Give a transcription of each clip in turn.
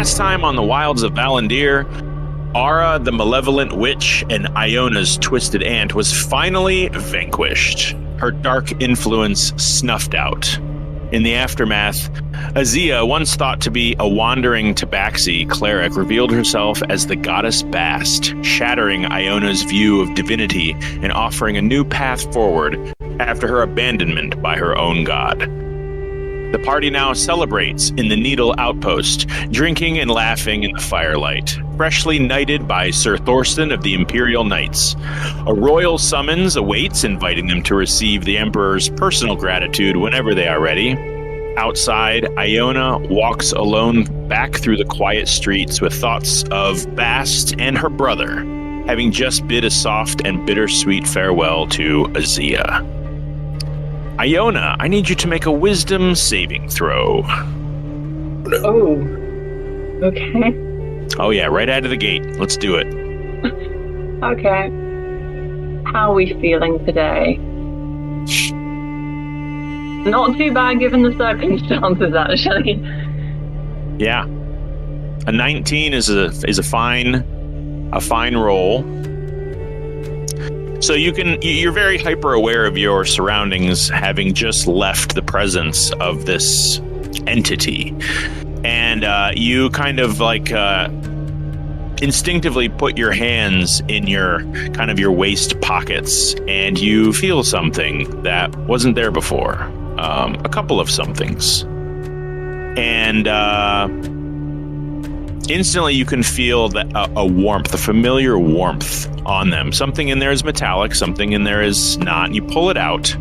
This time on the wilds of Valandiir, Ara, the malevolent witch, and Iona's twisted aunt was finally vanquished. Her dark influence snuffed out. In the aftermath, Azia, once thought to be a wandering tabaxi cleric, revealed herself as the goddess Bast, shattering Iona's view of divinity and offering a new path forward after her abandonment by her own god. The party now celebrates in the Needle Outpost, drinking and laughing in the firelight, freshly knighted by Sir Thorsten of the Imperial Knights. A royal summons awaits, inviting them to receive the Emperor's personal gratitude whenever they are ready. Outside, Iona walks alone back through the quiet streets with thoughts of Bast and her brother, having just bid a soft and bittersweet farewell to Azia. Iona, I need you to make a wisdom saving throw. Oh. Okay. Oh yeah, right out of the gate. Let's do it. Okay. How are we feeling today? Not too bad given the circumstances, actually. Yeah. A 19 is a fine roll. So you're very hyper aware of your surroundings, having just left the presence of this entity, and you kind of like instinctively put your hands in your waist pockets, and you feel something that wasn't there before. A couple of somethings, and instantly you can feel that a warmth, a familiar warmth on them. Something in there is metallic, something in there is not. And you pull it out,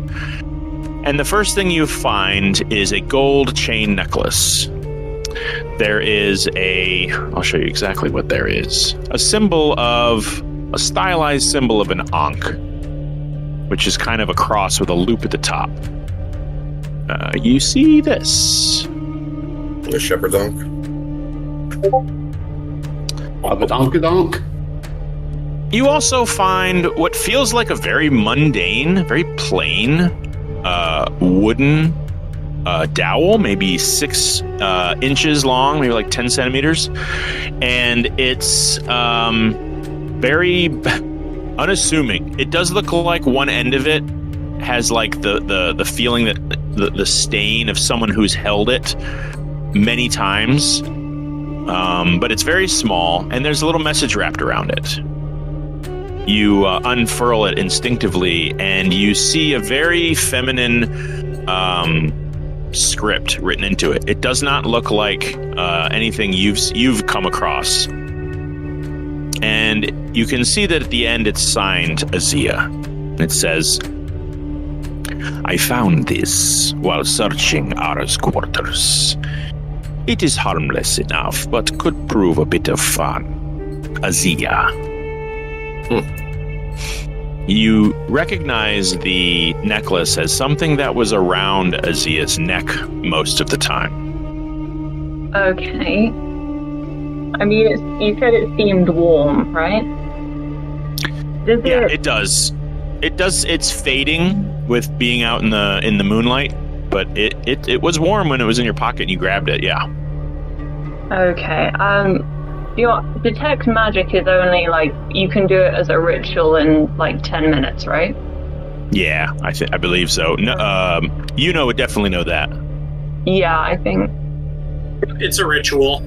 and the first thing you find is a gold chain necklace. There is I'll show you exactly what there is. A stylized symbol of an Ankh, which is kind of a cross with a loop at the top. You see this. The shepherd's Ankh. Donk. You also find what feels like a very mundane, very plain wooden dowel, maybe 6 inches long, maybe like 10 centimeters. And it's very unassuming. It does look like one end of it has like the feeling that the stain of someone who's held it many times. But it's very small, and there's a little message wrapped around it. You unfurl it instinctively, and you see a very feminine script written into it. It does not look like anything you've come across. And you can see that at the end it's signed Azia. It says, I found this while searching Ara's quarters. It is harmless enough, but could prove a bit of fun. Azia. You recognize the necklace as something that was around Azia's neck most of the time. Okay. I mean, you said it seemed warm, right? It does. It's fading with being out in the moonlight, but it was warm when it was in your pocket and you grabbed it. Yeah. Okay. Your detect magic is only like you can do it as a ritual in like 10 minutes, right? Yeah, I believe so. No, would definitely know that. Yeah, I think it's a ritual.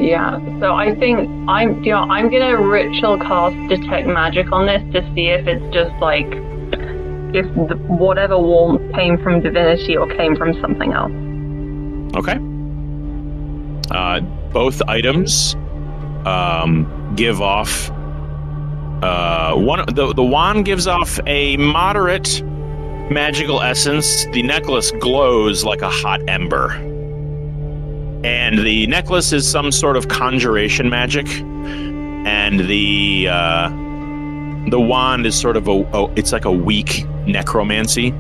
Yeah, so I think I'm gonna ritual cast detect magic on this to see if it's just like if whatever warmth came from divinity or came from something else. Okay. Both items give off the wand gives off a moderate magical essence. The necklace glows like a hot ember. And the necklace is some sort of conjuration magic. And the wand is sort of it's like a weak necromancy.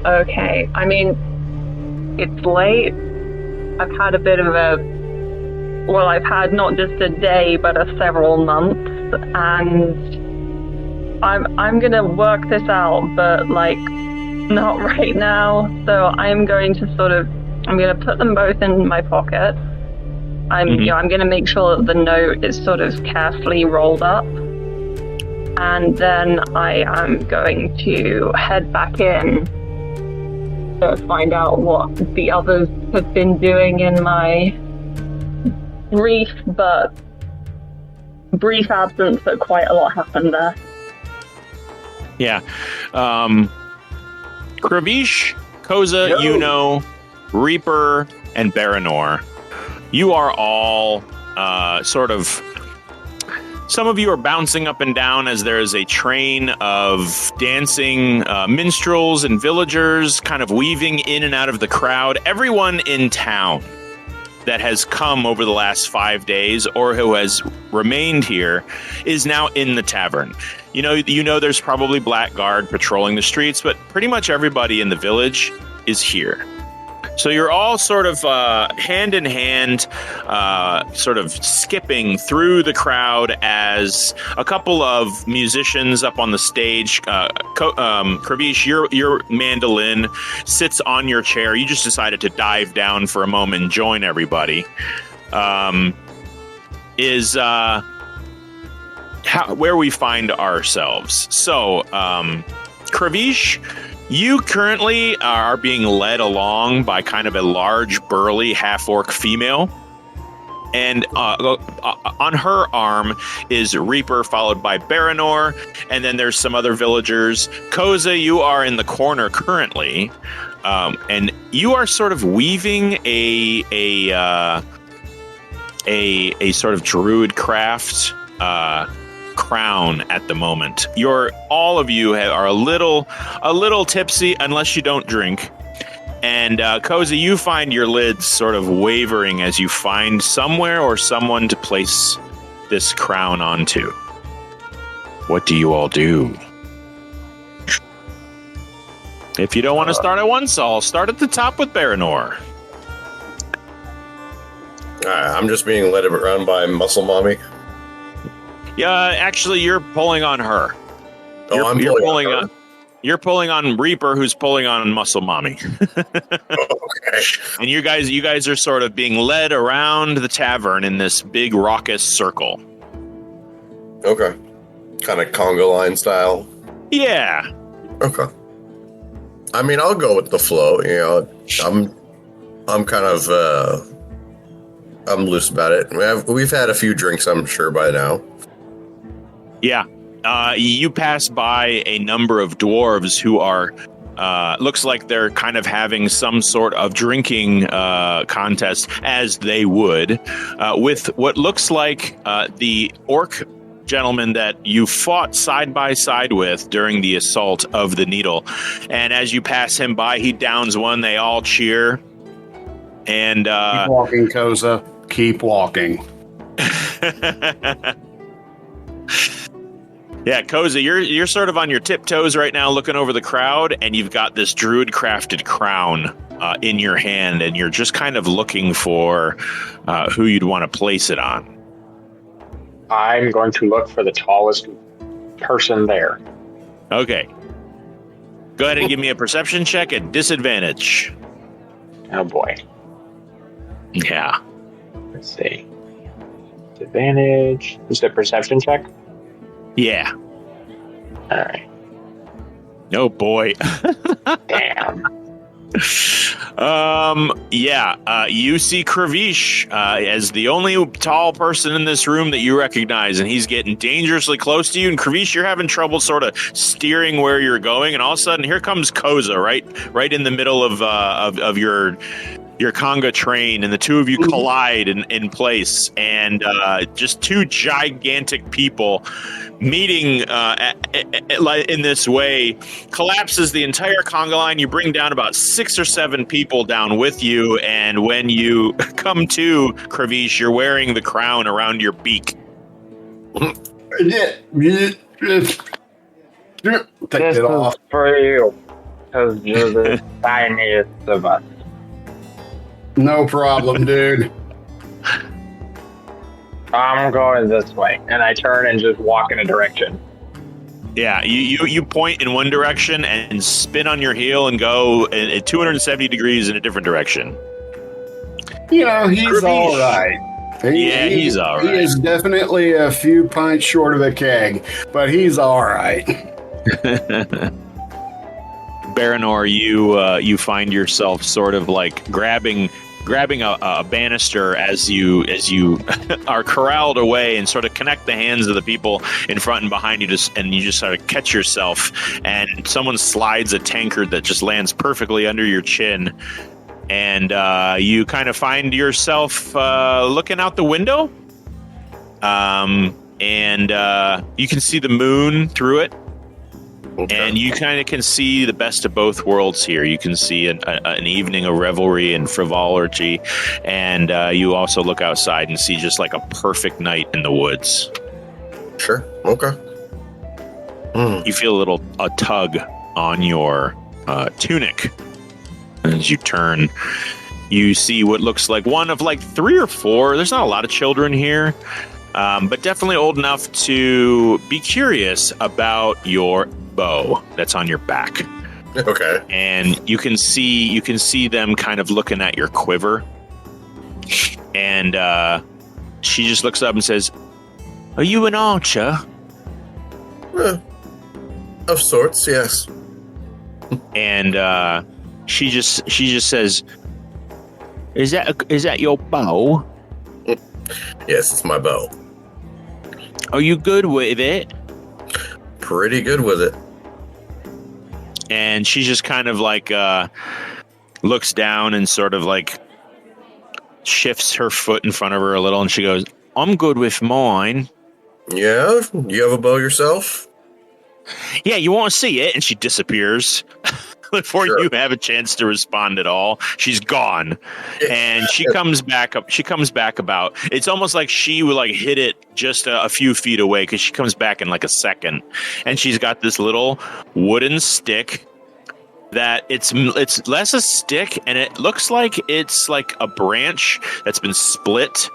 Okay, I mean, it's late. I've had a bit of I've had not just a day, but several months, and I'm gonna work this out, but like not right now. So I'm going to put them both in my pocket, I'm going to make sure that the note is sort of carefully rolled up. And then I am going to head back in to find out what the others have been doing in my brief absence, but quite a lot happened there. Yeah. Kravish, Koza, Yuno, Reaper, and Baranor. You are all sort of... Some of you are bouncing up and down as there is a train of dancing minstrels and villagers kind of weaving in and out of the crowd. Everyone in town that has come over the last 5 days or who has remained here is now in the tavern. You know, there's probably Blackguard patrolling the streets, but pretty much everybody in the village is here. So you're all sort of hand in hand, sort of skipping through the crowd as a couple of musicians up on the stage. Kravish, your mandolin sits on your chair. You just decided to dive down for a moment and join everybody. Where we find ourselves. So, Kravish, you currently are being led along by kind of a large, burly, half-orc female. And on her arm is Reaper, followed by Baranor. And then there's some other villagers. Koza, you are in the corner currently. And you are sort of weaving a sort of druid craft crown at the moment. All of you are a little tipsy, unless you don't drink. And Koza, you find your lids sort of wavering as you find somewhere or someone to place this crown onto. What do you all do? If you don't want to start at once, I'll start at the top with Baranor. I'm just being led around by Muscle Mommy. Yeah, actually, you're pulling on her. You're pulling on Reaper, who's pulling on Muscle Mommy. Okay. And you guys are sort of being led around the tavern in this big raucous circle. Okay. Kind of conga line style. Yeah. Okay. I mean, I'll go with the flow. You know, I'm kind of I'm loose about it. We've had a few drinks, I'm sure, by now. Yeah. You pass by a number of dwarves who are, looks like they're kind of having some sort of drinking contest, as they would, with what looks like the orc gentleman that you fought side by side with during the assault of the Needle. And as you pass him by, he downs one, they all cheer. And keep walking, Koza. Keep walking. Yeah, Koza, you're sort of on your tiptoes right now looking over the crowd, and you've got this druid-crafted crown in your hand, and you're just kind of looking for who you'd want to place it on. I'm going to look for the tallest person there. Okay. Go ahead and give me a perception check at disadvantage. Oh, boy. Yeah. Let's see. Disadvantage. Is it a perception check? Yeah. All right. Oh boy. Damn. You see Kravish as the only tall person in this room that you recognize, and he's getting dangerously close to you. And Kravish, you're having trouble sort of steering where you're going, and all of a sudden, here comes Koza, right in the middle of your conga train, and the two of you collide in place, and just two gigantic people meeting in this way collapses the entire conga line. You bring down about 6 or 7 people down with you, and when you come to, Kravish, you're wearing the crown around your beak. Take it off. For you, because you're the tiniest of us. No problem, dude. I'm going this way, and I turn and just walk in a direction. Yeah, you point in one direction and spin on your heel and go at 270 degrees in a different direction. You know, he's Kravish. all right. He's all right. He is definitely a few pints short of a keg, but he's all right. Baranor, you find yourself sort of like grabbing a banister as you are corralled away and sort of connect the hands of the people in front and behind you, and you just sort of catch yourself, and someone slides a tankard that just lands perfectly under your chin, and you kind of find yourself looking out the window, and you can see the moon through it. Okay. And you kind of can see the best of both worlds here. You can see an evening of revelry and frivolity, and you also look outside and see just like a perfect night in the woods. Sure. Okay. You feel a tug on your tunic. As you turn, you see what looks like one of like 3 or 4. There's not a lot of children here, but definitely old enough to be curious about your bow that's on your back. Okay. And you can see them kind of looking at your quiver, and she just looks up and says, "Are you an archer?" Of sorts, yes. And she just says, "Is that your bow? Yes, it's my bow. Are you good with it?" Pretty good with it. And she just kind of like looks down and sort of like shifts her foot in front of her a little, and she goes, "I'm good with mine." Yeah? You have a bow yourself? "Yeah, you want to see it?" And she disappears before Sure. you have a chance to respond at all. She's gone, and she comes back up. She comes back about. It's almost like she would like hit it just a few feet away, because she comes back in like a second, and she's got this little wooden stick that it's less a stick, and it looks like it's like a branch that's been split.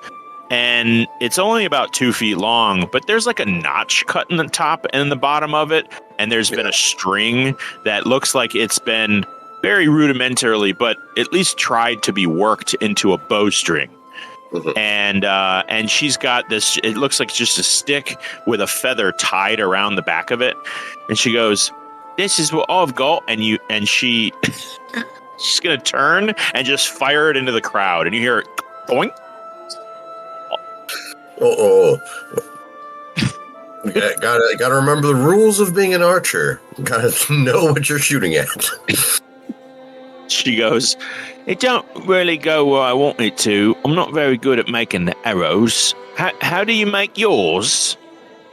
And it's only about 2 feet long, but there's like a notch cut in the top and the bottom of it. And there's been a string that looks like it's been very rudimentarily, but at least tried to be worked into a bowstring. Mhm. And she's got this, it looks like just a stick with a feather tied around the back of it. And she goes, "This is what I've got." And she's going to turn and just fire it into the crowd. And you hear it boink. Gotta remember the rules of being an archer. Gotta know what you're shooting at. She goes, "It don't really go where I want it to. I'm not very good at making the arrows. How do you make yours?"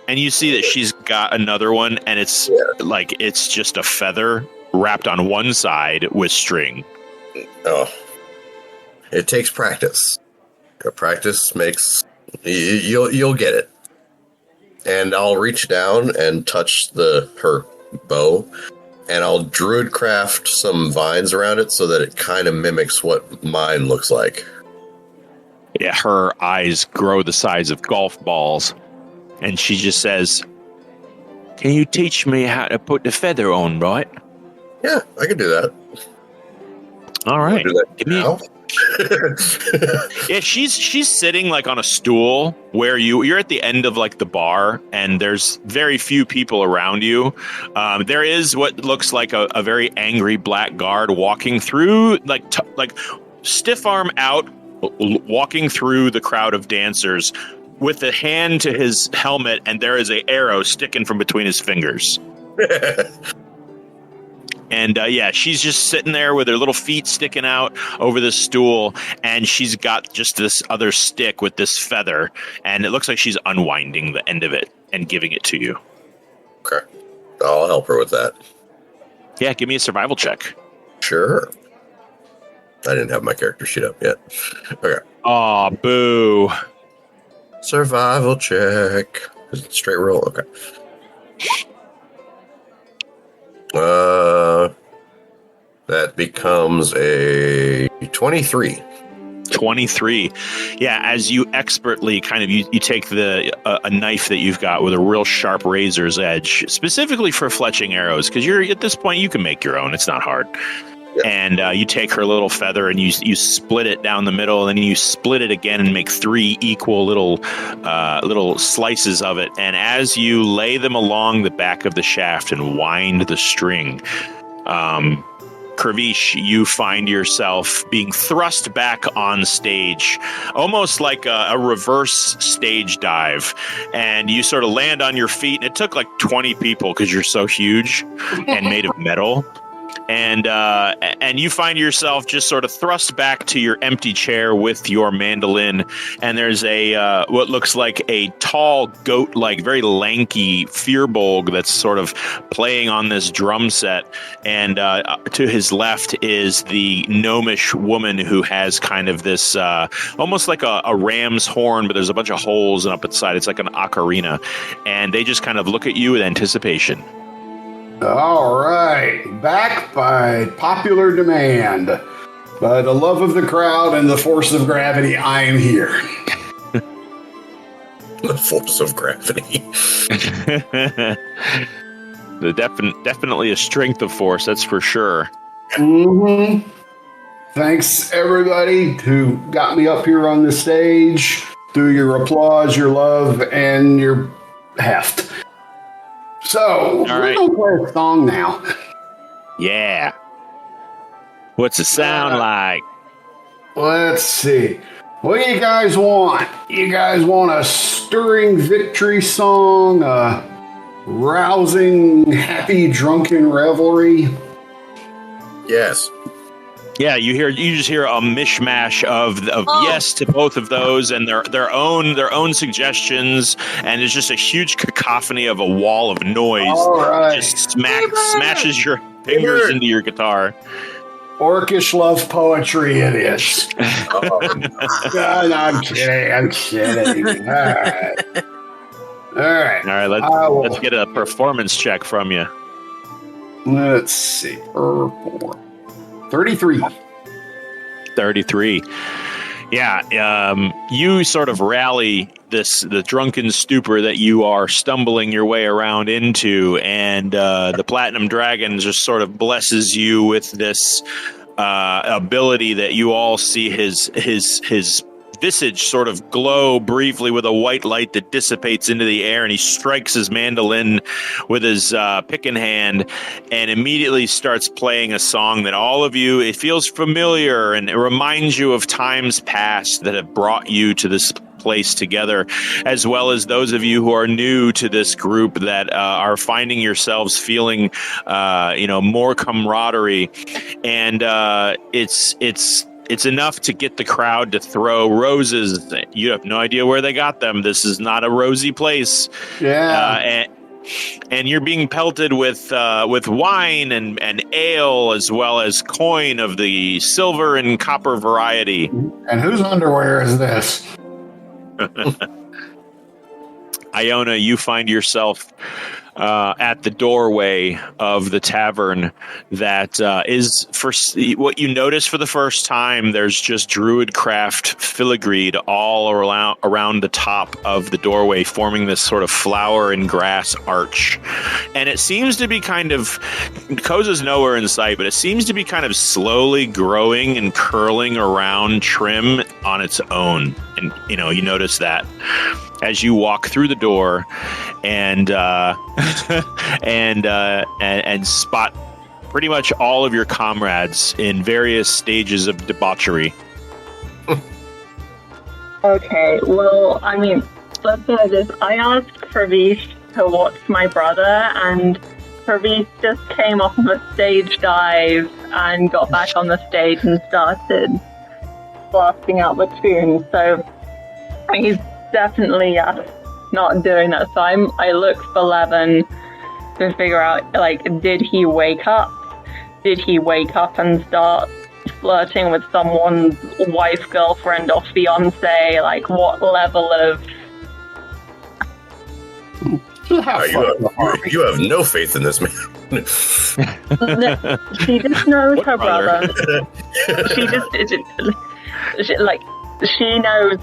And you see that she's got another one, and it's like it's just a feather wrapped on one side with string. Oh, it takes practice. Practice makes you'll get it. And I'll reach down and touch her bow, and I'll druid craft some vines around it so that it kind of mimics what mine looks like. Yeah, her eyes grow the size of golf balls, and she just says, "Can you teach me how to put the feather on, right?" Yeah, I can do that. All right. Do that Give me now? Yeah, she's sitting like on a stool where you're at the end of like the bar, and there's very few people around you. There is what looks like a very angry black guard walking through, like stiff arm out, walking through the crowd of dancers with a hand to his helmet, and there is an arrow sticking from between his fingers. And yeah, she's just sitting there with her little feet sticking out over the stool, and she's got just this other stick with this feather, and it looks like she's unwinding the end of it and giving it to you. Okay. I'll help her with that. Yeah, give me a survival check. Sure. I didn't have my character sheet up yet. Okay. Aw, boo. Survival check. Is it straight roll? Okay. That becomes a 23. 23. Yeah, as you expertly kind of you take a knife that you've got with a real sharp razor's edge, specifically for fletching arrows, because you're at this point you can make your own. It's not hard. And you take her little feather and you split it down the middle, and then you split it again and make 3 equal little slices of it. And as you lay them along the back of the shaft and wind the string, Kervish, you find yourself being thrust back on stage, almost like a reverse stage dive. And you sort of land on your feet, and it took like 20 people because you're so huge and made of metal. And you find yourself just sort of thrust back to your empty chair with your mandolin, and there's a what looks like a tall goat-like, very lanky Firbolg that's sort of playing on this drum set, and to his left is the gnomish woman who has kind of this almost like a ram's horn, but there's a bunch of holes up its side. It's like an ocarina, and they just kind of look at you with anticipation. All right, back by popular demand. By the love of the crowd and the force of gravity, I am here. The force of gravity. Definitely a strength of force, that's for sure. Mm-hmm. Thanks, everybody who got me up here on the stage through your applause, your love, and your heft. So, we're going to play a song now. Yeah. What's it sound like? Let's see. What do you guys want? You guys want a stirring victory song? A rousing, happy, drunken revelry? Yes. Yeah, you just hear a mishmash of yes to both of those, and their own suggestions, and there's just a huge cacophony of a wall of noise. All right. Just smashes your fingers into your guitar. Orcish love poetry it is. No, I'm kidding. All right. Let's get a performance check from you. Let's see. 33. Yeah, you sort of rally the drunken stupor that you are stumbling your way around into, and the Platinum Dragon just sort of blesses you with this ability that you all see his visage sort of glow briefly with a white light that dissipates into the air, and he strikes his mandolin with his pick in hand and immediately starts playing a song that all of you, it feels familiar, and it reminds you of times past that have brought you to this place together, as well as those of you who are new to this group that are finding yourselves feeling more camaraderie, and it's enough to get the crowd to throw roses. You have no idea where they got them. This is not a rosy place. Yeah. And you're being pelted with wine and ale, as well as coin of the silver and copper variety. And whose underwear is this? Iona, you find yourself at the doorway of the tavern that is, for what you notice for the first time, there's just Druidcraft filigreed all around the top of the doorway, forming this sort of flower and grass arch. And it seems to be kind of, Koza's nowhere in sight, but it seems to be kind of slowly growing and curling around Trim on its own. And, you notice that as you walk through the door and and spot pretty much all of your comrades in various stages of debauchery. Okay, well, I mean, let's say this. I asked Kervish to watch my brother, and Kervish just came off of a stage dive and got back on the stage and started blasting out the tune. So he's definitely not doing that. So I look for Levin to figure out, did he wake up? Did he wake up and start flirting with someone's wife, girlfriend, or fiance? What level of... You have no faith in this man. She just knows her brother. She knows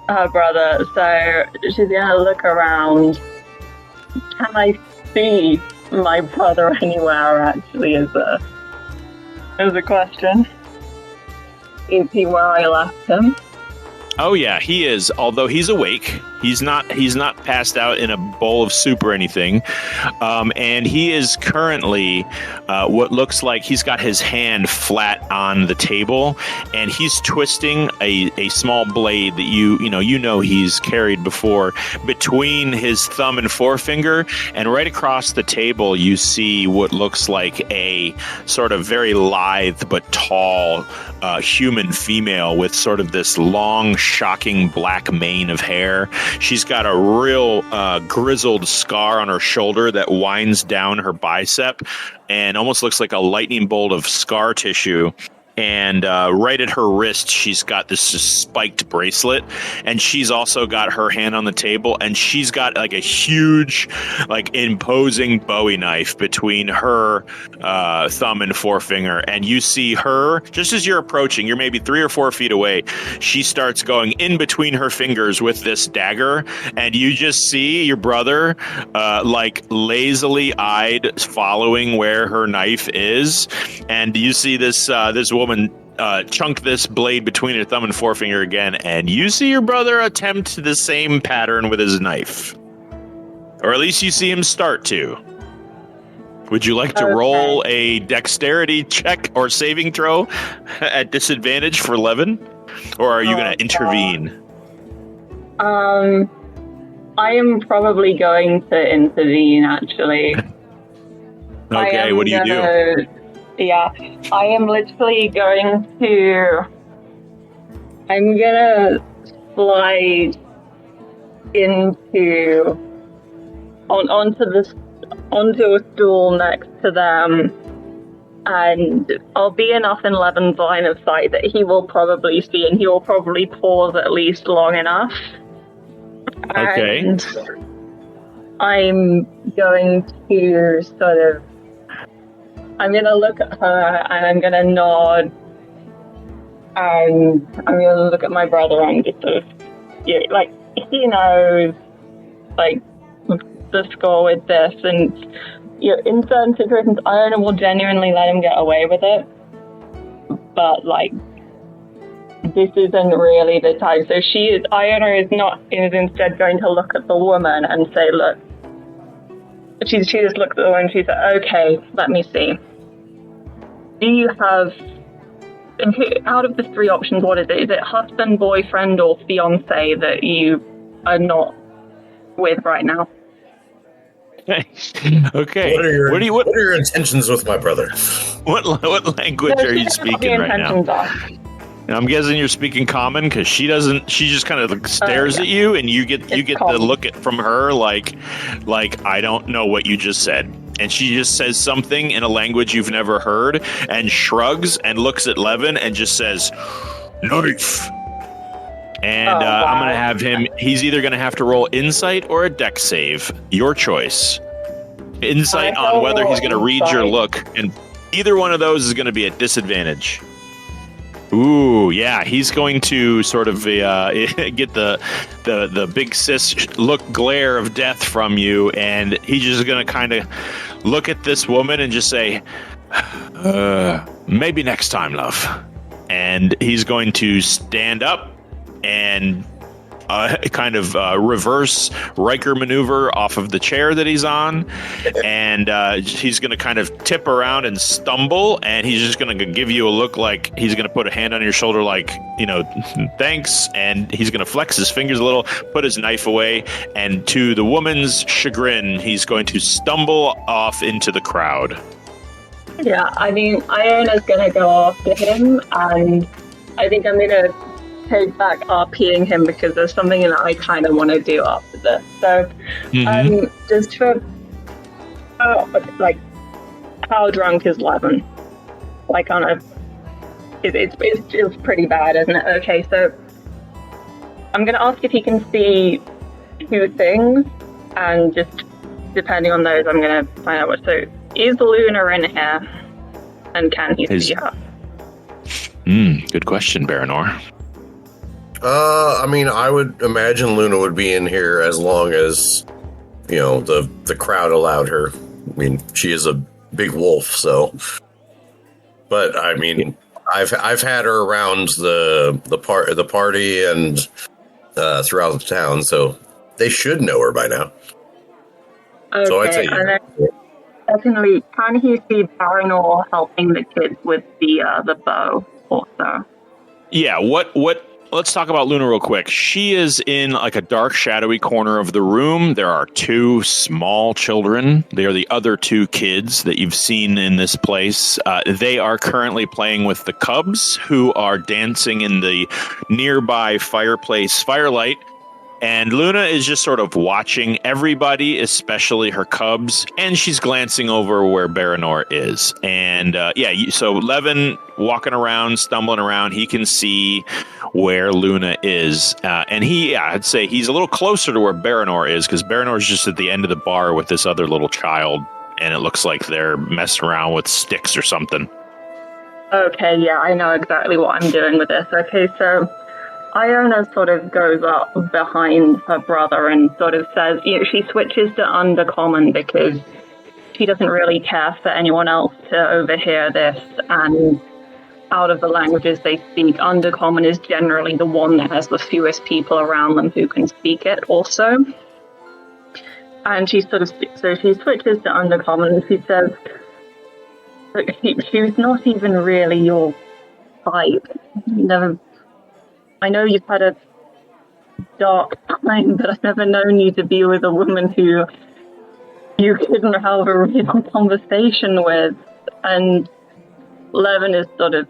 her brother, so she's gonna look around. Can I see my brother anywhere? Actually, is There's a question. Is he where I left him? Oh yeah, he is. Although he's awake, he's not passed out in a bowl of soup or anything, and he is currently what looks like he's got his hand flat on the table, and he's twisting a small blade that you know he's carried before between his thumb and forefinger, and right across the table you see what looks like a sort of very lithe but tall human female with sort of this long, shocking black mane of hair. She's got a real grizzled scar on her shoulder that winds down her bicep and almost looks like a lightning bolt of scar tissue. And right at her wrist, she's got this spiked bracelet, and she's also got her hand on the table, and she's got like a huge, like imposing Bowie knife between her thumb and forefinger. And you see her, just as you're approaching, you're maybe 3 or 4 feet away, she starts going in between her fingers with this dagger, and you just see your brother like lazily eyed following where her knife is, and you see this woman chunk this blade between her thumb and forefinger again, and you see your brother attempt the same pattern with his knife. Or at least you see him start to. Would you like to roll a dexterity check or saving throw at disadvantage for Levin? Or are you going to intervene? I am probably going to intervene, actually. Okay, what do you do? Yeah, I am literally going to... I'm gonna slide onto a stool next to them, and I'll be enough in Levin's line of sight that he will probably see, and he will probably pause at least long enough. Okay. And I'm going to sort of... I'm going to look at her, and I'm going to nod, and I'm going to look at my brother and just sort of, yeah, like, he knows, like, the score with this, and you know, in certain situations, Iona will genuinely let him get away with it, but, like, this isn't really the time. So Iona is instead going to look at the woman and say, look, she just looks at the woman and she's like, okay, let me see. Do you have, out of the 3 options, what is it? Is it husband, boyfriend, or fiance that you are not with right now? Okay. What are your intentions with my brother? What language are you speaking right now? And I'm guessing you're speaking common, because she just kind of stares at you, and you get the look from her like I don't know what you just said. And she just says something in a language you've never heard, and shrugs and looks at Levin and just says, knife. And wow. I'm going to have him, he's either going to have to roll insight or a dex save. Your choice. Insight on whether he's going to read your look, and either one of those is going to be at disadvantage. Ooh, yeah, he's going to sort of get the big sis look glare of death from you, and he's just going to kind of look at this woman and just say, maybe next time, love. And he's going to stand up and kind of reverse Riker maneuver off of the chair that he's on, and he's going to kind of tip around and stumble, and he's just going to give you a look like he's going to put a hand on your shoulder like, you know, thanks, and he's going to flex his fingers a little, put his knife away, and to the woman's chagrin, he's going to stumble off into the crowd. Yeah, I mean, Iona's going to go after him, and I think I'm going to take back RPing him because there's something that I kind of want to do after this. So, just for, like, how drunk is Levin? Like, on a, it's pretty bad, isn't it? Okay, so I'm going to ask if he can see 2 things, and just depending on those, I'm going to find out what. So, is Luna in here, and can he see her? Good question, Baranor. I mean, I would imagine Luna would be in here as long as, you know, the crowd allowed her. I mean, she is a big wolf, so. But I mean, I've had her around the party and throughout the town, so they should know her by now. Okay, So I'd say and then secondly, can he see Baranor helping the kids with the bow also? Yeah, let's talk about Luna real quick. She is in like a dark, shadowy corner of the room. There are two small children. They are the other two kids that you've seen in this place. They are currently playing with the cubs, who are dancing in the nearby fireplace firelight. And Luna is just sort of watching everybody, especially her cubs, and she's glancing over where Baranor is. And so Levin walking around, stumbling around, he can see where Luna is. And I'd say he's a little closer to where Baranor is, because Baranor's just at the end of the bar with this other little child, and it looks like they're messing around with sticks or something. Okay, yeah, I know exactly what I'm doing with this. Okay, so Iona sort of goes up behind her brother and sort of says, she switches to Undercommon because she doesn't really care for anyone else to overhear this, and out of the languages they speak, Undercommon is generally the one that has the fewest people around them who can speak it also. And she switches to Undercommon and she says, look, she's not even really your type. I know you've had a dark time, but I've never known you to be with a woman who you couldn't have a real conversation with. And Levin is sort of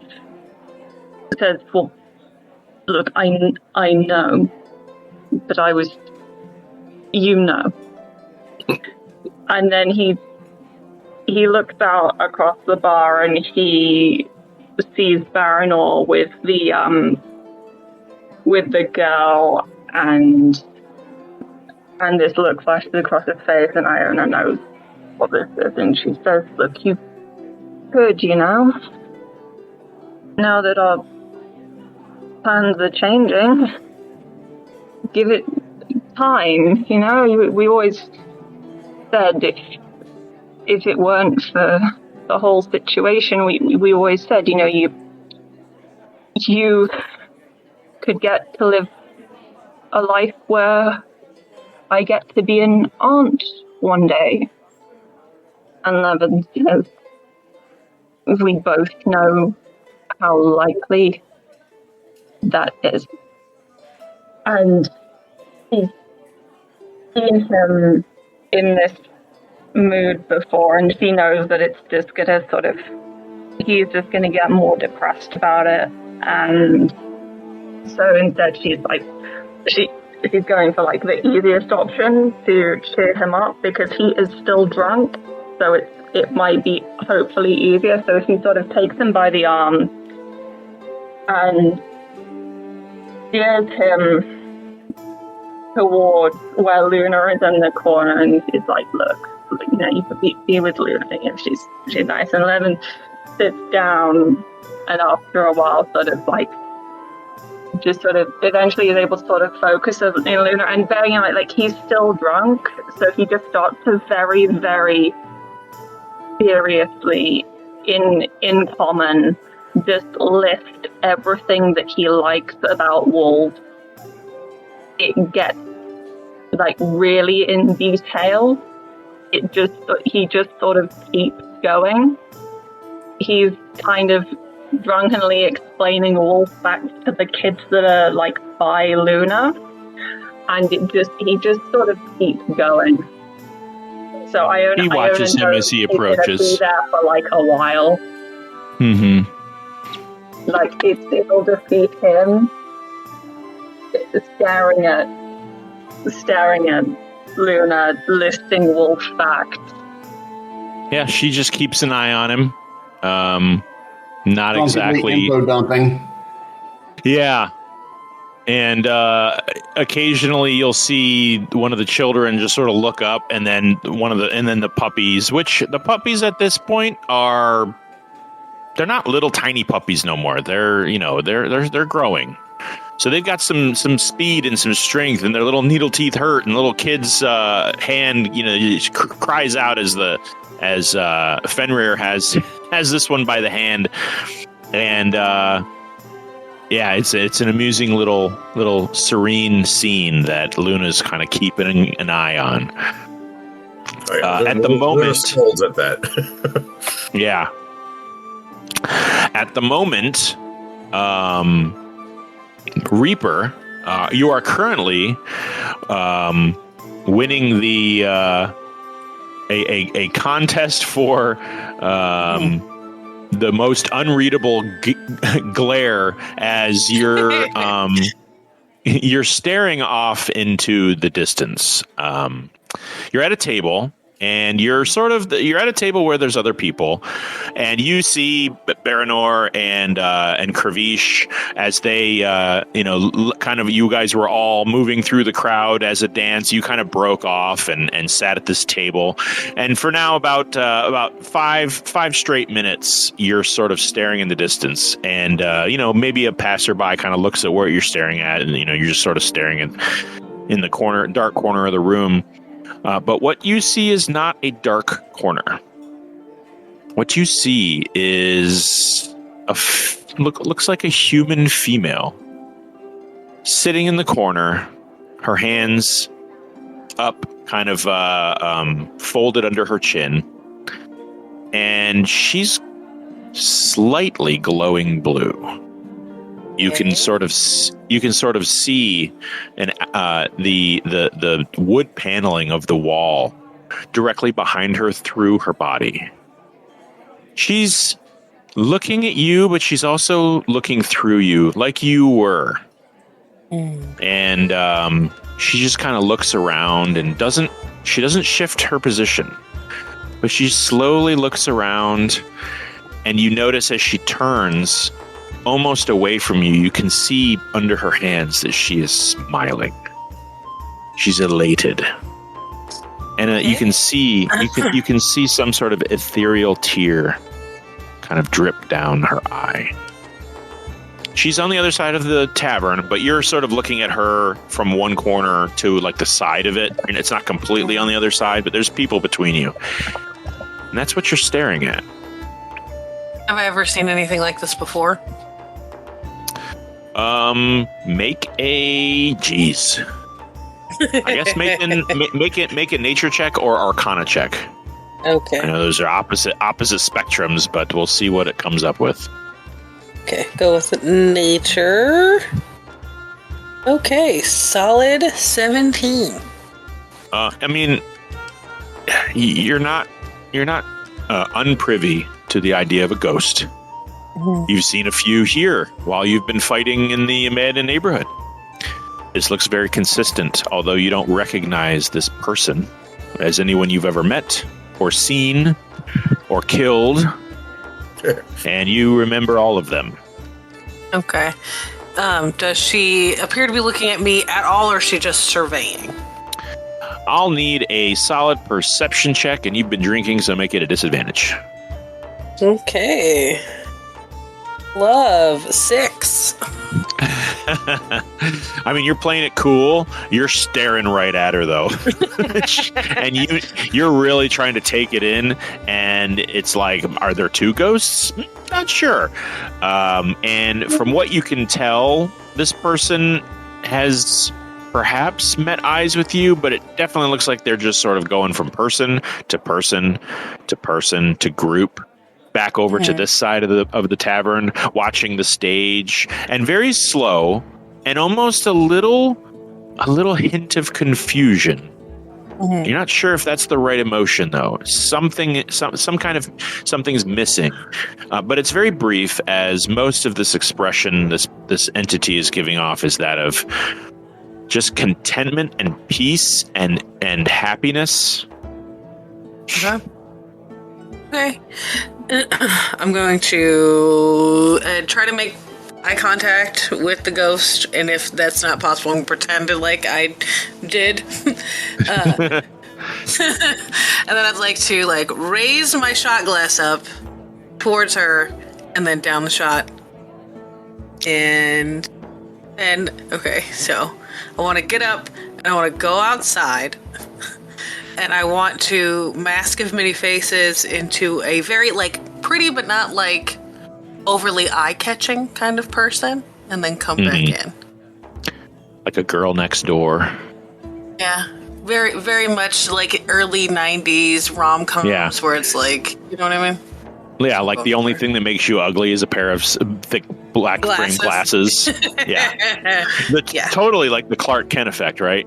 says, well, look, I know, but you know. And then he looks out across the bar and he sees Baranor with the girl, and this look flashes across his face, and Iona knows what this is, and she says, look, you could, now that our plans are changing, give it time, we always said if it weren't for the whole situation, we always said, you could get to live a life where I get to be an aunt one day. And Levin says, we both know how likely that is. And he's seen him in this mood before, and she knows that it's just gonna he's just gonna get more depressed about it. And so instead she's going for the easiest option to cheer him up, because he is still drunk, so it might be hopefully easier. So she sort of takes him by the arm and steers him towards where Luna is in the corner, and she's like, look, you could be with Luna, she's nice. And Levin sits down, and after a while eventually is able to focus on Luna, and bearing in mind, he's still drunk, so he just starts to very, very seriously, in common, just list everything that he likes about wolves. It gets, really in detail. He just sort of keeps going. He's kind of drunkenly explaining wolf facts to the kids that are by Luna, and he just sort of keeps going. So he watches him as he approaches. Be there for a while. Mm-hmm. It'll just be him staring at Luna, listing wolf facts. Yeah, she just keeps an eye on him. Not exactly info dumping. Yeah. And occasionally you'll see one of the children just sort of look up, and then the puppies, which the puppies at this point they're not little tiny puppies no more. They're they're growing. So they've got some speed and some strength, and their little needle teeth hurt, and the little kid's hand, cries out as Fenrir has this one by the hand, and it's an amusing little serene scene that Luna's kind of keeping an eye on. At the moment, holds at that. yeah. At the moment, Reaper, you are currently winning the a contest for the most unreadable glare as you're you're staring off into the distance. You're at a table. And you're at a table where there's other people, and you see Baranor and Kravish as they, kind of, you guys were all moving through the crowd as a dance. You kind of broke off and sat at this table, and for now, about five straight minutes, you're sort of staring in the distance, and maybe a passerby kind of looks at where you're staring at, and you're just sort of staring in the dark corner of the room. But what you see is not a dark corner. What you see is looks like a human female sitting in the corner, her hands up, kind of folded under her chin, and she's slightly glowing blue. You can sort of see the wood paneling of the wall directly behind her through her body. She's looking at you, but she's also looking through you like you were. And she just kind of looks around and doesn't shift her position, but she slowly looks around, and you notice as she turns almost away from you, you can see under her hands that she is smiling. She's elated, and you can see some sort of ethereal tear kind of drip down her eye. She's on the other side of the tavern, but you're sort of looking at her from one corner to like the side of it. I mean, it's not completely on the other side, but there's people between you, and that's what you're staring at. Have I ever seen anything like this before? Make a I guess make a nature check or arcana check. Okay. I know those are opposite spectrums, but we'll see what it comes up with. Okay, go with nature. Okay, solid 17. I mean, you're not unprivy to the idea of a ghost. Mm-hmm. You've seen a few here while you've been fighting in the Amanda neighborhood. This looks very consistent, although you don't recognize this person as anyone you've ever met or seen or killed, and you remember all of them. Okay. Does she appear to be looking at me at all, or is she just surveying? I'll need a solid perception check, and you've been drinking, so make it a disadvantage. Okay. Love 6. I mean, you're playing it cool. You're staring right at her, though, and you're really trying to take it in. And it's like, are there two ghosts? Not sure. And from what you can tell, this person has perhaps met eyes with you, but it definitely looks like they're just sort of going from person to person to person to group. Back over to this side of the tavern, watching the stage, and very slow, and almost a little hint of confusion. Mm-hmm. You're not sure if that's the right emotion, though. Some kind of something's missing, but it's very brief. As most of this expression, this entity is giving off, is that of just contentment and peace and happiness. Okay. I'm going to try to make eye contact with the ghost, and if that's not possible, I'm going to pretend like I did. And then I'd like to raise my shot glass up towards her, and then down the shot. And And okay, so I want to get up and I want to go outside, and I want to mask of many faces into a very pretty but not overly eye-catching kind of person, and then come back in. Like a girl next door. Yeah, very very much like early '90s rom-coms where it's you know what I mean? Yeah, the only thing that makes you ugly is a pair of thick black frame glasses. Yeah. Totally like the Clark Kent effect, right?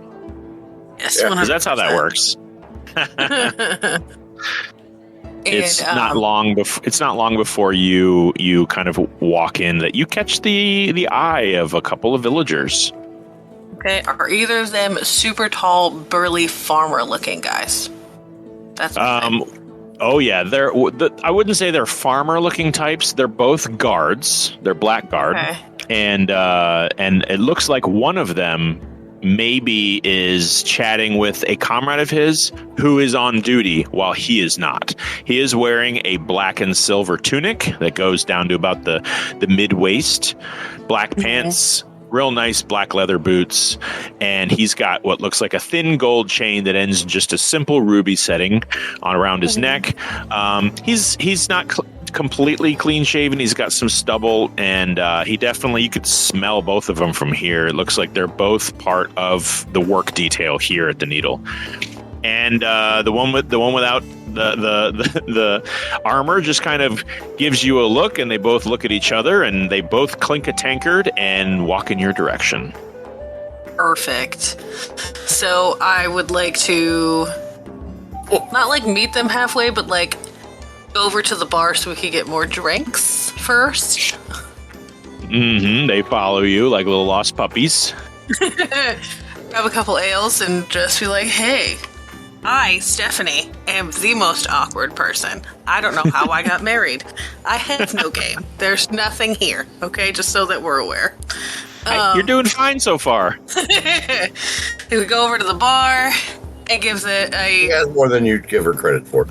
Yes, Yeah. 'Cause that's how that works. It's And, not long before you kind of walk in that you catch the eye of a couple of villagers. Okay, are either of them super tall, burly, farmer-looking guys? That's Oh yeah, I wouldn't say they're farmer-looking types. They're both guards. They're black guard, and it looks like one of them maybe is chatting with a comrade of his who is on duty while he is not. He is wearing a black and silver tunic that goes down to about the mid-waist, black pants, real nice black leather boots, and he's got what looks like a thin gold chain that ends in just a simple ruby setting on around his neck. He's not completely clean shaven. He's got some stubble, and you could smell both of them from here. It looks like they're both part of the work detail here at the Needle. And the one without the armor just kind of gives you a look, and they both look at each other, and they both clink a tankard and walk in your direction. Perfect. So I would like to not meet them halfway, but go over to the bar so we could get more drinks first. They follow you like little lost puppies. Grab a couple ales and just be like, hey, I, Stephanie, am the most awkward person. I don't know how I got married. I have no game. There's nothing here, okay? Just so that we're aware. You're doing fine so far. We go over to the bar and gives it a... She has more than you'd give her credit for.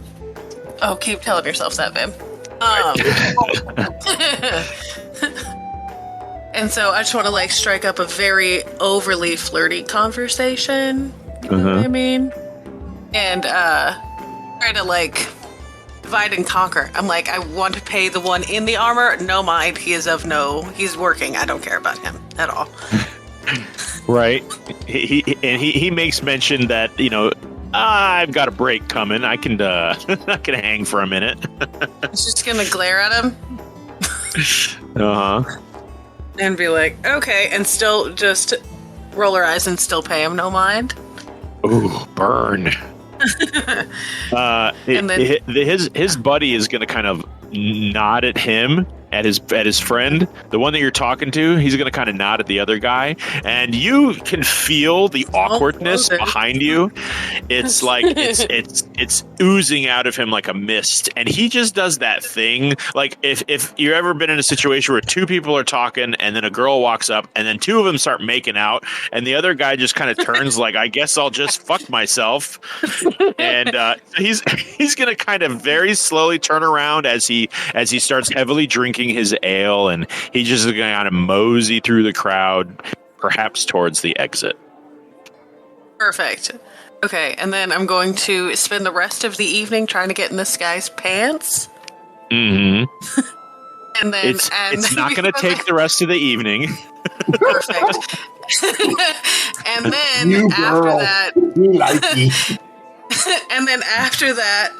Oh, keep telling yourself that, babe. And so I just want to strike up a very overly flirty conversation. You know what I mean? And try to divide and conquer. I'm I want to pay the one in the armor. No mind, he's working. I don't care about him at all. Right. He makes mention that, I've got a break coming. I can hang for a minute. He's just gonna glare at him. And be like, okay, and still just roll her eyes and still pay him no mind. Ooh, burn. And then his buddy is going to kind of nod at him, at his friend, the one that you're talking to. He's going to kind of nod at the other guy, and you can feel the awkwardness behind you. It's it's oozing out of him like a mist, and he just does that thing. If you've ever been in a situation where two people are talking, and then a girl walks up, and then two of them start making out, and the other guy just kind of turns I guess I'll just fuck myself, and he's going to kind of very slowly turn around as he starts heavily drinking his ale, and he's just going to kind of mosey through the crowd, perhaps towards the exit. Perfect. Okay, and then I'm going to spend the rest of the evening trying to get in this guy's pants. And then it's not going to take the rest of the evening. Perfect. And then after that, and then after that,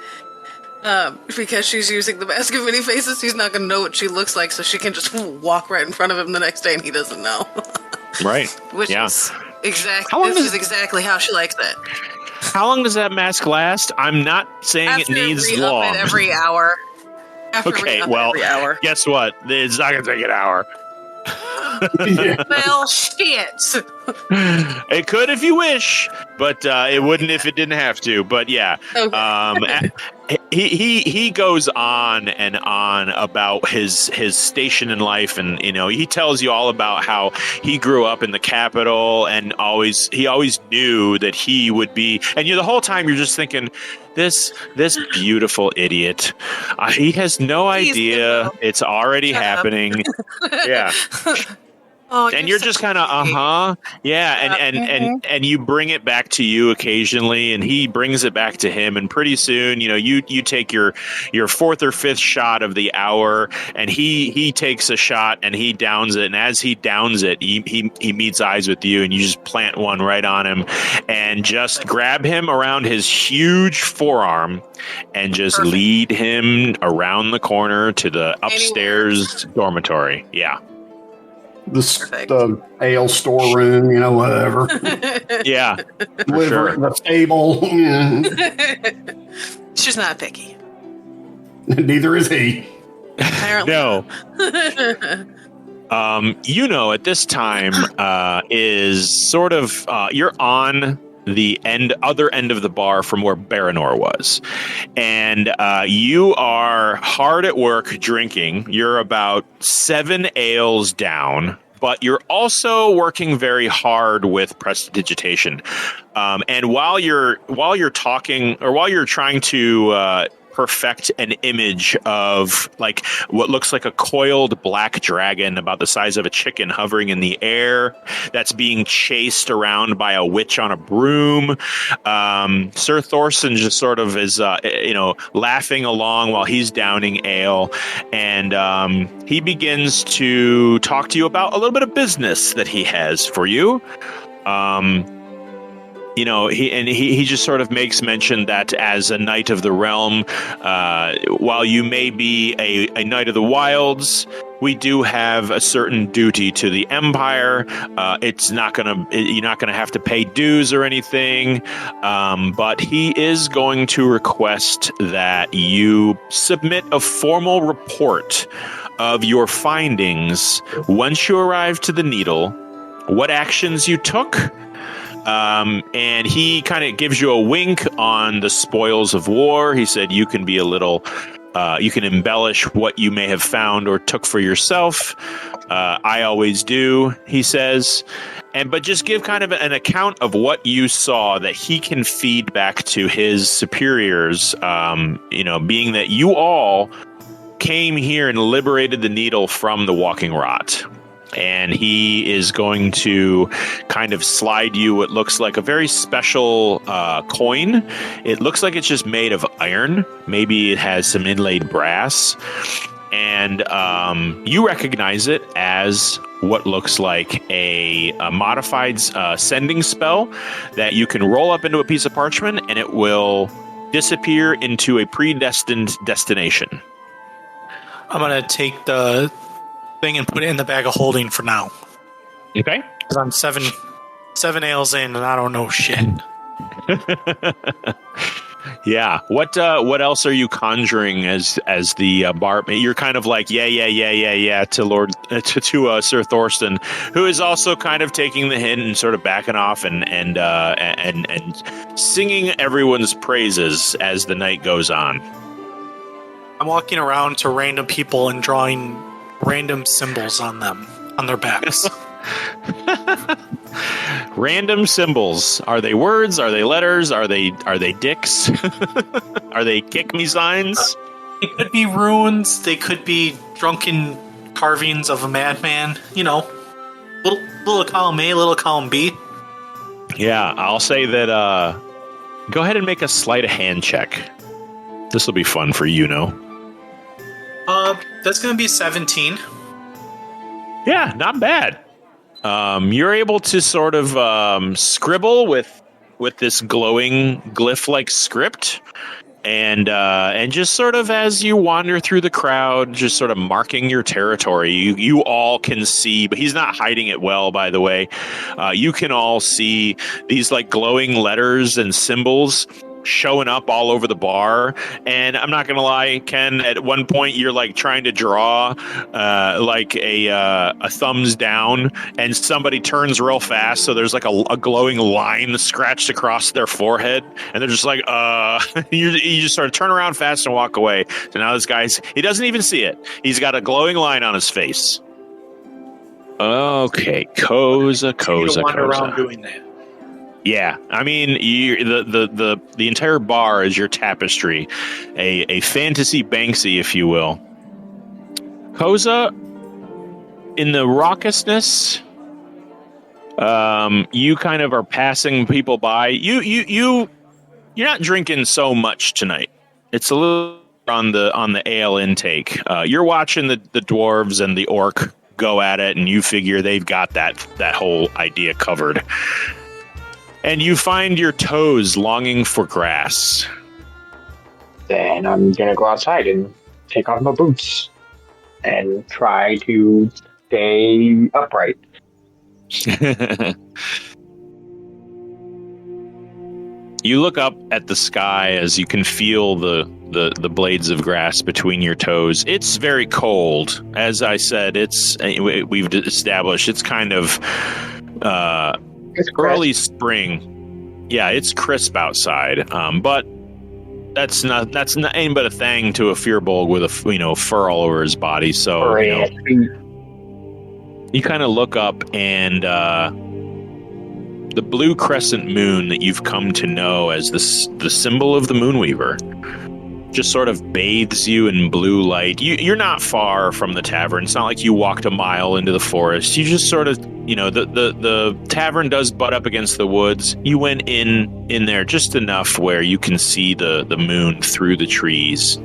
because she's using the mask of many faces, he's not going to know what she looks like, so she can just walk right in front of him the next day, and he doesn't know. Right. Which is exactly how she likes it. How long does that mask last? I'm not saying it needs long. Every hour. Okay, well, every hour. Guess what? It's not going to take an hour. Well, shit. It could if you wish, but it wouldn't if it didn't have to. But yeah, okay. He goes on and on about his station in life, and he tells you all about how he grew up in the capital, and he always knew that he would be. And the whole time you're just thinking, this beautiful idiot, he has no idea it's already happening. Yeah. Oh, and you're just kind of yeah, and you bring it back to you occasionally, and he brings it back to him, and pretty soon, you take your fourth or fifth shot of the hour, and he takes a shot and he downs it, and as he downs it, he meets eyes with you, and you just plant one right on him, and just grab him around his huge forearm, and just lead him around the corner to the upstairs dormitory. Yeah. The ale storeroom, whatever. Yeah. Liver, Sure. the stable. She's not picky. Neither is he. Apparently. No. At this time is sort of you're on the other end of the bar from where Baranor was, and you are hard at work drinking. You're about 7 ales down, but you're also working very hard with prestidigitation. And while you're talking, or while you're trying to perfect an image of like what looks like a coiled black dragon about the size of a chicken hovering in the air that's being chased around by a witch on a broom. Sir Thorson just sort of is, laughing along while he's downing ale, and he begins to talk to you about a little bit of business that he has for you. He just sort of makes mention that as a knight of the realm, while you may be a knight of the wilds, we do have a certain duty to the empire. You're not gonna have to pay dues or anything, but he is going to request that you submit a formal report of your findings once you arrive to the Needle, what actions you took. And he kind of gives you a wink on the spoils of war. He said you can be you can embellish what you may have found or took for yourself. I always do, he says. But just give kind of an account of what you saw that he can feed back to his superiors, being that you all came here and liberated the Needle from the Walking Rot. And he is going to kind of slide you what looks like a very special coin. It looks like it's just made of iron. Maybe it has some inlaid brass. And you recognize it as what looks like a modified sending spell that you can roll up into a piece of parchment, and it will disappear into a predestined destination. I'm going to take the thing and put it in the bag of holding for now. Okay. Because I'm seven ales in and I don't know shit. Yeah. What else are you conjuring as the bar? You're kind of like yeah to Sir Thorsten, who is also kind of taking the hint and sort of backing off and singing everyone's praises as the night goes on. I'm walking around to random people and drawing random symbols on them, on their backs. Random symbols. Are they words? Are they letters? Are they dicks? Are they kick me signs? They could be runes. They could be drunken carvings of a madman. Little column A, little column B. Yeah, I'll say that. Go ahead and make a sleight of hand check. This will be fun for you, That's going to be 17. Yeah, not bad. You're able to sort of scribble with this glowing glyph-like script, and just sort of as you wander through the crowd, just sort of marking your territory. You all can see, but he's not hiding it well, by the way. You can all see these like glowing letters and symbols showing up all over the bar. And I'm not gonna lie, Ken, at one point you're like trying to draw like a thumbs down, and somebody turns real fast, so there's like a glowing line scratched across their forehead, and they're just like you just sort of turn around fast and walk away. So now this guy's, he doesn't even see it, he's got a glowing line on his face. Okay, Koza. Wander around doing that. Yeah, I mean, the entire bar is your tapestry, a fantasy Banksy, if you will. Koza, in the raucousness, you kind of are passing people by. You're not drinking so much tonight. It's a little on the ale intake. You're watching the dwarves and the orc go at it, and you figure they've got that whole idea covered. And you find your toes longing for grass. Then I'm gonna go outside and take off my boots and try to stay upright. You look up at the sky as you can feel the blades of grass between your toes. It's very cold. As I said, we've established it's kind of It's early spring. Yeah, it's crisp outside. But that's not anything but a thing to a Fearbulg with a fur all over his body. So you kind of look up and the blue crescent moon that you've come to know as the symbol of the Moonweaver just sort of bathes you in blue light. You're not far from the tavern. It's not like you walked a mile into the forest. You just sort of, the tavern does butt up against the woods. You went in there just enough where you can see the moon through the trees.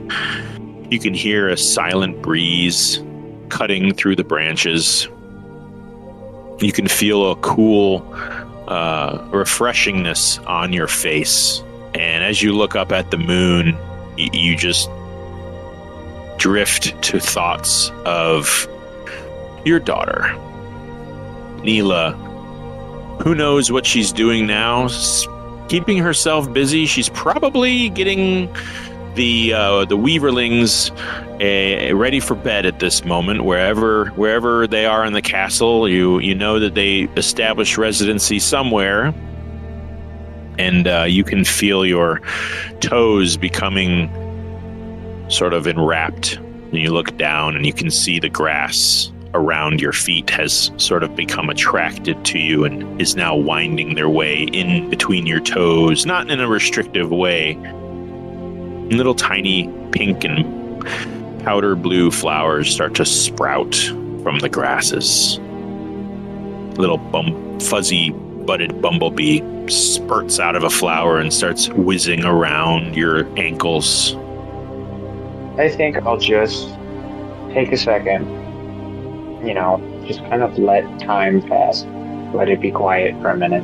You can hear a silent breeze cutting through the branches. You can feel a cool refreshingness on your face. And as you look up at the moon, you just drift to thoughts of your daughter, Neela. Who knows what she's doing now? Keeping herself busy. She's probably getting the Weaverlings ready for bed at this moment. Wherever they are in the castle, you know that they established residency somewhere. And you can feel your toes becoming sort of enwrapped. And you look down and you can see the grass around your feet has sort of become attracted to you and is now winding their way in between your toes, not in a restrictive way. Little tiny pink and powder blue flowers start to sprout from the grasses. Little fuzzy budded bumblebee spurts out of a flower and starts whizzing around your ankles. I think I'll just take a second, just kind of let time pass, let it be quiet for a minute.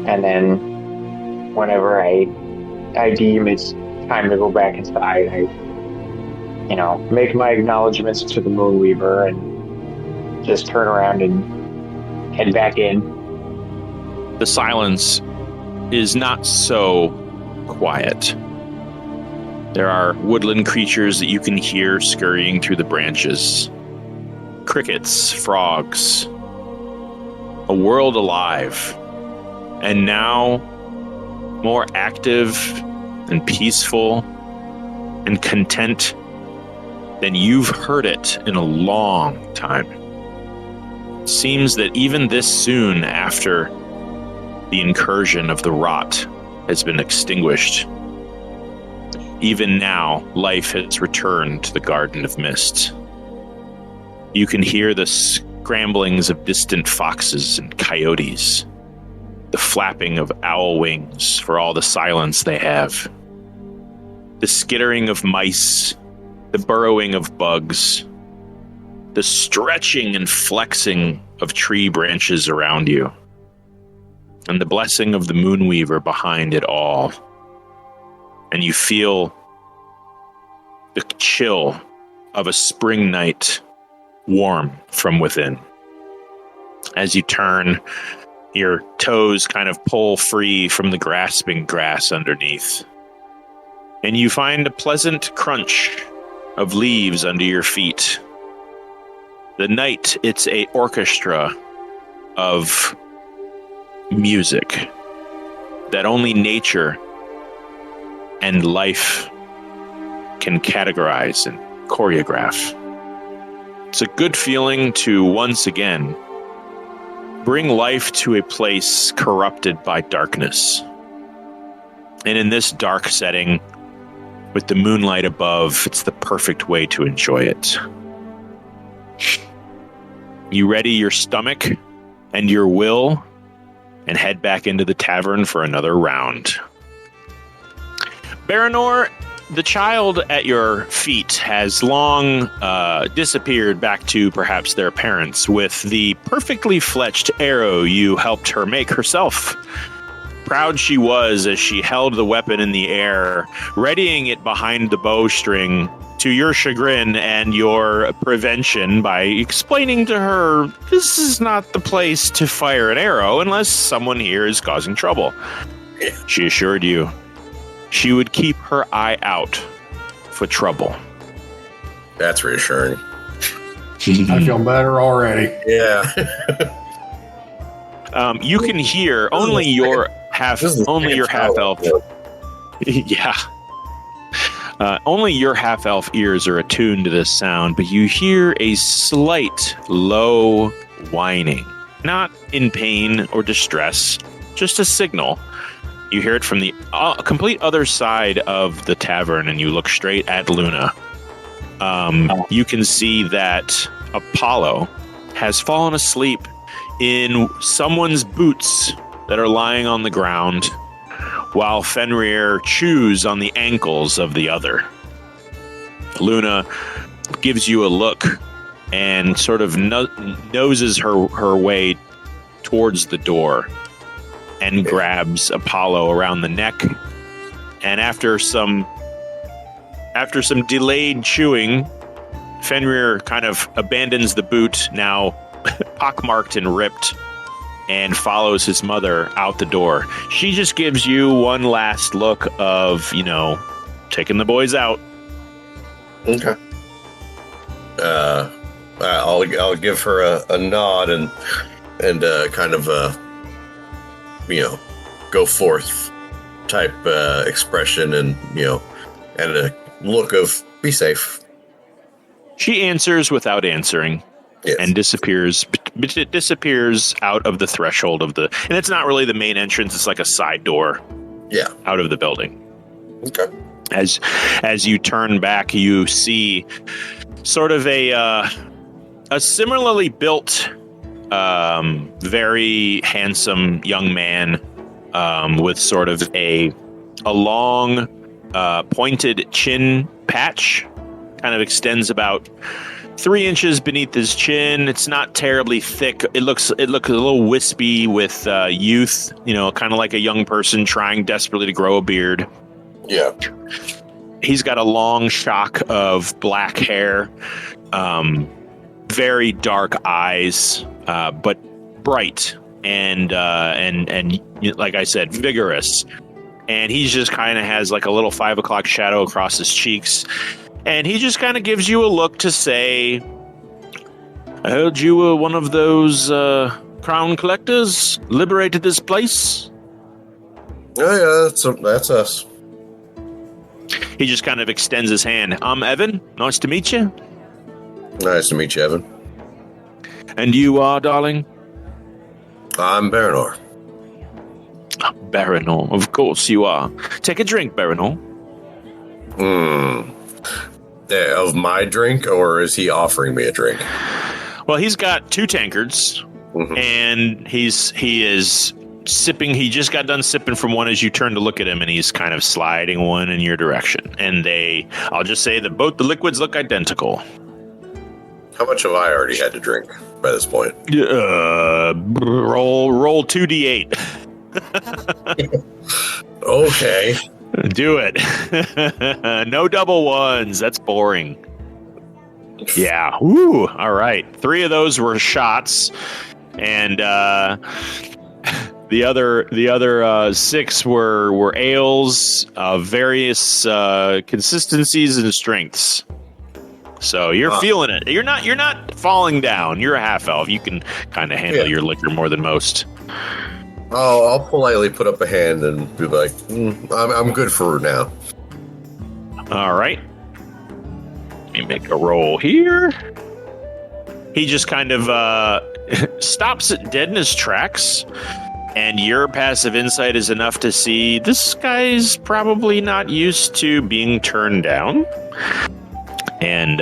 And then whenever I deem it's time to go back inside, I make my acknowledgments to the Moonweaver and just turn around and head back in. The silence is not so quiet. There are woodland creatures that you can hear scurrying through the branches. Crickets, frogs, a world alive, and now more active and peaceful and content than you've heard it in a long time. It seems that even this soon after the incursion of the rot has been extinguished, even now life has returned to the Garden of Mist. You can hear the scramblings of distant foxes and coyotes, the flapping of owl wings for all the silence they have, the skittering of mice, the burrowing of bugs, the stretching and flexing of tree branches around you, and the blessing of the Moonweaver behind it all. And you feel the chill of a spring night warm from within. As you turn, your toes kind of pull free from the grasping grass underneath. And you find a pleasant crunch of leaves under your feet. The night, it's an orchestra of music that only nature and life can categorize and choreograph. It's a good feeling to once again bring life to a place corrupted by darkness. And in this dark setting, with the moonlight above, it's the perfect way to enjoy it. you ready your stomach and your will and head back into the tavern for another round. Baranor, the child at your feet has long disappeared back to perhaps their parents with the perfectly fletched arrow you helped her make herself. Proud she was as she held the weapon in the air, readying it behind the bowstring to your chagrin and your prevention by explaining to her, this is not the place to fire an arrow unless someone here is causing trouble. She assured you she would keep her eye out for trouble. That's reassuring. I feel better already. Yeah. You can hear only your half elf. Yeah. Only your half elf ears are attuned to this sound, but you hear a slight low whining, not in pain or distress, just a signal. You hear it from the complete other side of the tavern, and you look straight at Luna. You can see that Apollo has fallen asleep in someone's boots that are lying on the ground, while Fenrir chews on the ankles of the other. Luna gives you a look and sort of noses her way towards the door and grabs Apollo around the neck. And after some delayed chewing, Fenrir kind of abandons the boot, now pockmarked and ripped, and follows his mother out the door. She just gives you one last look of, taking the boys out. Okay. I'll give her a nod and kind of go forth type expression and a look of be safe. She answers without answering. Yes. And disappears out of the threshold of the, and it's not really the main entrance, it's like a side door. Yeah. Out of the building. Okay. As you turn back, you see sort of a similarly built, very handsome young man with sort of a long pointed chin patch, kind of extends about 3 inches beneath his chin. It's not terribly thick. It looks a little wispy with youth, kind of like a young person trying desperately to grow a beard. Yeah. He's got a long shock of black hair, very dark eyes, but bright and like I said, vigorous. And he just kind of has like a little 5 o'clock shadow across his cheeks. And he just kind of gives you a look to say, I heard you were one of those crown collectors, liberated this place. Oh, yeah, that's us. He just kind of extends his hand. I'm Evan. Nice to meet you. Nice to meet you, Evan. And you are, darling? I'm Baranor. Baranor, of course you are. Take a drink, Baranor. Of my drink, or is he offering me a drink? Well, he's got 2 tankards, and he is sipping. He just got done sipping from one as you turn to look at him, and he's kind of sliding one in your direction. And I'll just say that both the liquids look identical. How much have I already had to drink by this point? Roll 2d8. Okay. Do it. No double ones. That's boring. Yeah. Woo. All right. 3 of those were shots, and the other 6 were ales of various consistencies and strengths. So you're feeling it. You're not falling down. You're a half elf. You can kind of handle your liquor more than most. Oh, I'll politely put up a hand and be like, I'm good for now. All right. Let me make a roll here. He just kind of stops it dead in his tracks, and your passive insight is enough to see this guy's probably not used to being turned down. And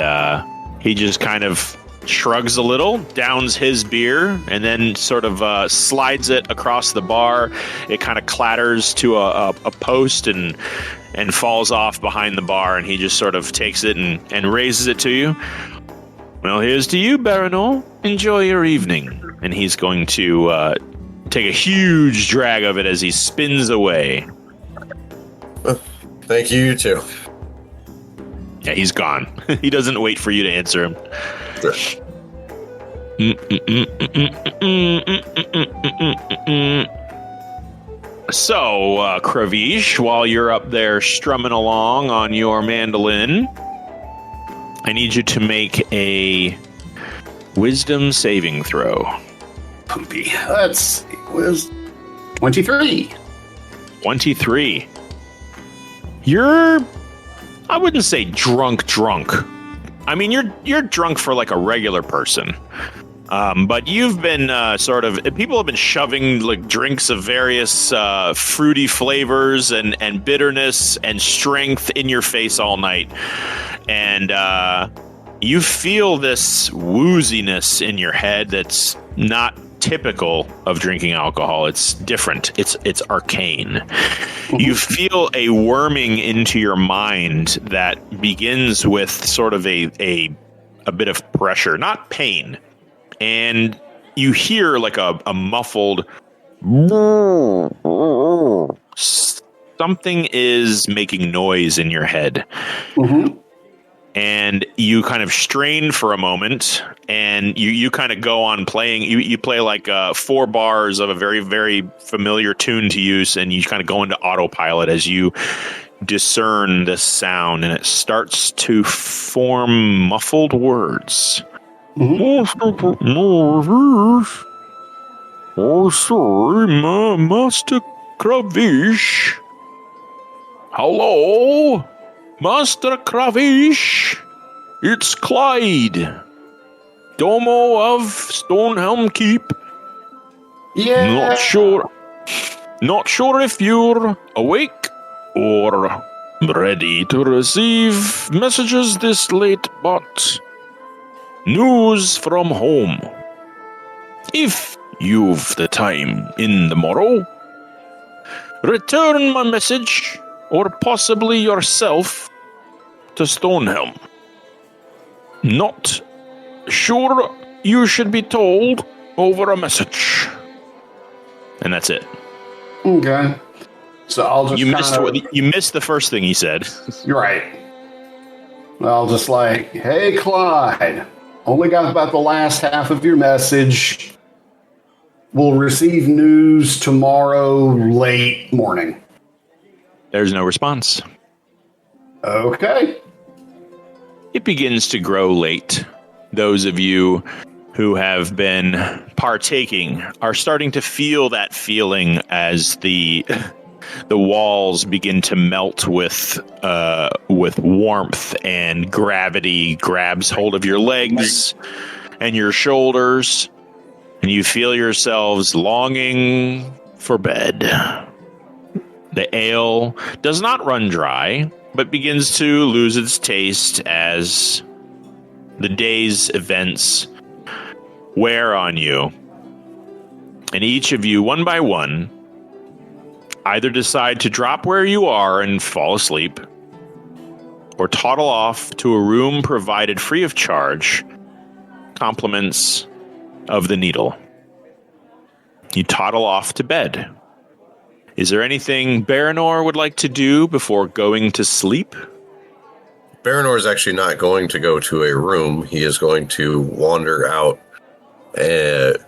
he just kind of shrugs a little, downs his beer, and then sort of slides it across the bar. It kind of clatters to a post and falls off behind the bar, and he just sort of takes it and raises it to you. Well, here's to you, Baranor. Enjoy your evening. And he's going to take a huge drag of it as he spins away. Thank you, you too. Yeah, he's gone. He doesn't wait for you to answer him. So, Kravish, while you're up there strumming along on your mandolin, I need you to make a wisdom saving throw. Poopy. Let's see. Was 23. 23. You're, I wouldn't say drunk. I mean, you're drunk for like a regular person. But you've been people have been shoving like drinks of various fruity flavors and bitterness and strength in your face all night. And you feel this wooziness in your head that's not typical of drinking alcohol. It's different. It's arcane. You feel a worming into your mind that begins with sort of a bit of pressure, not pain. And you hear like a muffled something is making noise in your head. Mm-hmm. And you kind of strain for a moment, and you kind of go on playing. You play like 4 bars of a very, very familiar tune to you, and you kind of go into autopilot as you discern this sound, and it starts to form muffled words. Mm-hmm. Oh, sorry, Master Kravish. Hello? Master Kravish, it's Clyde, Domo of Stonehelm Keep. Yeah. Not sure if you're awake or ready to receive messages this late, but news from home. If you've the time in the morrow, return my message, or possibly yourself, to Stonehelm. Not sure you should be told over a message. And that's it. Okay. So I'll just you missed the first thing he said. You're right. I'll just like, hey, Clyde, only got about the last half of your message. We'll receive news tomorrow late morning. There's no response. Okay. It begins to grow late. Those of you who have been partaking are starting to feel that feeling as the walls begin to melt with warmth, and gravity grabs hold of your legs and your shoulders, and you feel yourselves longing for bed. The ale does not run dry, but begins to lose its taste as the day's events wear on you. And each of you, one by one, either decide to drop where you are and fall asleep, or toddle off to a room provided free of charge, compliments of the Needle. You toddle off to bed. Is there anything Baranor would like to do before going to sleep? Baranor is actually not going to go to a room. He is going to wander out a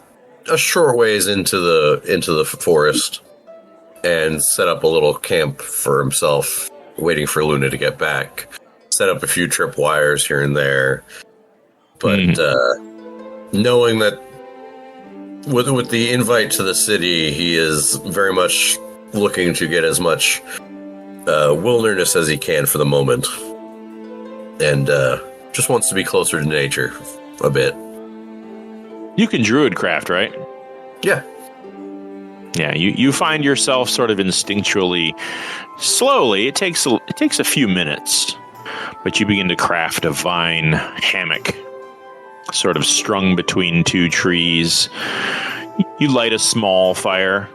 short ways into the forest and set up a little camp for himself, waiting for Luna to get back. Set up a few tripwires here and there. But knowing that with the invite to the city, he is very much looking to get as much wilderness as he can for the moment. And just wants to be closer to nature a bit. You can druidcraft, right? Yeah. Yeah, you find yourself sort of instinctually, slowly, it takes a few minutes, but you begin to craft a vine hammock sort of strung between two trees. You light a small fire.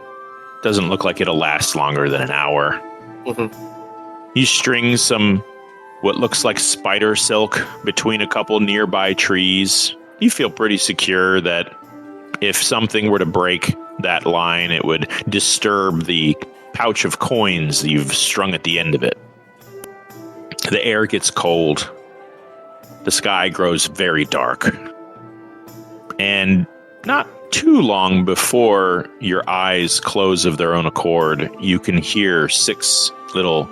Doesn't look like it'll last longer than an hour. Mm-hmm. You string some what looks like spider silk between a couple nearby trees. You feel pretty secure that if something were to break that line, it would disturb the pouch of coins that you've strung at the end of it. The air gets cold. The sky grows very dark. And not too long before your eyes close of their own accord, you can hear 6 little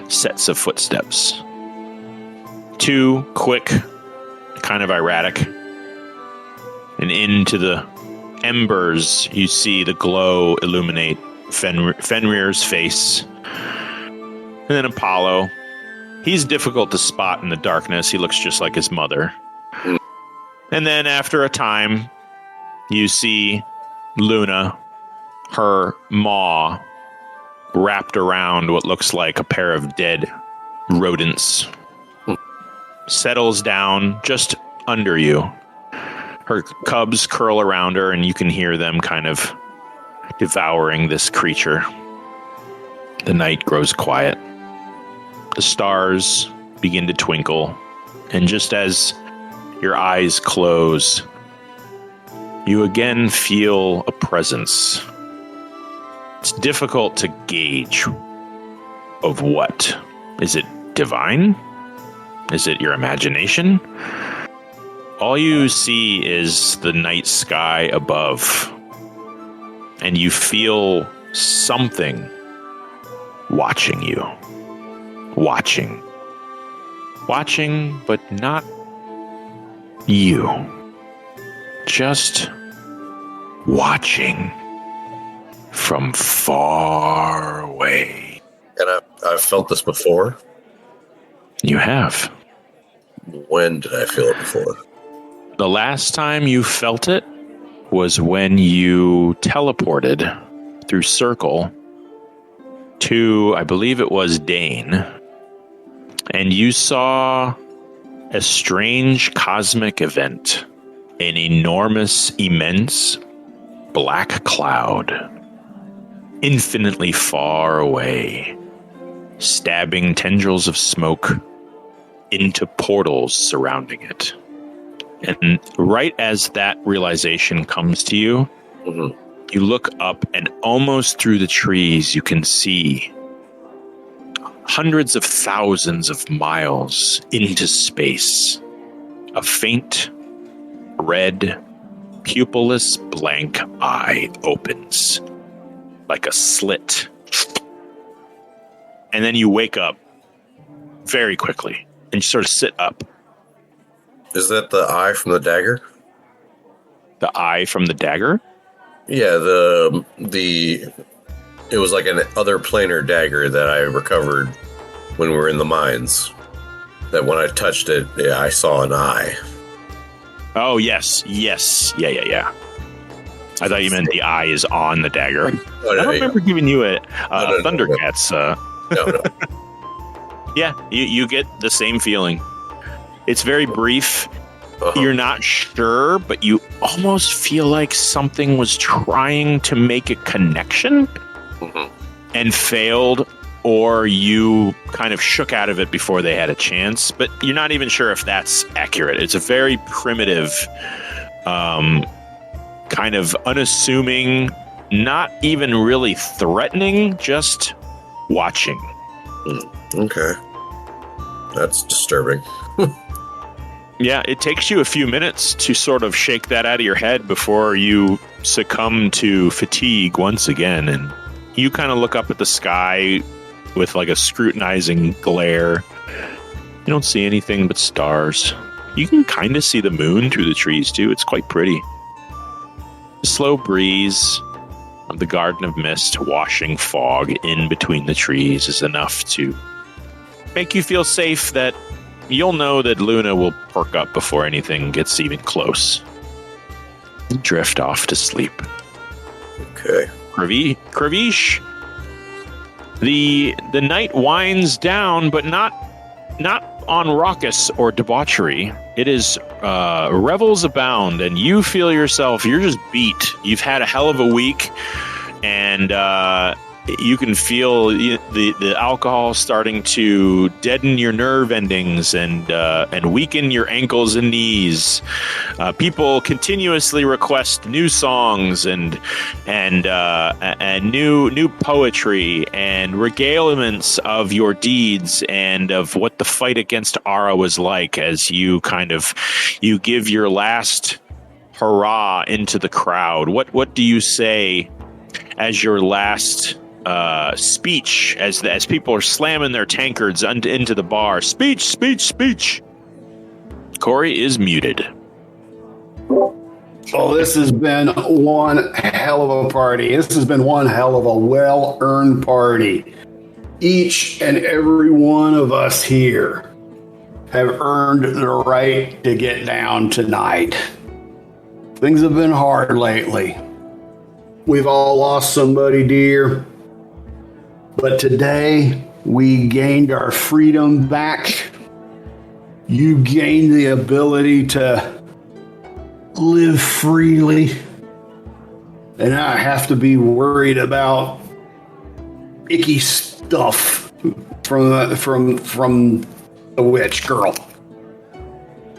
sets of footsteps. 2 quick, kind of erratic. And into the embers, you see the glow illuminate Fenrir's face. And then Apollo. He's difficult to spot in the darkness. He looks just like his mother. And then after a time, you see Luna, her maw wrapped around what looks like a pair of dead rodents. Settles down just under you. Her cubs curl around her, and you can hear them kind of devouring this creature. The night grows quiet. The stars begin to twinkle, and just as your eyes close, you again feel a presence. It's difficult to gauge of what. Is it divine? Is it your imagination? All you see is the night sky above, and you feel something watching you. Watching, but not you. Just watching from far away. And I've felt this before. You have. When did I feel it before? The last time you felt it was when you teleported through Circle to, I believe it was Dane. And you saw a strange cosmic event, an enormous, immense black cloud, infinitely far away, stabbing tendrils of smoke into portals surrounding it. And right as that realization comes to you, you look up, and almost through the trees you can see hundreds of thousands of miles into space. A faint, red, pupilless blank eye opens like a slit. And then you wake up very quickly and you sort of sit up. Is that the eye from the dagger? The eye from the dagger? Yeah, it was like an other planar dagger that I recovered when we were in the mines. That when I touched it, yeah, I saw an eye. Oh, yes. Yeah. I thought you meant the eye is on the dagger. Oh, no, I don't remember giving you a Thundercats. No. Yeah, you get the same feeling. It's very brief. You're not sure, but you almost feel like something was trying to make a connection and failed, or you kind of shook out of it before they had a chance, but you're not even sure if that's accurate. It's a very primitive, kind of unassuming, not even really threatening, just watching. Okay. That's disturbing. Yeah, it takes you a few minutes to sort of shake that out of your head before you succumb to fatigue once again. And you kind of look up at the sky with like a scrutinizing glare. You don't see anything but stars. You can kind of see the moon through the trees too. It's quite pretty. The slow breeze of the Garden of Mist washing fog in between the trees is enough to make you feel safe that you'll know that Luna will perk up before anything gets even close. You drift off to sleep. Okay. Kravish, the night winds down, but not on raucous or debauchery. It is revels abound, and you feel yourself, you're just beat. You've had a hell of a week, and you can feel the alcohol starting to deaden your nerve endings and weaken your ankles and knees. People continuously request new songs and new poetry and regalements of your deeds and of what the fight against Ara was like, as you give your last hurrah into the crowd. What do you say as your last speech, as people are slamming their tankards into the bar? Speech. Corey is muted. Oh, this has been one hell of a party. This has been one hell of a well-earned party. Each and every one of us here have earned the right to get down tonight. Things have been hard lately. We've all lost somebody dear. But today, we gained our freedom back. You gained the ability to live freely and not have to be worried about icky stuff from the witch girl.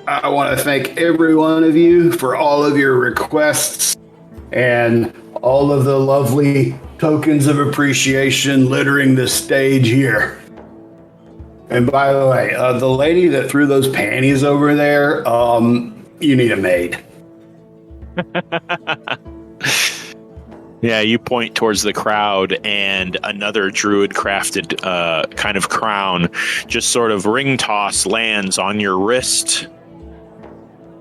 I want to thank every one of you for all of your requests and all of the lovely tokens of appreciation littering the stage here. And by the way, the lady that threw those panties over there, you need a maid. Yeah, you point towards the crowd, and another druid-crafted kind of crown just sort of ring toss lands on your wrist.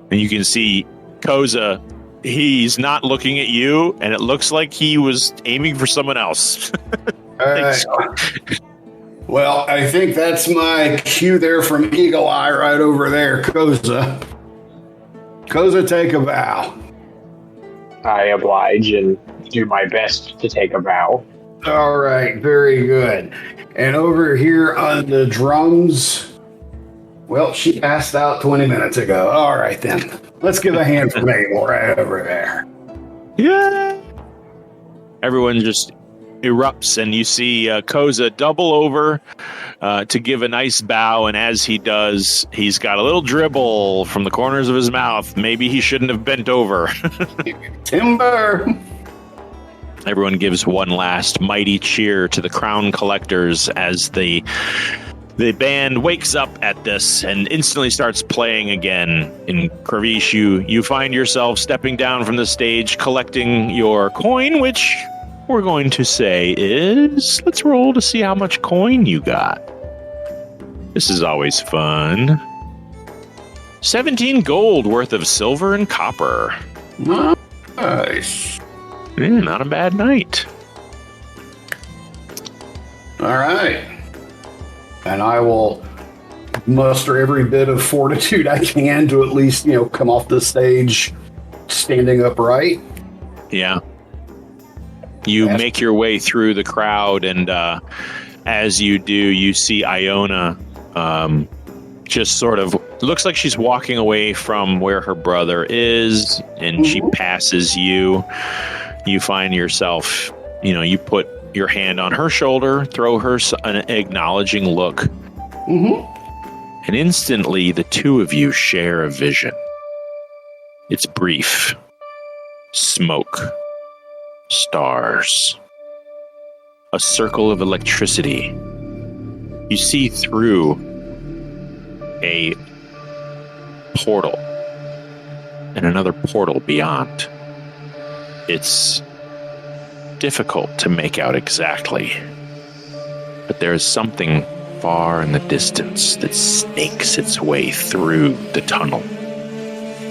And you can see Koza. He's not looking at you, and it looks like he was aiming for someone else. All right. Well, I think that's my cue there from Eagle Eye right over there, Koza. Koza, take a bow. I oblige and do my best to take a bow. All right, very good. And over here on the drums, well, she passed out 20 minutes ago. All right, then. Let's give a hand for Mabel right over there. Yeah. Everyone just erupts, and you see Koza double over to give a nice bow, and as he does, he's got a little dribble from the corners of his mouth. Maybe he shouldn't have bent over. Timber! Everyone gives one last mighty cheer to the crown collectors as the band wakes up at this and instantly starts playing again. In Kravish, you find yourself stepping down from the stage, collecting your coin, which we're going to say is... Let's roll to see how much coin you got. This is always fun. 17 gold worth of silver and copper. Nice. Not a bad night. All right. And I will muster every bit of fortitude I can to at least, come off the stage standing upright. Yeah. You make your way through the crowd, and as you do, you see Iona just sort of looks like she's walking away from where her brother is, and she passes you. You find yourself, you put your hand on her shoulder, throw her an acknowledging look. Mm-hmm. And instantly, the two of you share a vision. It's brief. Smoke. Stars. A circle of electricity. You see through a portal and another portal beyond. It's difficult to make out exactly, but there is something far in the distance that snakes its way through the tunnel.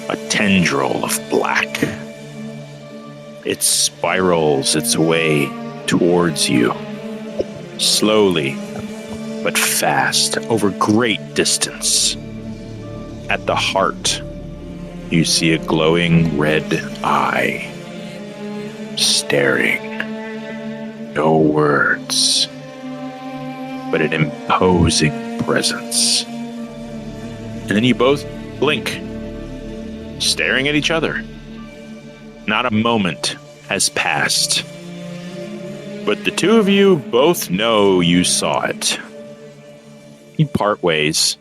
A tendril of black. It spirals its way towards you, slowly but fast, over great distance. At the heart, you see a glowing red eye, staring. No words, but an imposing presence. And then you both blink, staring at each other. Not a moment has passed. But the two of you both know you saw it. You part ways.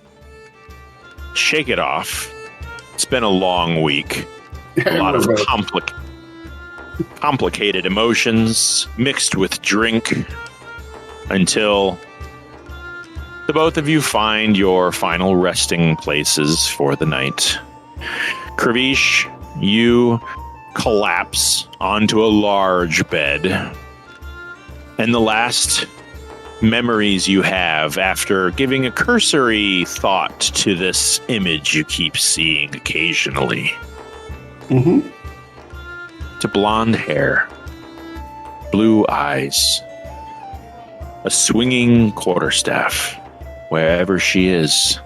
Shake it off. It's been a long week. A lot of complicated emotions mixed with drink until the both of you find your final resting places for the night. Kravish, you collapse onto a large bed. And the last memories you have after giving a cursory thought to this image you keep seeing occasionally. To blonde hair, blue eyes, a swinging quarterstaff. Wherever she is,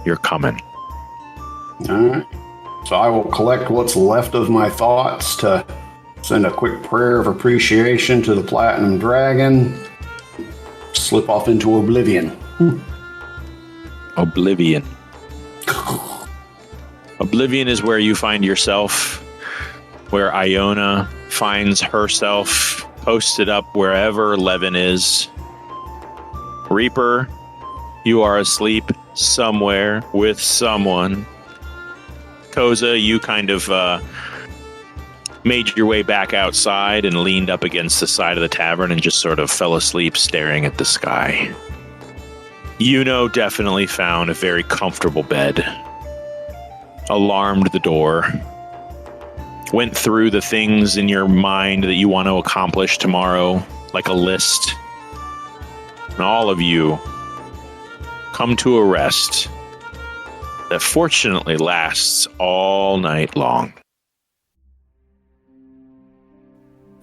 you're coming. All right. So I will collect what's left of my thoughts to send a quick prayer of appreciation to the Platinum Dragon. Slip off into oblivion. Oblivion. Oblivion is where you find yourself, where Iona finds herself posted up wherever Levin is. Reaper, you are asleep somewhere with someone. Koza, you kind of made your way back outside and leaned up against the side of the tavern and just sort of fell asleep staring at the sky. Yuno definitely found a very comfortable bed. Alarmed the door. Went through the things in your mind that you want to accomplish tomorrow, like a list. And all of you come to a rest that fortunately lasts all night long.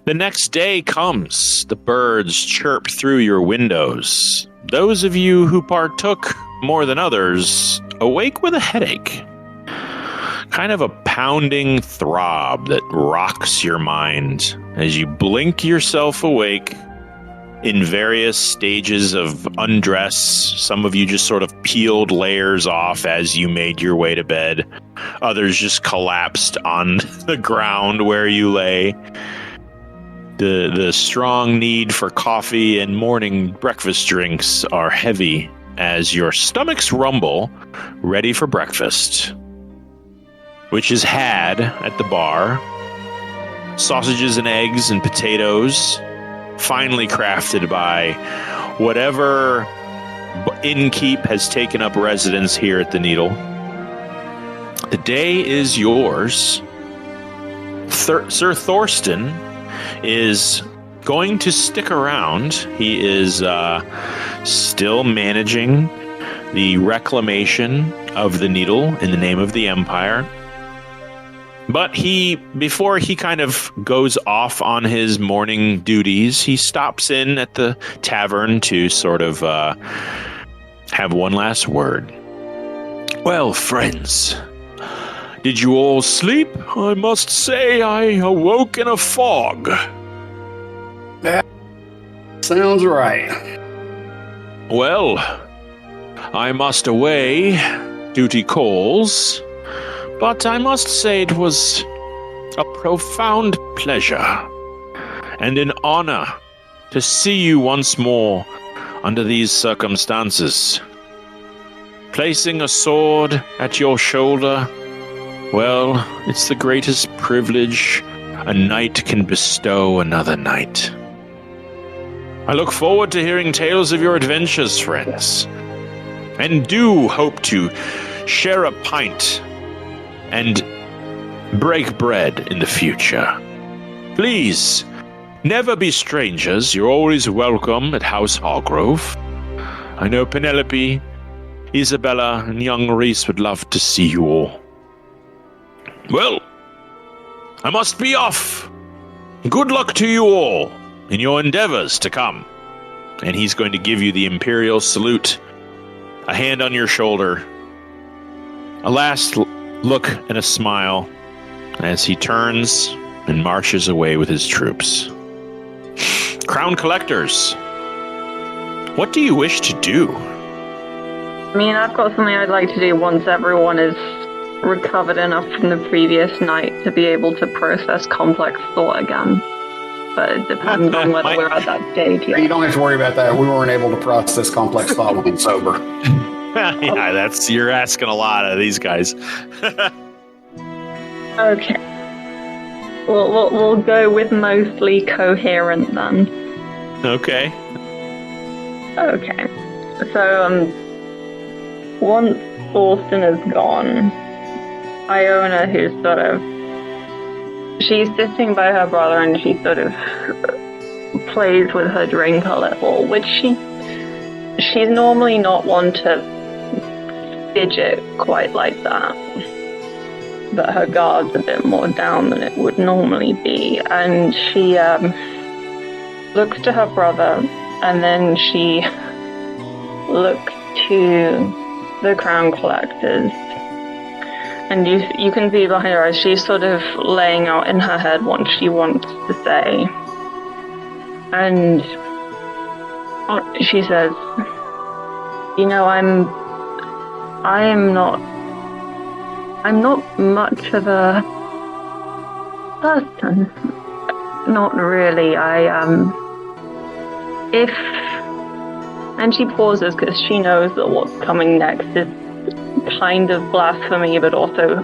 The next day comes. The birds chirp through your windows. Those of you who partook more than others awake with a headache. Kind of a pounding throb that rocks your mind as you blink yourself awake in various stages of undress. Some of you just sort of peeled layers off as you made your way to bed. Others just collapsed on the ground where you lay. The strong need for coffee and morning breakfast drinks are heavy as your stomachs rumble, ready for breakfast, which is had at the bar. Sausages and eggs and potatoes, finely crafted by whatever innkeep has taken up residence here at the Needle. The day is yours. Sir Thorsten is going to stick around. He is still managing the reclamation of the Needle in the name of the Empire. But before he kind of goes off on his morning duties, he stops in at the tavern to sort of have one last word. Well, friends, did you all sleep? I must say I awoke in a fog. That sounds right. Well, I must away. Duty calls. But I must say it was a profound pleasure and an honor to see you once more under these circumstances. Placing a sword at your shoulder, well, it's the greatest privilege a knight can bestow another knight. I look forward to hearing tales of your adventures, friends, and do hope to share a pint and break bread in the future. Please, never be strangers. You're always welcome at House Hargrove. I know Penelope, Isabella, and young Reese would love to see you all. Well, I must be off. Good luck to you all in your endeavors to come. And he's going to give you the Imperial salute, a hand on your shoulder, a last look and a smile as he turns and marches away with his troops. Crown Collectors, what do you wish to do? I mean, I've got something I'd like to do once everyone is recovered enough from the previous night to be able to process complex thought again. But it depends on whether we're at that stage yet. You don't have to worry about that. We weren't able to process complex thought when sober. Yeah, you're asking a lot of these guys. Okay. We'll go with mostly coherent then. Okay. Okay. So, once Austin is gone, Iona, who's she's sitting by her brother and she sort of plays with her drink a little, which she's normally not one to fidget quite like that. But her guard's a bit more down than it would normally be. And she looks to her brother and then she looks to the crown collectors. And you can see behind her eyes, she's sort of laying out in her head what she wants to say. And she says, you know, I'm not much of a person. Not really. And she pauses because she knows that what's coming next is kind of blasphemy, but also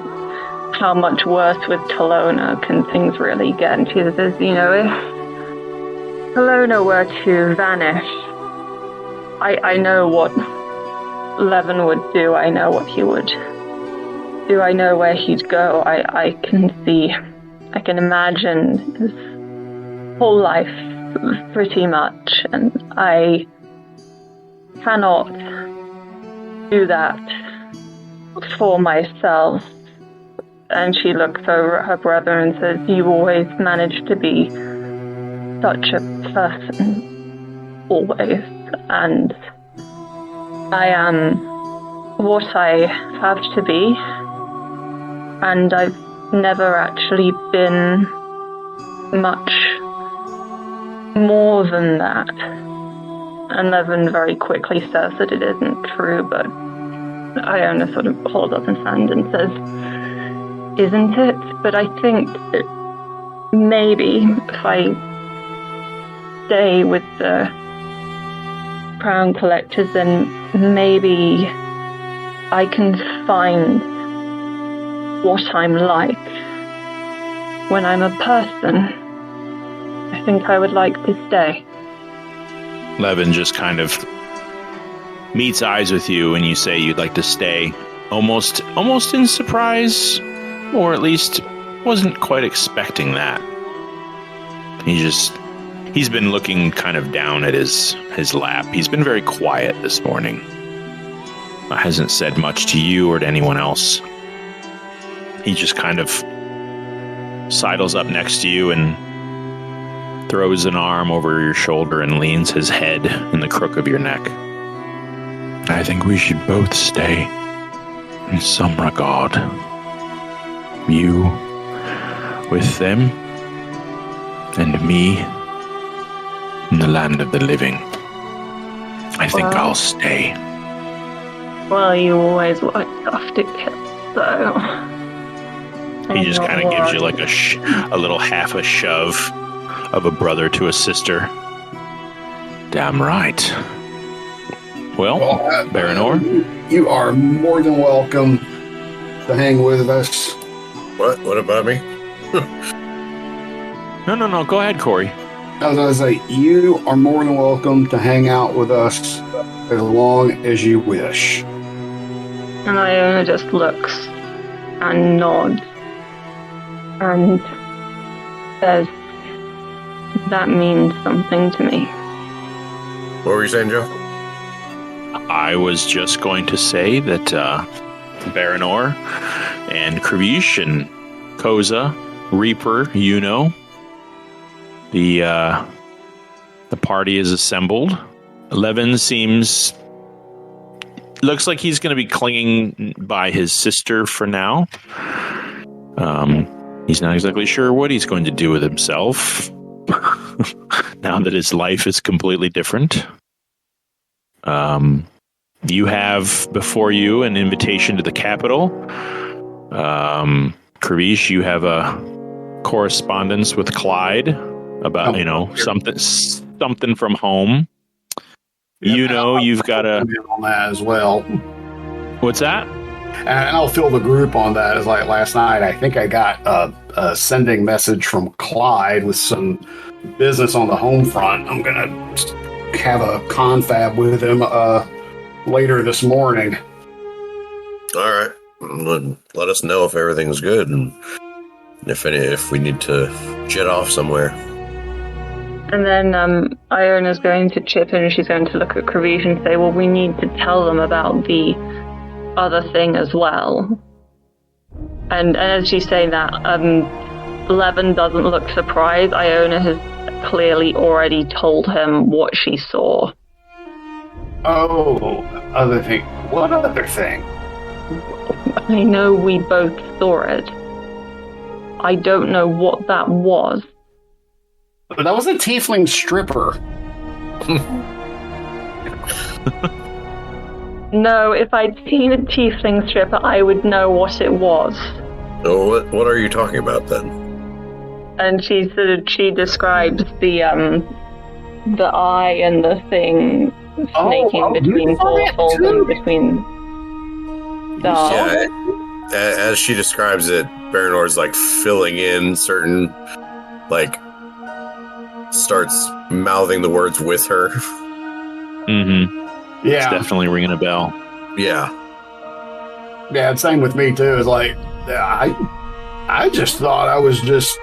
how much worse with Talona can things really get. And she says, you know, if Talona were to vanish, I know what Levin would do. I know what he would do. I know where he'd go. I can imagine his whole life pretty much, and I cannot do that for myself. And she looks over at her brother and says, you always manage to be such a person, always, and I am what I have to be, and I've never actually been much more than that. And Levin very quickly says that it isn't true, but Iona sort of holds up his hand and says, isn't it? But I think that maybe if I stay with the crown collectors, then maybe I can find what I'm like when I'm a person. I think I would like to stay. Levin just kind of meets eyes with you and you say you'd like to stay, almost in surprise, or at least wasn't quite expecting that. He's been looking kind of down at his lap. He's been very quiet this morning. Hasn't said much to you or to anyone else. He just kind of sidles up next to you and throws an arm over your shoulder and leans his head in the crook of your neck. I think we should both stay in some regard. You with them, and me in the land of the living. I think I'll stay. Well, you always were tough to kill, so... He just kind of gives you like a little half a shove of a brother to a sister. Damn right. Well, Baranor? You are more than welcome to hang with us. What? What about me? No. Go ahead, Corey. As I say, you are more than welcome to hang out with us as long as you wish. And Iona just looks and nods and says, that means something to me. What were you saying, Joe? I was just going to say that Baranor and Kravish and Koza, Reaper, the party is assembled. Levin looks like he's going to be clinging by his sister for now. He's not exactly sure what he's going to do with himself now that his life is completely different. You have before you an invitation to the capital. Kravish, you have a correspondence with Clyde about, something from home. You've got a on that as well. What's that? And I'll fill the group on that. As like last night, I think I got a sending message from Clyde with some business on the home front. I'm gonna have a confab with him later this morning. All right. Let us know if everything's good and if we need to jet off somewhere. And then Iona's going to chip in and she's going to look at Kravish and say, well, we need to tell them about the other thing as well. And as she's saying that, Levin doesn't look surprised. Iona has clearly already told him what she saw. Oh, other thing. What other thing? I know we both saw it. I don't know what that was. That was a tiefling stripper. No, if I'd seen a tiefling stripper, I would know what it was. So what are you talking about then? And she describes the eye and the thing snaking between portals and between stars. Yeah, as she describes it, Baranor's like filling in certain, like, starts mouthing the words with her. Mm-hmm. Yeah. It's definitely ringing a bell. Yeah. Yeah, same with me too. It's like I just thought I was just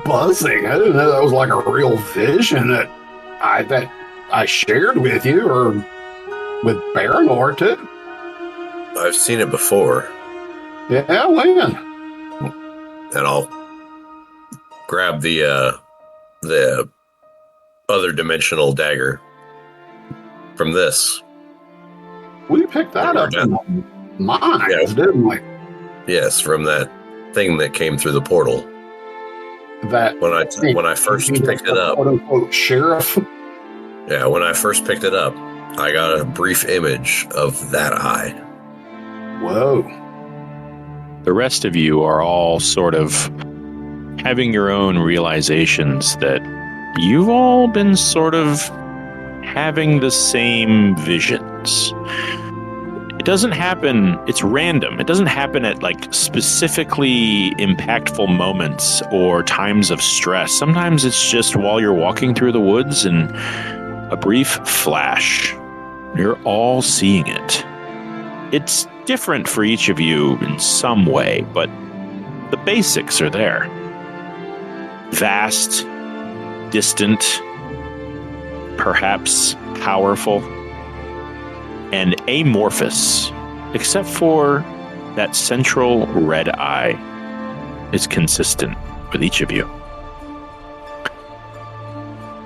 buzzing. I didn't know that was like a real vision that I shared with you or with Baranor too. I've seen it before. Yeah, when? And I'll grab the other dimensional dagger from this. We picked that up in mines, didn't we? Yes, from that thing that came through the portal. That when I first picked it up, quote unquote sheriff. Yeah, when I first picked it up, I got a brief image of that eye. Whoa. The rest of you are all sort of having your own realizations that you've all been sort of having the same visions. It doesn't happen, it's random. It doesn't happen at like specifically impactful moments or times of stress. Sometimes it's just while you're walking through the woods and a brief flash. You're all seeing it. It's different for each of you in some way, but the basics are there. Vast, distant, perhaps powerful, and amorphous, except for that central red eye is consistent with each of you.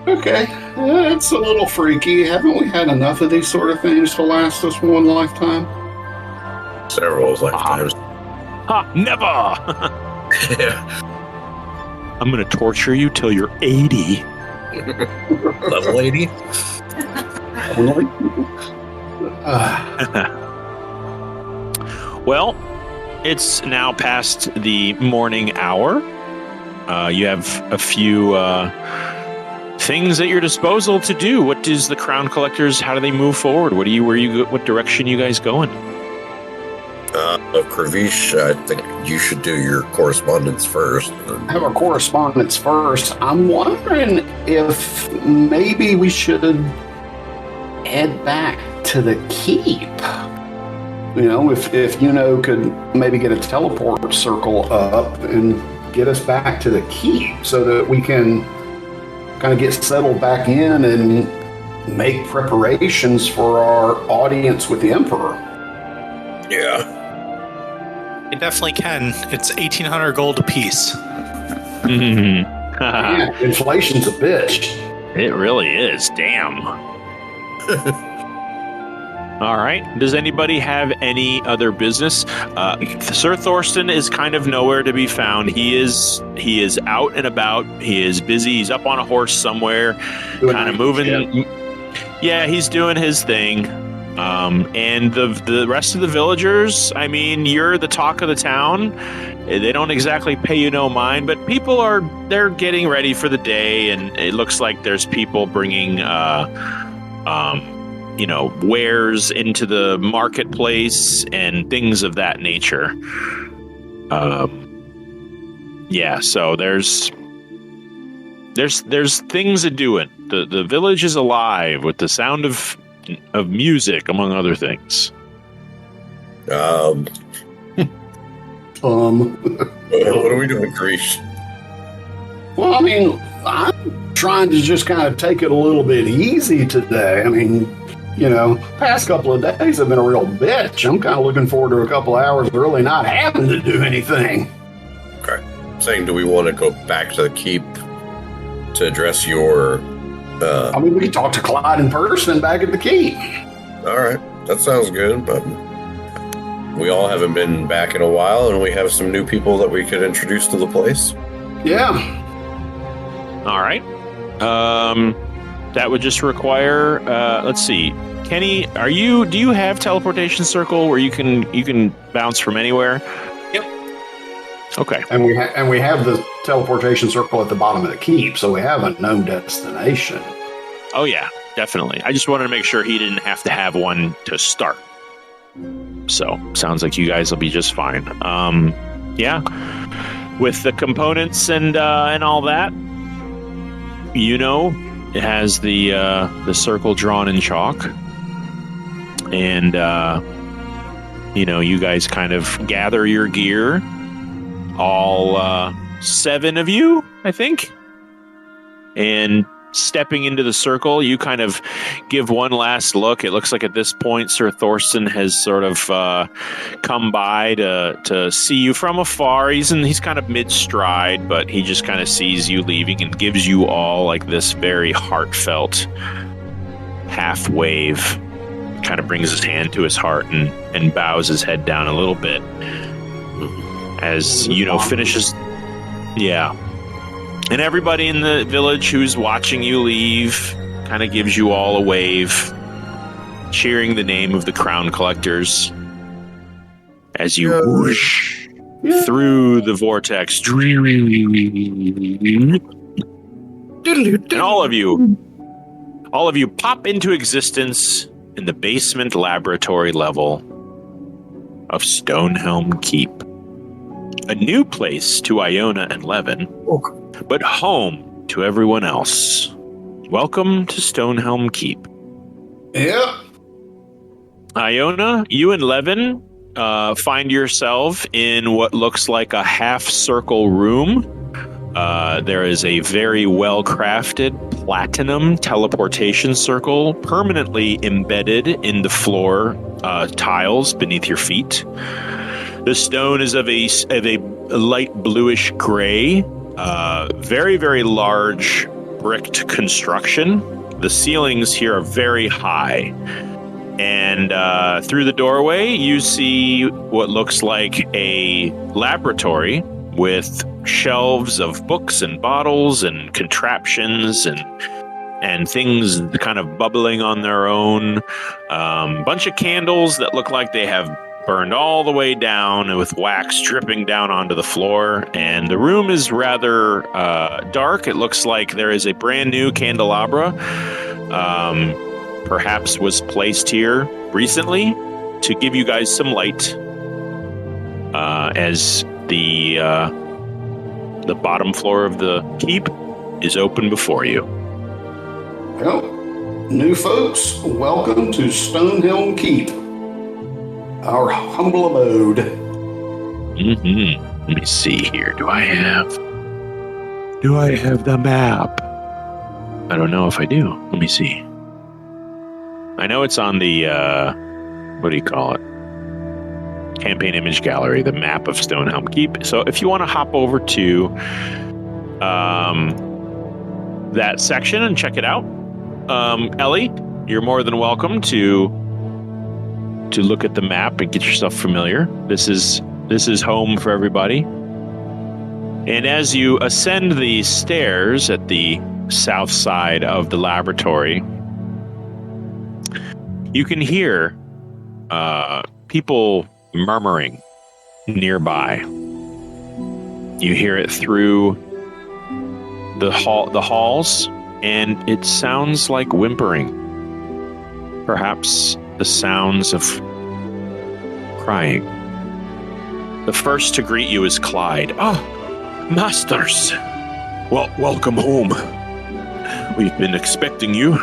Okay, it's a little freaky. Haven't we had enough of these sort of things to last us one lifetime? Several lifetimes. Never! Yeah. I'm going to torture you till you're 80. Level 80? Well, it's now past the morning hour. You have a few things at your disposal to do. What does the Crown Collectors? How do they move forward? What direction you guys going? Kravish, I think you should do your correspondence first. Have our correspondence first. I'm wondering if maybe we should head back to the keep. You know, if could maybe get a teleport circle up and get us back to the keep so that we can kind of get settled back in and make preparations for our audience with the Emperor. Yeah. It definitely can. It's 1,800 gold apiece. Yeah, inflation's a bitch. It really is. Damn. All right. Does anybody have any other business? Sir Thorsten is kind of nowhere to be found. He is out and about. He is busy. He's up on a horse somewhere, kind of moving. Yeah, he's doing his thing. And the rest of the villagers, I mean, you're the talk of the town. They don't exactly pay you no mind, but they're getting ready for the day, and it looks like there's people bringing, wares into the marketplace and things of that nature. So there's things a doing. The village is alive with the sound of music, among other things. What are we doing, Greece? Well, I mean, I'm trying to just kind of take it a little bit easy today. I mean, past couple of days have been a real bitch. I'm kind of looking forward to a couple of hours of really not having to do anything. Okay. Saying, do we want to go back to the keep to address your... I mean, we could talk to Clyde in person back at the keep. All right. That sounds good, but we all haven't been back in a while, and we have some new people that we could introduce to the place. Yeah. All right. That would just require, let's see. Kenny, do you have teleportation circle where you can bounce from anywhere? Yep. Okay. And we have the teleportation circle at the bottom of the keep, so we have a known destination. Oh yeah, definitely. I just wanted to make sure he didn't have to have one to start. So sounds like you guys will be just fine. Yeah, with the components and all that, it has the circle drawn in chalk, and you guys kind of gather your gear, all 7 of you, I think, and stepping into the circle, you kind of give one last look. It looks like at this point, Sir Thorsten has sort of come by to see you from afar. He's kind of mid-stride, but he just kind of sees you leaving and gives you all like this very heartfelt half wave. Kind of brings his hand to his heart and bows his head down a little bit as, finishes. Yeah. And everybody in the village who's watching you leave kind of gives you all a wave, cheering the name of the crown collectors as you whoosh through the vortex. And all of you pop into existence in the basement laboratory level of Stonehelm Keep. A new place to Iona and Levin, but home to everyone else. Welcome to Stonehelm Keep. Yeah. Iona, you and Levin find yourself in what looks like a half-circle room. There is a very well-crafted platinum teleportation circle permanently embedded in the floor tiles beneath your feet. The stone is of a light bluish gray, very, very large bricked construction. The ceilings here are very high. And through the doorway, you see what looks like a laboratory with shelves of books and bottles and contraptions and things kind of bubbling on their own. Bunch of candles that look like they have burned all the way down with wax dripping down onto the floor. And the room is rather dark. It looks like there is a brand new candelabra, perhaps was placed here recently to give you guys some light as the bottom floor of the keep is open before you. Well, new folks, welcome to Stonehelm Keep, our humble abode. Let me see here. Do I have the map? I don't know if I do. Let me see. I know it's on the, what do you call it? Campaign image gallery, the map of Stonehelm Keep. So if you want to hop over to that section and check it out, Ellie, you're more than welcome to look at the map and get yourself familiar. This is home for everybody. And as you ascend the stairs at the south side of the laboratory, You can hear people murmuring nearby. You hear it through the halls, and it sounds like whimpering. Perhaps the sounds of crying. The first to greet you is Clyde. Oh, masters. Well, welcome home. We've been expecting you.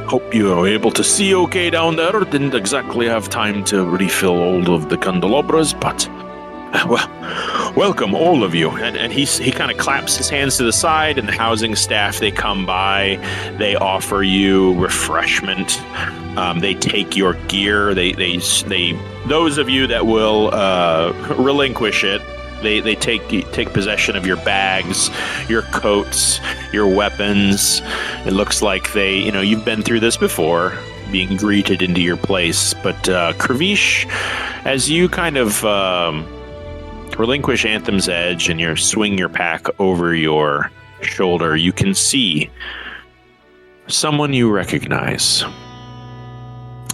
Hope you are able to see okay down there. Didn't exactly have time to refill all of the candelabras, but well, welcome all of you. And he kind of claps his hands to the side, and the housing staff, they come by. They offer you refreshment. They take your gear. They those of you that will relinquish it, they take possession of your bags, your coats, your weapons. It looks like you've been through this before, being greeted into your place. But Kravish, as you kind of relinquish Anthem's Edge and you swing your pack over your shoulder, you can see someone you recognize.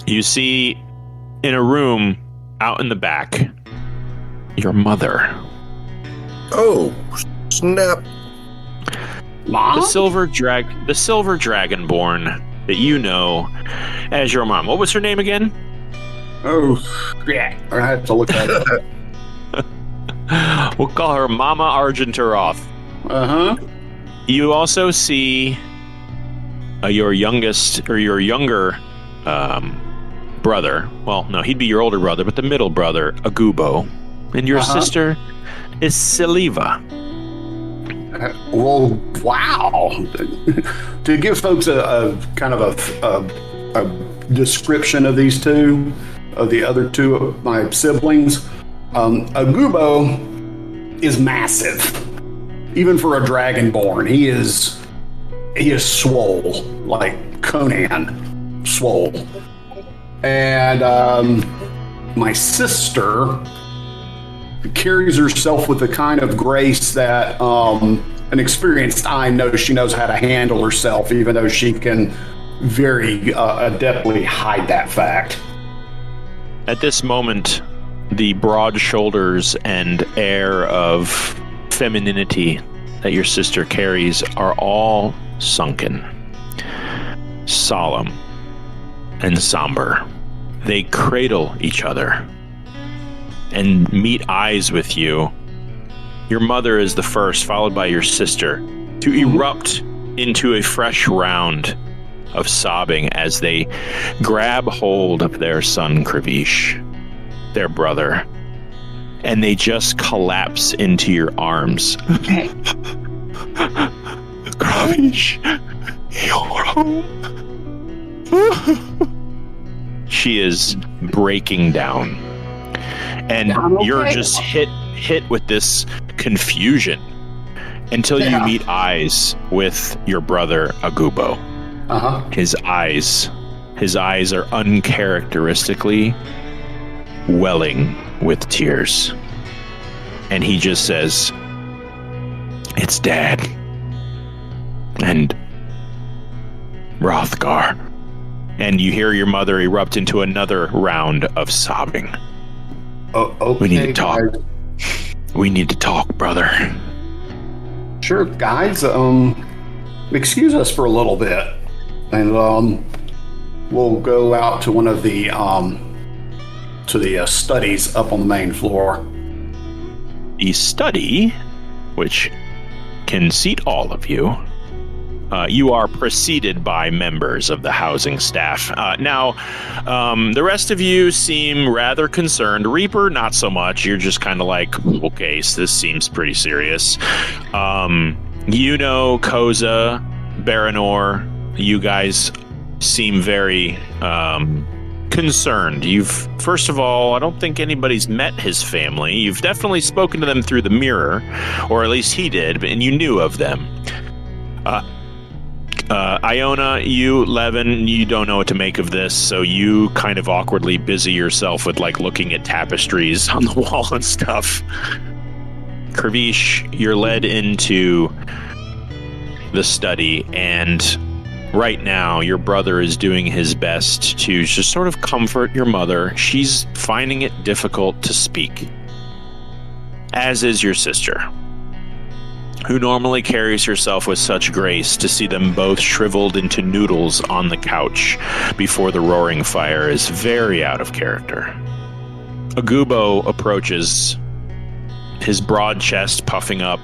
You see in a room out in the back, your mother. Oh, snap. Mom? The silver dragonborn that you know as your mom. What was her name again? Oh, yeah. I have to look that up. We'll call her Mama Argenteroth. Uh-huh. You also see your younger brother. Well, no, he'd be your older brother, but the middle brother, Agubo. And your sister is Siliva. Well, wow. To give folks a kind of a description of these two, of the other two of my siblings, Agubo is massive. Even for a dragonborn, he is swole, like Conan swole. And my sister carries herself with the kind of grace that an experienced eye knows. She knows how to handle herself, even though she can very adeptly hide that fact. At this moment, the broad shoulders and air of femininity that your sister carries are all sunken, solemn, and somber. They cradle each other and meet eyes with you. Your mother is the first, followed by your sister, to erupt into a fresh round of sobbing as they grab hold of their son Kravish, their brother, and they just collapse into your arms. Kravish, you're home. She is breaking down. And you're just hit with this confusion until you meet eyes with your brother Agubo. His eyes are uncharacteristically welling with tears. And he just says, "It's Dad. And Rothgar." And you hear your mother erupt into another round of sobbing. Okay, we need to talk. Guys. We need to talk, brother. Sure, guys. Excuse us for a little bit, and we'll go out to one of the studies up on the main floor. The study, which can seat all of you. You are preceded by members of the housing staff. Now, the rest of you seem rather concerned. Reaper, not so much. You're just kind of like, okay, so this seems pretty serious. Koza, Baranor, you guys seem very concerned. First of all, I don't think anybody's met his family. You've definitely spoken to them through the mirror, or at least he did, and you knew of them. Iona, you, Levin, you don't know what to make of this, so you kind of awkwardly busy yourself with looking at tapestries on the wall and stuff. Kravish, you're led into the study, and right now, your brother is doing his best to just sort of comfort your mother. She's finding it difficult to speak, as is your sister, who normally carries herself with such grace. To see them both shriveled into noodles on the couch before the roaring fire is very out of character. Agubo approaches, his broad chest puffing up.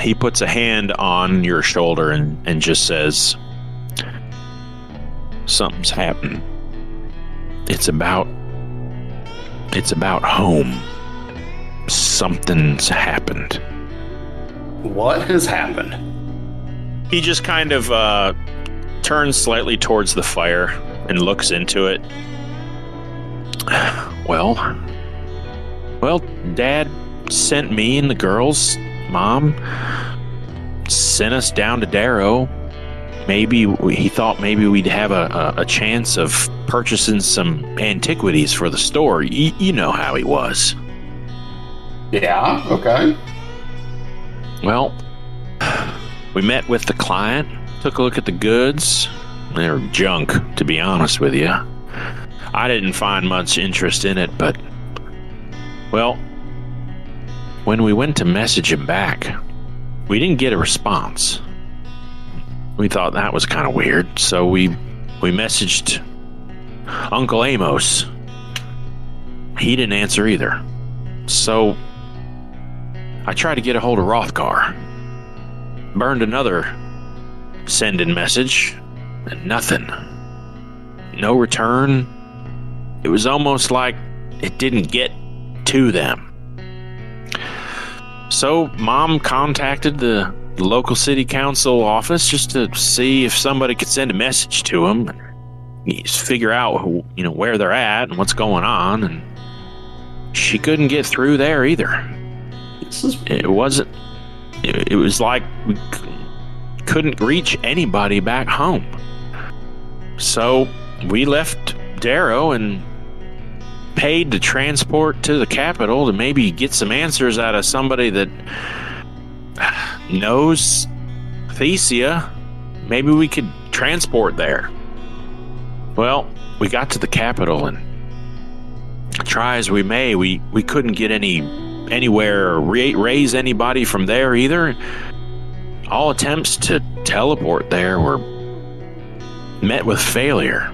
He puts a hand on your shoulder and just says, "Something's happened. It's about home. Something's happened." What has happened? He just kind of turns slightly towards the fire and looks into it. Well, Dad sent me and the girls. Mom sent us down to Darrow. He thought maybe we'd have a chance of purchasing some antiquities for the store. You know how he was. Yeah, okay. Well, we met with the client, took a look at the goods. They were junk, to be honest with you. I didn't find much interest in it, but, well, when we went to message him back, we didn't get a response. We thought that was kind of weird, so we messaged Uncle Amos. He didn't answer either. So I tried to get a hold of Rothgar. Burned another send-in message, and nothing. No return. It was almost like it didn't get to them. So Mom contacted the local city council office just to see if somebody could send a message to them, just figure out where they're at and what's going on, and she couldn't get through there either. It was like we couldn't reach anybody back home. So we left Darrow and paid to transport to the capital to maybe get some answers out of somebody that knows Thesia. Maybe we could transport there. Well, we got to the capital, and try as we may, we couldn't get anywhere or raise anybody from there either. All attempts to teleport there were met with failure.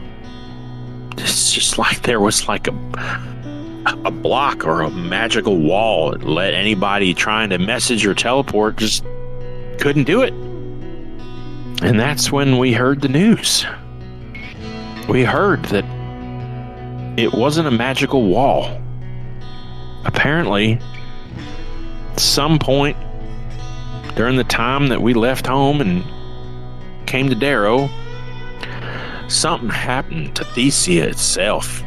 It's just like there was like a block or a magical wall that let anybody trying to message or teleport just couldn't do it. And that's when we heard the news. We heard that it wasn't a magical wall. Apparently, at some point during the time that we left home and came to Darrow, something happened to Thesia itself.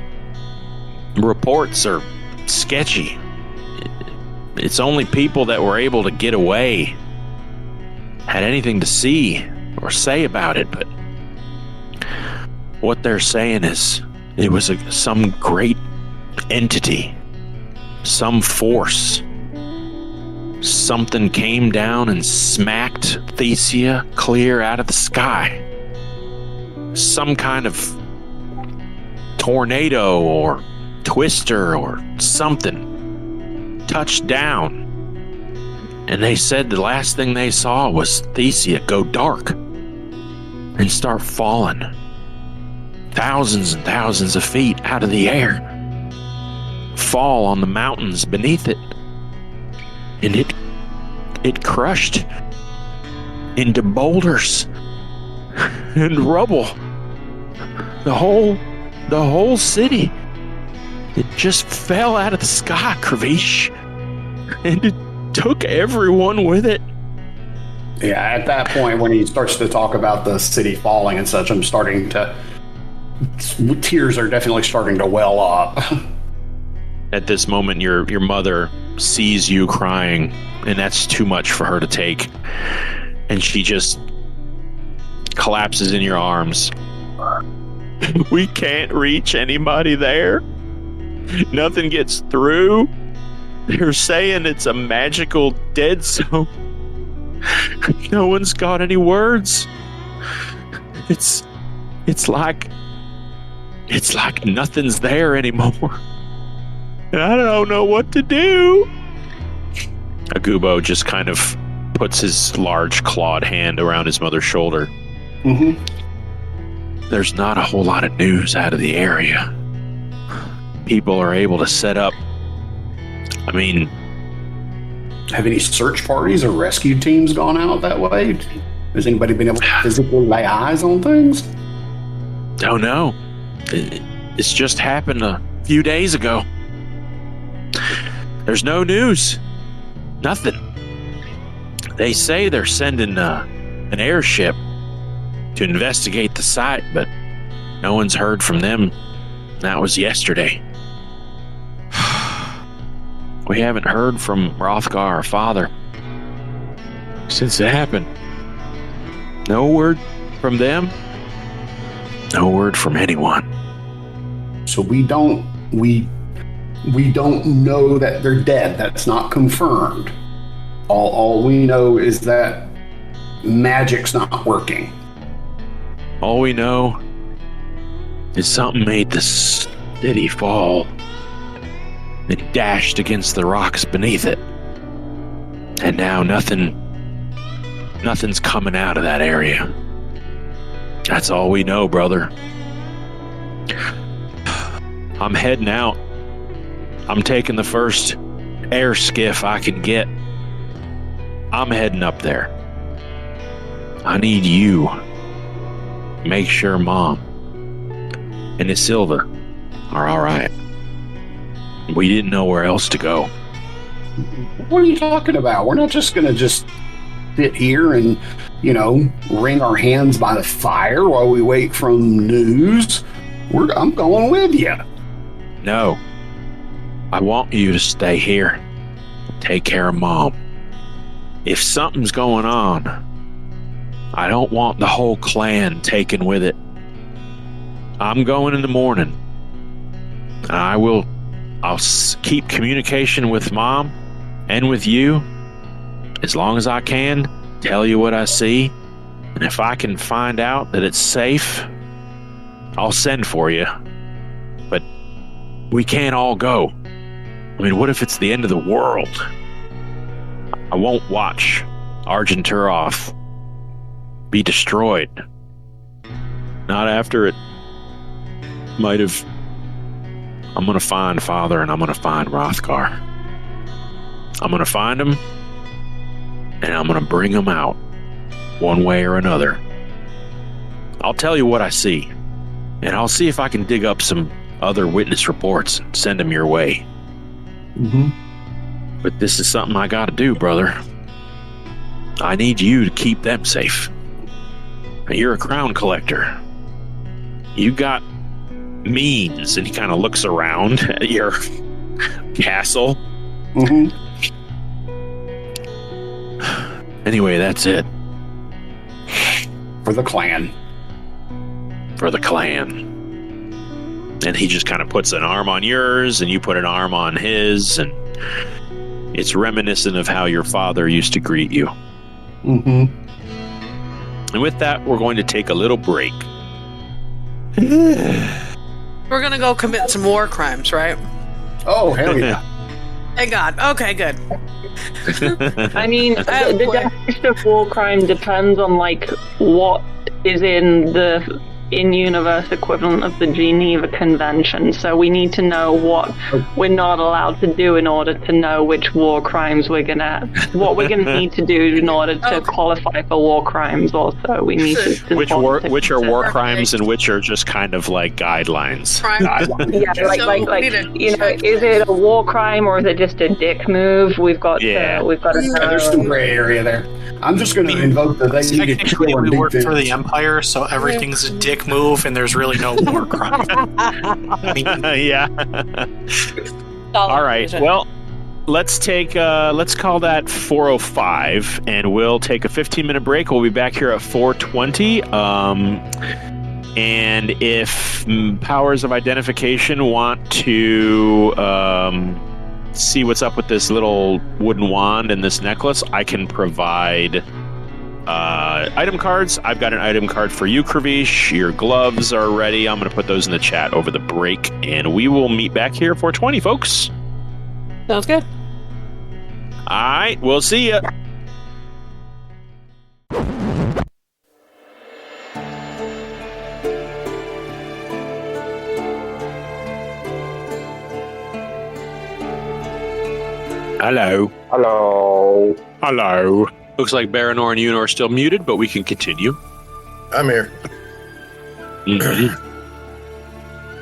Reports are sketchy. It's only people that were able to get away had anything to see or say about it, but what they're saying is it was some great entity, some force. Something came down and smacked Thesia clear out of the sky. Some kind of tornado or twister or something touched down. And they said the last thing they saw was Thesia go dark and start falling thousands and thousands of feet out of the air, fall on the mountains beneath it, and it crushed into boulders and rubble. The whole city, it just fell out of the sky, Kravish, and it took everyone with it. Yeah, at that point, when he starts to talk about the city falling and such, tears are definitely starting to well up. At this moment, your mother sees you crying, and that's too much for her to take. And she just collapses in your arms. We can't reach anybody there. Nothing gets through. They're saying it's a magical dead zone. No one's got any words. It's like nothing's there anymore. And I don't know what to do. Agubo just kind of puts his large clawed hand around his mother's shoulder. Mm-hmm. There's not a whole lot of news out of the area. People are able to set up. I mean, have any search parties or rescue teams gone out that way? Has anybody been able to physically lay eyes on things? Don't know. It's just happened a few days ago. There's no news. Nothing. They say they're sending an airship to investigate the site, but no one's heard from them. That was yesterday. We haven't heard from Hrothgar, our father, since it happened. No word from them. No word from anyone. So we don't know that they're dead. That's not confirmed. All we know is that magic's not working. All we know is something made the city fall. It dashed against the rocks beneath it. And now nothing's coming out of that area. That's all we know, brother. I'm heading out. I'm taking the first air skiff I can get. I'm heading up there. I need you. Make sure Mom and Isilva are all right. We didn't know where else to go. What are you talking about? We're not just going to just sit here and, wring our hands by the fire while we wait from news. I'm going with you. No. I want you to stay here. Take care of Mom. If something's going on, I don't want the whole clan taken with it. I'm going in the morning. I'll keep communication with Mom and with you as long as I can, tell you what I see, and if I can find out that it's safe, I'll send for you. But we can't all go. I mean, what if it's the end of the world? I won't watch Argenturov be destroyed. Not after it might have. I'm going to find Father and I'm going to find Hrothgar. I'm going to find him and I'm going to bring him out one way or another. I'll tell you what I see, and I'll see if I can dig up some other witness reports and send them your way. Mm-hmm. But this is something I got to do, brother. I need you to keep them safe. You're a crown collector. You got means, and he kind of looks around at your castle. Mm-hmm. Anyway, that's it. For the clan. For the clan. And he just kind of puts an arm on yours, and you put an arm on his, and it's reminiscent of how your father used to greet you. Mm-hmm. And with that, we're going to take a little break. We're gonna go commit some war crimes, right? Oh, hell yeah. Thank God. Okay, good. I mean, the definition of war crime depends on what is in the in-universe equivalent of the Geneva Convention. So we need to know what we're not allowed to do in order to know which war crimes what we're gonna need to do in order to qualify for war crimes. Also, we need to which are war crimes and which are just kind of like guidelines. Is it a war crime or is it just a dick move? We've got to know. There's some gray area there. I'm just going to invoke the they need to Technically, kill we work defense. for the Empire, so everything's a dick move, and there's really no war crime. Yeah. All right. Well, let's call that 4:05, and we'll take a 15-minute break. We'll be back here at 4:20. And if powers of identification want to see what's up with this little wooden wand and this necklace, I can provide item cards. I've got an item card for you, Kravish. Your gloves are ready. I'm going to put those in the chat over the break, and we will meet back here for 20, folks. Sounds good. All right, we'll see ya. Hello. Hello. Hello. Looks like Baranor and Yunor are still muted, but we can continue. I'm here.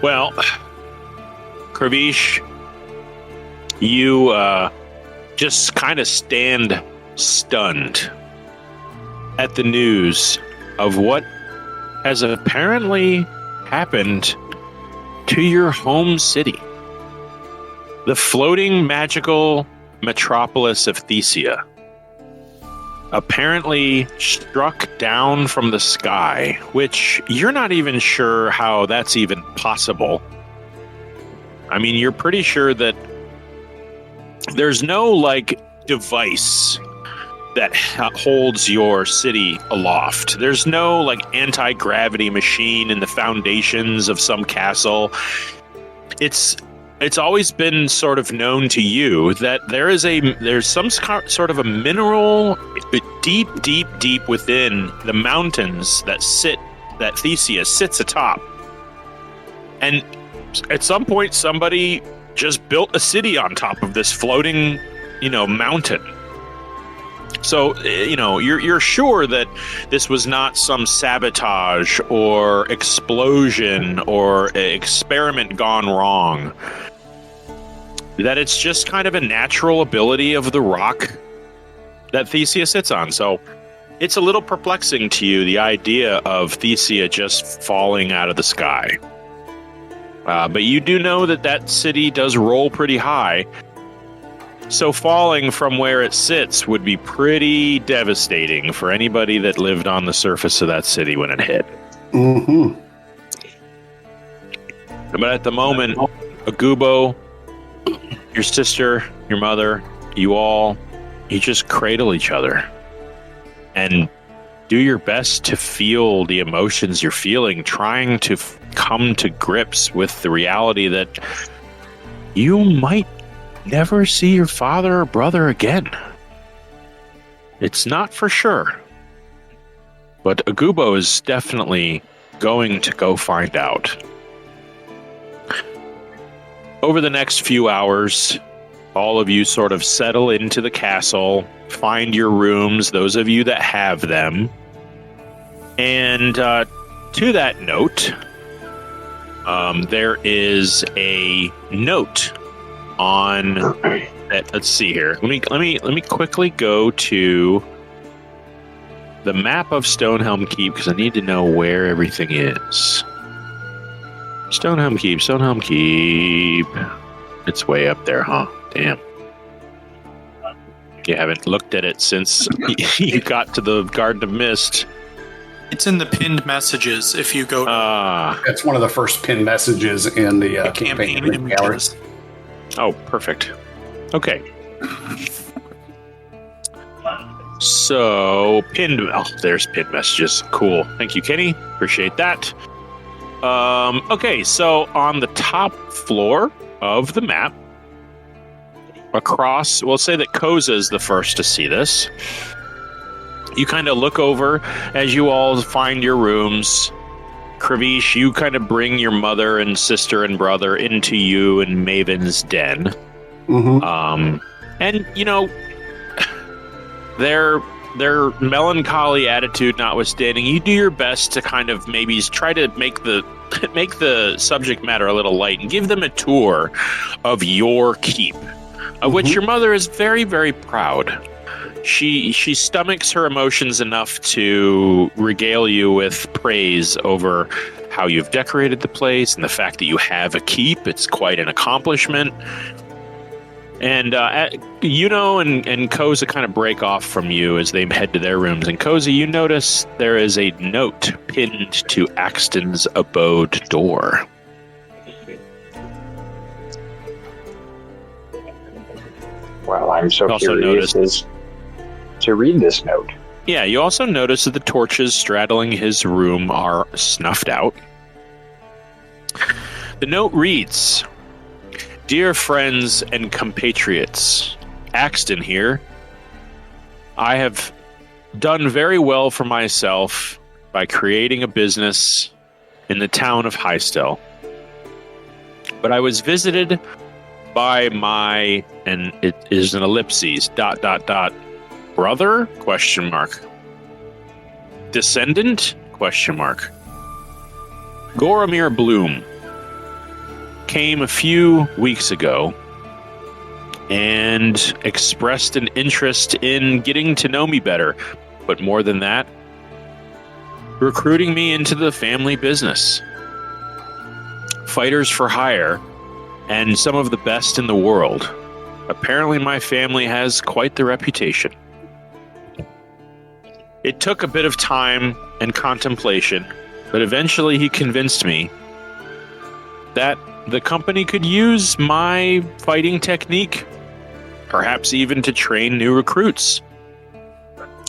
Well, Kravish, you just kind of stand stunned at the news of what has apparently happened to your home city. The floating magical metropolis of Thesia apparently struck down from the sky, which you're not even sure how that's even possible. I mean, you're pretty sure that there's no, like, device that holds your city aloft. There's no, like, anti-gravity machine in the foundations of some castle. It's always been sort of known to you that there's some sort of a mineral deep within the mountains that Thesia sits atop. And at some point, somebody just built a city on top of this floating, mountain. So, you're sure that this was not some sabotage or explosion or experiment gone wrong. That it's just kind of a natural ability of the rock that Thesia sits on. So it's a little perplexing to you, the idea of Thesia just falling out of the sky. But you do know that city does roll pretty high. So falling from where it sits would be pretty devastating for anybody that lived on the surface of that city when it hit. Mm-hmm. But at the moment, Agubo, your sister, your mother, you just cradle each other and do your best to feel the emotions you're feeling, trying to come to grips with the reality that you might never see your father or brother again. It's not for sure, but Agubo is definitely going to go find out. Over the next few hours, all of you sort of settle into the castle, find your rooms, those of you that have them. And to that note, there is a note on that. Let's see here. Let me quickly go to the map of Stonehelm Keep because I need to know where everything is. Stonehelm Keep. It's way up there, huh? Damn. You haven't looked at it since you got to the Garden of Mist. It's in the pinned messages if you go to... That's one of the first pinned messages in the campaign gallery. images. Oh, perfect. Okay. So, there's pinned messages. Cool. Thank you, Kenny. Appreciate that. Okay, so on the top floor of the map, across, we'll say that Koza is the first to see this. You kind of look over as you all find your rooms. Kravish, you kind of bring your mother and sister and brother into you and Maven's den. Mm-hmm. And, their melancholy attitude notwithstanding, you do your best to kind of maybe try to make the subject matter a little light and give them a tour of your keep, of which your mother is very, very proud. She stomachs her emotions enough to regale you with praise over how you've decorated the place and the fact that you have a keep. It's quite an accomplishment. And Yuno and Koza kind of break off from you as they head to their rooms. And Koza, you notice there is a note pinned to Axton's abode door. Well, I'm so Also curious as to read this note. Yeah, you also notice that the torches straddling his room are snuffed out. The note reads, "Dear friends and compatriots, Axton here. I have done very well for myself by creating a business in the town of Highstell. But I was visited by my," and it is an ellipses, ... "brother? Question mark. Descendant? Question mark. Goromir Bloom came a few weeks ago and expressed an interest in getting to know me better, but more than that, recruiting me into the family business. Fighters for hire, and some of the best in the world. Apparently my family has quite the reputation. It took a bit of time and contemplation, but eventually he convinced me that the company could use my fighting technique, perhaps even to train new recruits.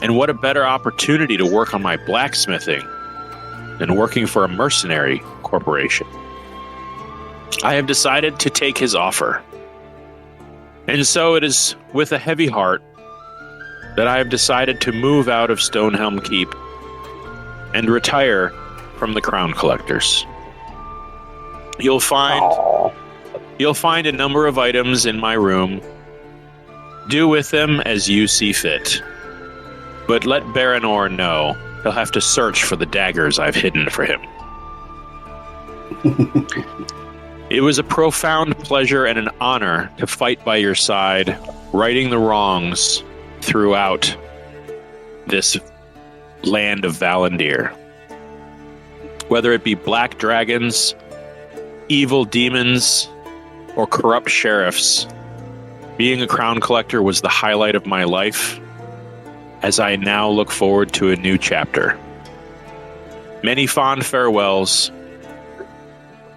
And what a better opportunity to work on my blacksmithing than working for a mercenary corporation. I have decided to take his offer. And so it is with a heavy heart that I have decided to move out of Stonehelm Keep and retire from the Crown Collectors. You'll find a number of items in my room. Do with them as you see fit. But let Baranor know he'll have to search for the daggers I've hidden for him. It was a profound pleasure and an honor to fight by your side, righting the wrongs throughout this land of Valandiir. Whether it be black dragons, evil demons, or corrupt sheriffs, being a crown collector was the highlight of my life, as I now look forward to a new chapter. Many fond farewells,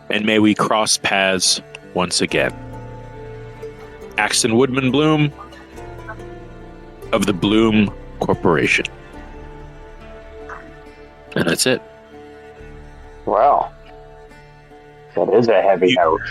and may we cross paths once again. Axton Woodman Bloom of the Bloom Corporation." And that's it. Well, that is a heavy note.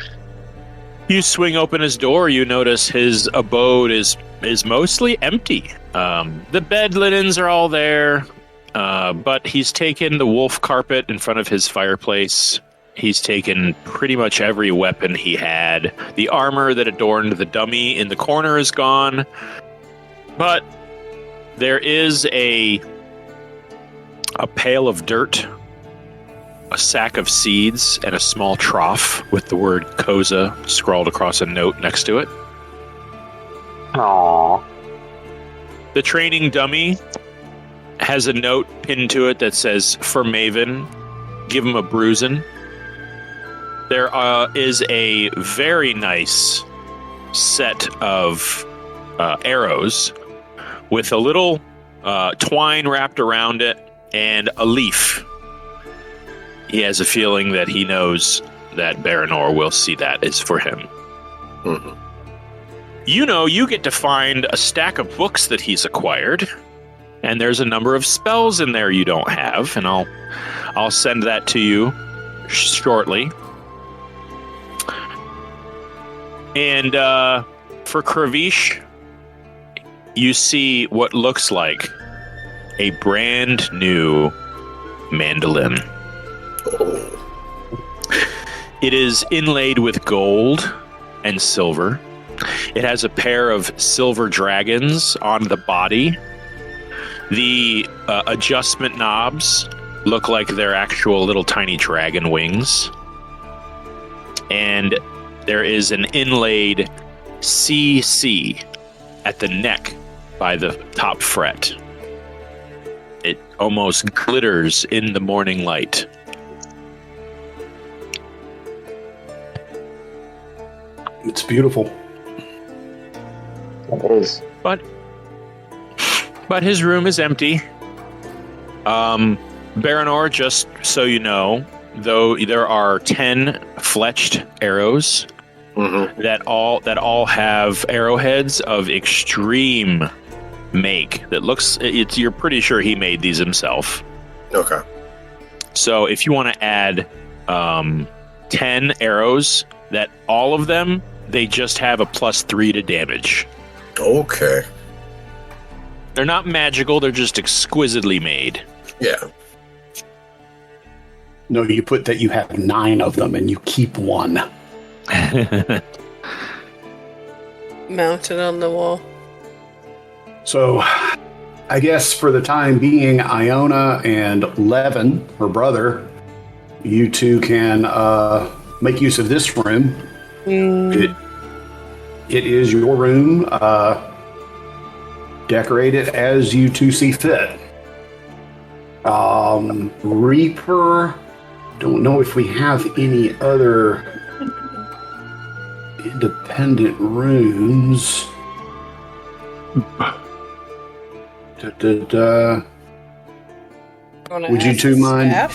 You swing open his door, you notice his abode is mostly empty. The bed linens are all there, but he's taken the wolf carpet in front of his fireplace. He's taken pretty much every weapon he had. The armor that adorned the dummy in the corner is gone. But there is a pail of dirt, a sack of seeds, and a small trough with the word Koza scrawled across a note next to it. Aww. The training dummy has a note pinned to it that says, "For Maven, give him a bruising." There is a very nice set of arrows with a little twine wrapped around it and a leaf. He has a feeling that he knows that Baranor will see that is for him. Mhm. You know, you get to find a stack of books that he's acquired, and there's a number of spells in there you don't have, and I'll send that to you shortly. And for Kravish, you see what looks like a brand new mandolin. It is inlaid with gold and silver. It has a pair of silver dragons on the body. The adjustment knobs look like they're actual little tiny dragon wings. And there is an inlaid CC at the neck by the top fret. It almost glitters in the morning light. It's beautiful. It is. But his room is empty. Baranor, just so you know, though there are 10 fletched arrows that all have arrowheads of extreme make that looks. You're pretty sure he made these himself. Okay. So if you want to add 10 arrows, that all of them, they just have a +3 to damage. Okay. They're not magical, they're just exquisitely made. Yeah. No, you put that you have 9 of them and you keep 1. Mounted on the wall. So, I guess for the time being, Iona and Levin, her brother, you two can make use of this room. It is your room. Decorate it as you two see fit. Reaper, don't know if we have any other independent rooms. Would you two mind?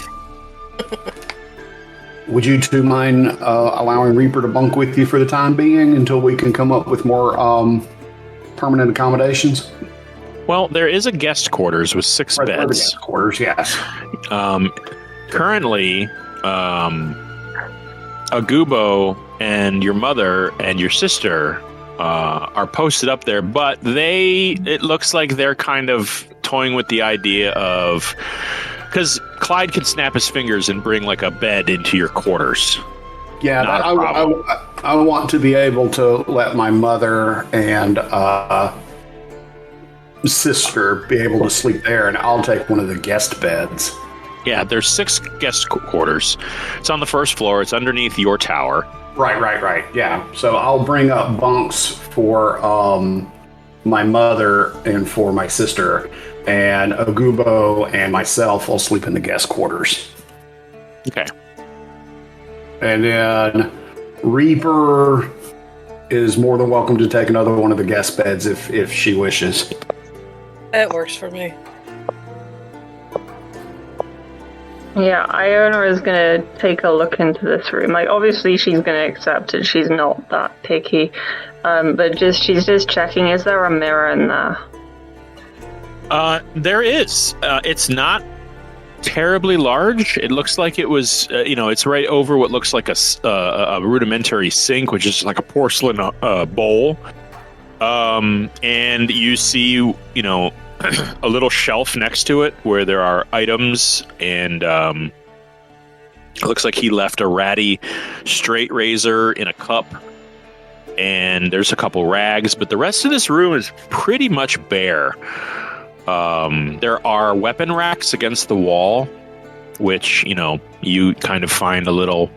Would you two mind allowing Reaper to bunk with you for the time being until we can come up with more permanent accommodations? Well, there is a guest quarters with 6 Right, the beds. guest quarters, yes. Currently, Agubo and your mother and your sister are posted up there, but it looks like they're kind of toying with the idea of, because Clyde can snap his fingers and bring like a bed into your quarters. Yeah, I want to be able to let my mother and sister be able to sleep there, and I'll take one of the guest beds. Yeah, there's 6 guest quarters. It's on the first floor. It's underneath your tower. Right. Yeah. So I'll bring up bunks for my mother and for my sister, and Agubo and myself will sleep in the guest quarters. Okay. And then Reaper is more than welcome to take another one of the guest beds if she wishes. That works for me. Yeah, Iona is going to take a look into this room. Like, obviously she's going to accept it. She's not that picky. But she's just checking, is there a mirror in there? There is. It's not terribly large. It looks like it was, it's right over what looks like a rudimentary sink, which is like a porcelain bowl. And you see, a little shelf next to it where there are items, and it looks like he left a ratty straight razor in a cup, and there's a couple rags, but the rest of this room is pretty much bare. There are weapon racks against the wall, which, you kind of find a little,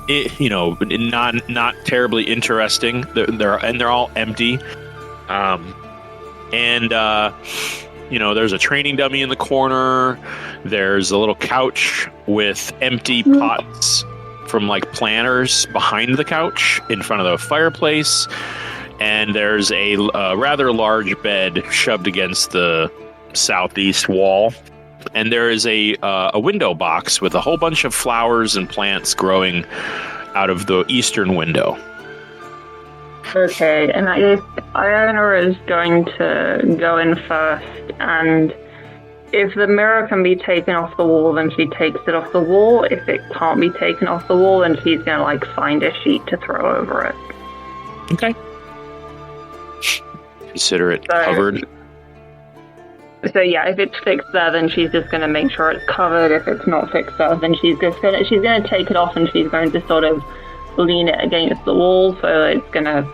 not terribly interesting. They're all empty. There's a training dummy in the corner. There's a little couch with empty pots from like planters behind the couch in front of the fireplace. And there's a rather large bed shoved against the southeast wall. And there is a window box with a whole bunch of flowers and plants growing out of the eastern window. Okay, and Iona is going to go in first, and if the mirror can be taken off the wall, then she takes it off the wall. If it can't be taken off the wall, then she's going to, find a sheet to throw over it. Okay. Consider it covered. So yeah, if it's fixed there, then she's just going to make sure it's covered. If it's not fixed there, then she's going to take it off, and she's going to sort of lean it against the wall, so it's going to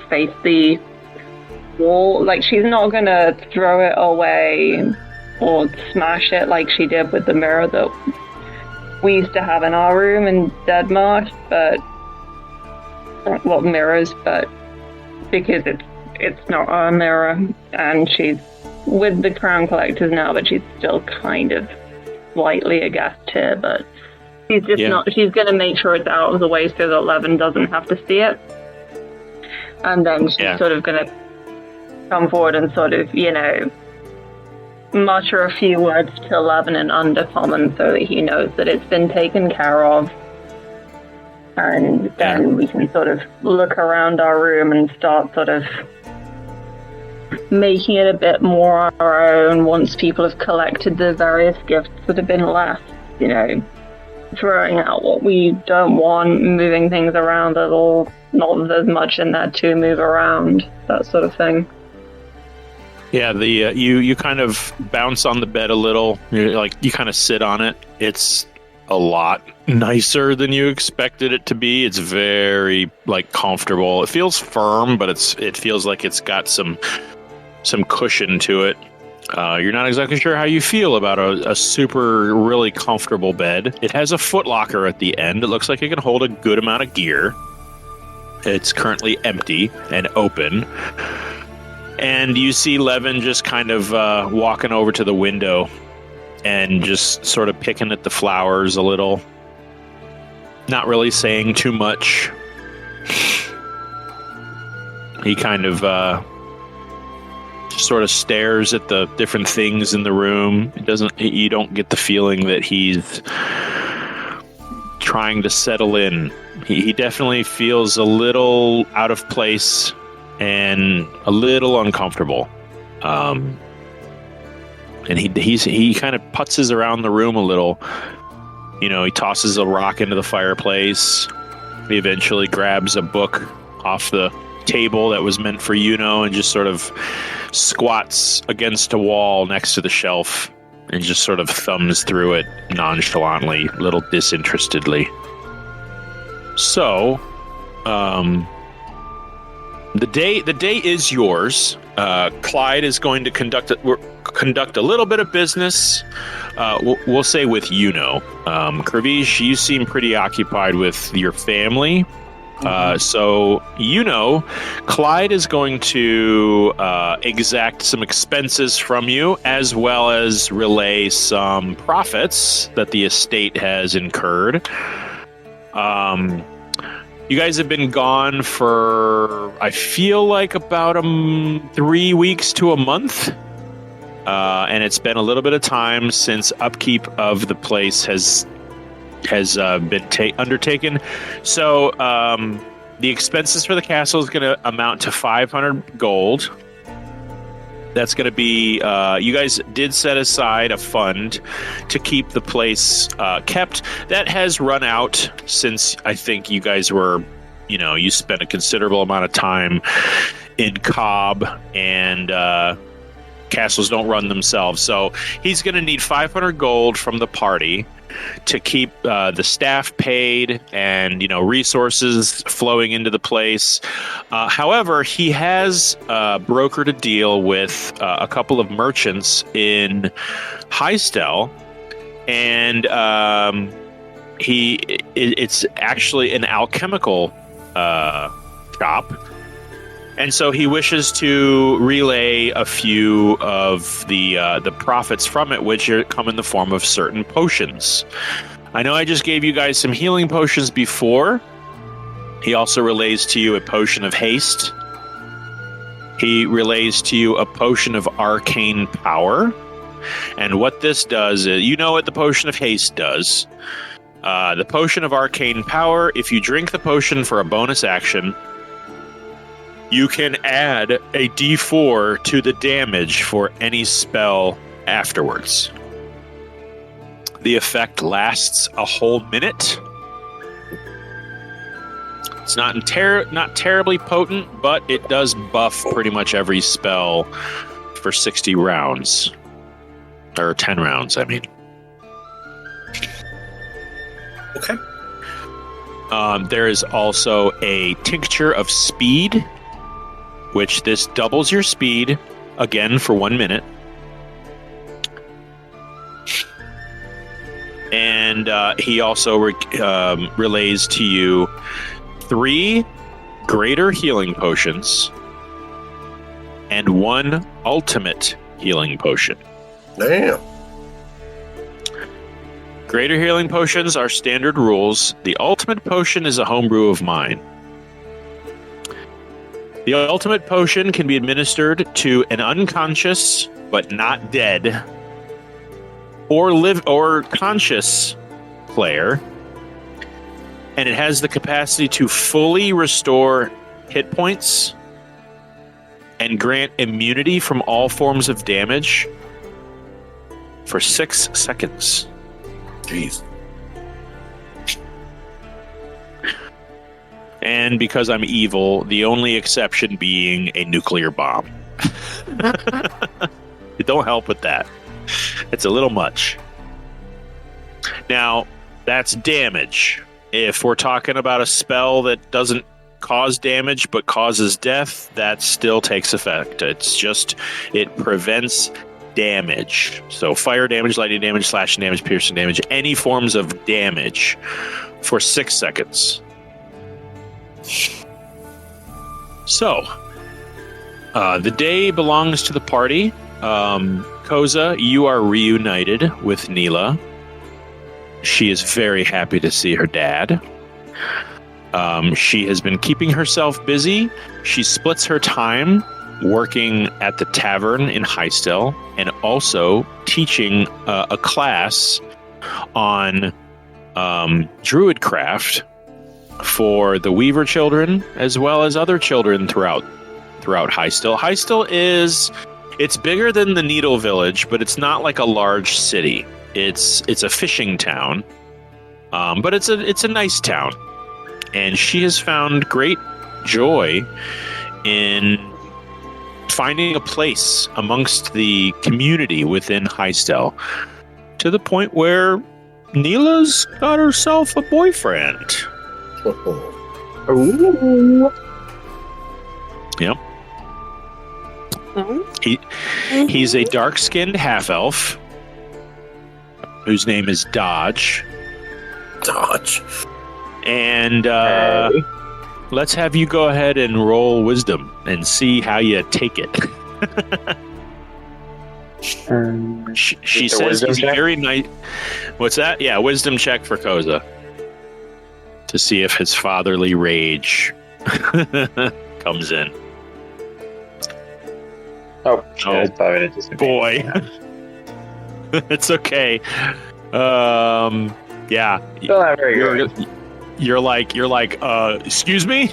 face the wall. Like, she's not going to throw it away or smash it like she did with the mirror that we used to have in our room in Dead Marsh, mirrors, but because it's not our mirror, and she's with the Crown Collectors now, but she's still kind of slightly a guest here, but she's just not. She's going to make sure it's out of the way so that Levin doesn't have to see it. And then she's sort of going to come forward and sort of, mutter a few words to Levin in Undercommon so that he knows that it's been taken care of. And then we can sort of look around our room and start sort of making it a bit more our own once people have collected the various gifts that have been left, you know, throwing out what we don't want, moving things around at all, not that there's much in there to move around, that sort of thing. Yeah, you kind of bounce on the bed a little. You kind of sit on it. It's a lot nicer than you expected it to be. It's very comfortable. It feels firm, but it feels like it's got some cushion to it. You're not exactly sure how you feel about a super really comfortable bed. It has a footlocker at the end. It looks like it can hold a good amount of gear. It's currently empty and open. And you see Levin just kind of walking over to the window and just sort of picking at the flowers a little. Not really saying too much. He kind of sort of stares at the different things in the room. You don't get the feeling that he's trying to settle in. He definitely feels a little out of place and a little uncomfortable. And he kind of putzes around the room a little. You know, he tosses a rock into the fireplace. He eventually grabs a book off the table that was meant for Yuno and just sort of squats against a wall next to the shelf and just sort of thumbs through it nonchalantly, a little disinterestedly. So, the day is yours. Clyde is going to conduct a little bit of business. We'll say with Yuno. Kervish, you seem pretty occupied with your family. So Clyde is going to exact some expenses from you, as well as relay some profits that the estate has incurred. You guys have been gone for, I feel like, about 3 weeks to a month. And it's been a little bit of time since upkeep of the place has been undertaken. So the expenses for the castle is going to amount to 500 gold. That's going to be, you guys did set aside a fund to keep the place kept. That has run out since I think you guys were, you spent a considerable amount of time in Cobb, and castles don't run themselves. So he's going to need 500 gold from the party to keep the staff paid and resources flowing into the place. However, he has brokered a deal with a couple of merchants in Highstell, and it's actually an alchemical shop. And so he wishes to relay a few of the profits from it, which come in the form of certain potions. I know I just gave you guys some healing potions before. He also relays to you a potion of haste. He relays to you a potion of arcane power. And what this does is, you know what the potion of haste does. The potion of arcane power, if you drink the potion for a bonus action, you can add a d4 to the damage for any spell afterwards. The effect lasts a whole minute. It's not terribly potent, but it does buff pretty much every spell for 60 rounds. Or 10 rounds, I mean. Okay. There is also a tincture of speed, which this doubles your speed, again, for 1 minute. And he also relays to you 3 greater healing potions and 1 ultimate healing potion. Damn. Greater healing potions are standard rules. The ultimate potion is a homebrew of mine. The ultimate potion can be administered to an unconscious but not dead or conscious player, and it has the capacity to fully restore hit points and grant immunity from all forms of damage for 6 seconds. Jeez. And because I'm evil, the only exception being a nuclear bomb. It don't help with that. It's a little much. Now, that's damage. If we're talking about a spell that doesn't cause damage but causes death, that still takes effect. It's just, it prevents damage. So fire damage, lightning damage, slashing damage, piercing damage, any forms of damage for 6 seconds. So, the day belongs to the party. Koza, you are reunited with Neela. She is very happy to see her dad. She has been keeping herself busy. She splits her time working at the tavern in Highstill and also teaching a class on druidcraft for the Weaver children as well as other children throughout Highstill. Highstill it's bigger than the Needle Village, but it's not like a large city. It's a fishing town, but it's a nice town, and she has found great joy in finding a place amongst the community within Highstill, to the point where Neela's got herself a boyfriend. Ooh. Yep. He's a dark-skinned half-elf whose name is Dodge. Dodge. And let's have you go ahead and roll wisdom and see how you take it. She says he's very nice. What's that? Yeah, wisdom check for Koza. To see if his fatherly rage comes in. Oh, boy. It's okay. Yeah. Still not very good. You're like, excuse me?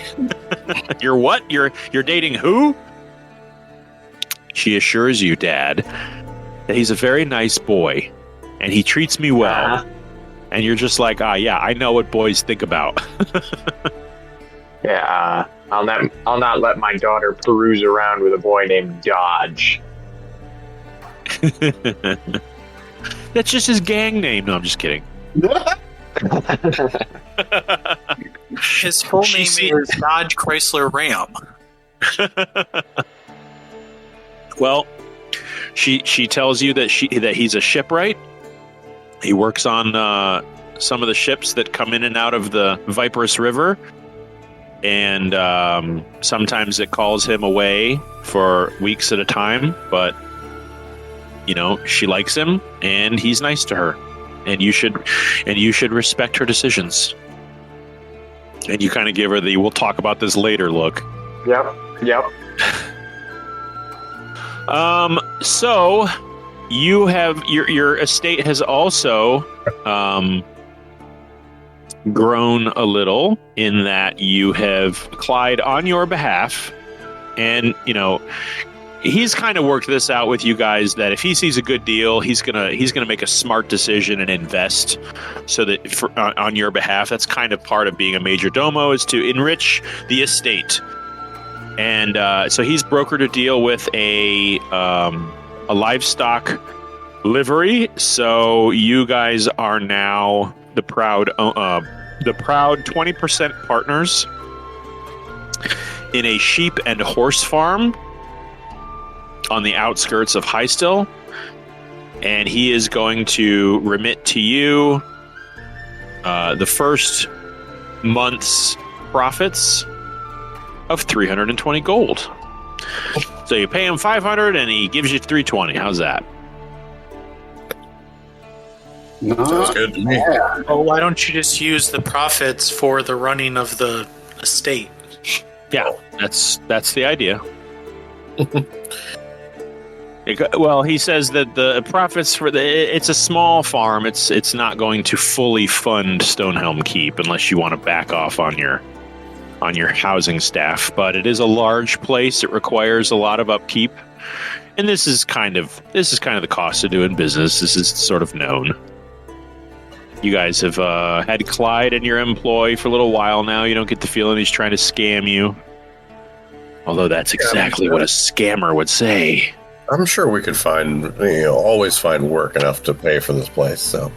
You're what? You're dating who? She assures you, Dad, that he's a very nice boy and he treats me well. And you're just like, yeah, I know what boys think about. Yeah, I'll not let my daughter peruse around with a boy named Dodge. That's just his gang name. No, I'm just kidding. His full name is Dodge Chrysler Ram. Well, she tells you that he's a shipwright. He works on some of the ships that come in and out of the Viperous River, and sometimes it calls him away for weeks at a time. But she likes him, and he's nice to her, and you should respect her decisions. And you kind of give her the "we'll talk about this later" look. Yep. So you have your estate has also grown a little in that you have Clyde on your behalf, and he's kind of worked this out with you guys that if he sees a good deal, he's gonna make a smart decision and invest so that on your behalf. That's kind of part of being a major domo, is to enrich the estate. And so he's brokered a deal with a livestock livery. So you guys are now the proud 20% partners in a sheep and horse farm on the outskirts of Highstill. And he is going to remit to you the first month's profits of 320 gold. So you pay him 500 and he gives you 320. How's that? Sounds good to me. Yeah. Oh, why don't you just use the profits for the running of the estate? Yeah, that's the idea. Well, he says that the profits for it's a small farm. It's not going to fully fund Stonehelm Keep unless you want to back off on your on your housing staff, but it is a large place. It requires a lot of upkeep, and this is kind of the cost of doing business. This is sort of known. You guys have had Clyde in your employ for a little while now. You don't get the feeling he's trying to scam you, although that's exactly what a scammer would say. I'm sure we could always find work enough to pay for this place. So.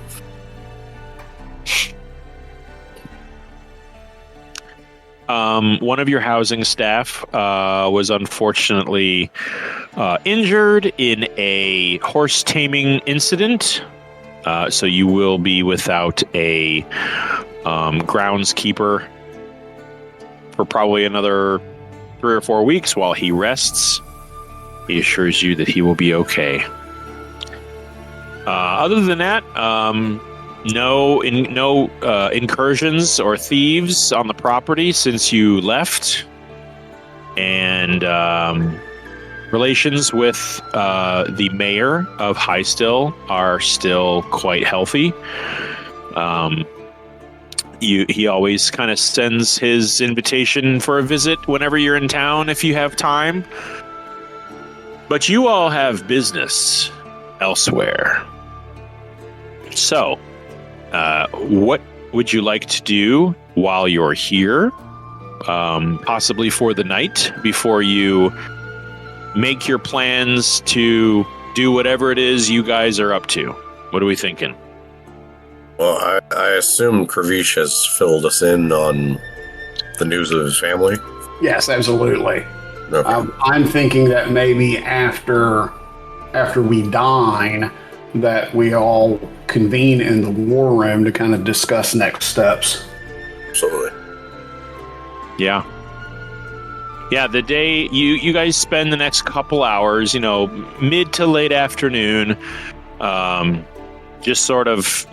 One of your housing staff was unfortunately injured in a horse taming incident, so you will be without a groundskeeper for probably another 3 or 4 weeks while he rests. He assures you that he will be okay. Other than that, no incursions or thieves on the property since you left, and relations with the mayor of Highstill are still quite healthy. He always kind of sends his invitation for a visit whenever you're in town if you have time. But you all have business elsewhere. So, what would you like to do while you're here? Possibly for the night before you make your plans to do whatever it is you guys are up to. What are we thinking? Well, I assume Kravish has filled us in on the news of his family. Yes, absolutely. Okay. I'm thinking that maybe after we dine, that we all convene in the war room to kind of discuss next steps. Absolutely. Yeah. Yeah, the day you guys spend the next couple hours, mid to late afternoon, just sort of,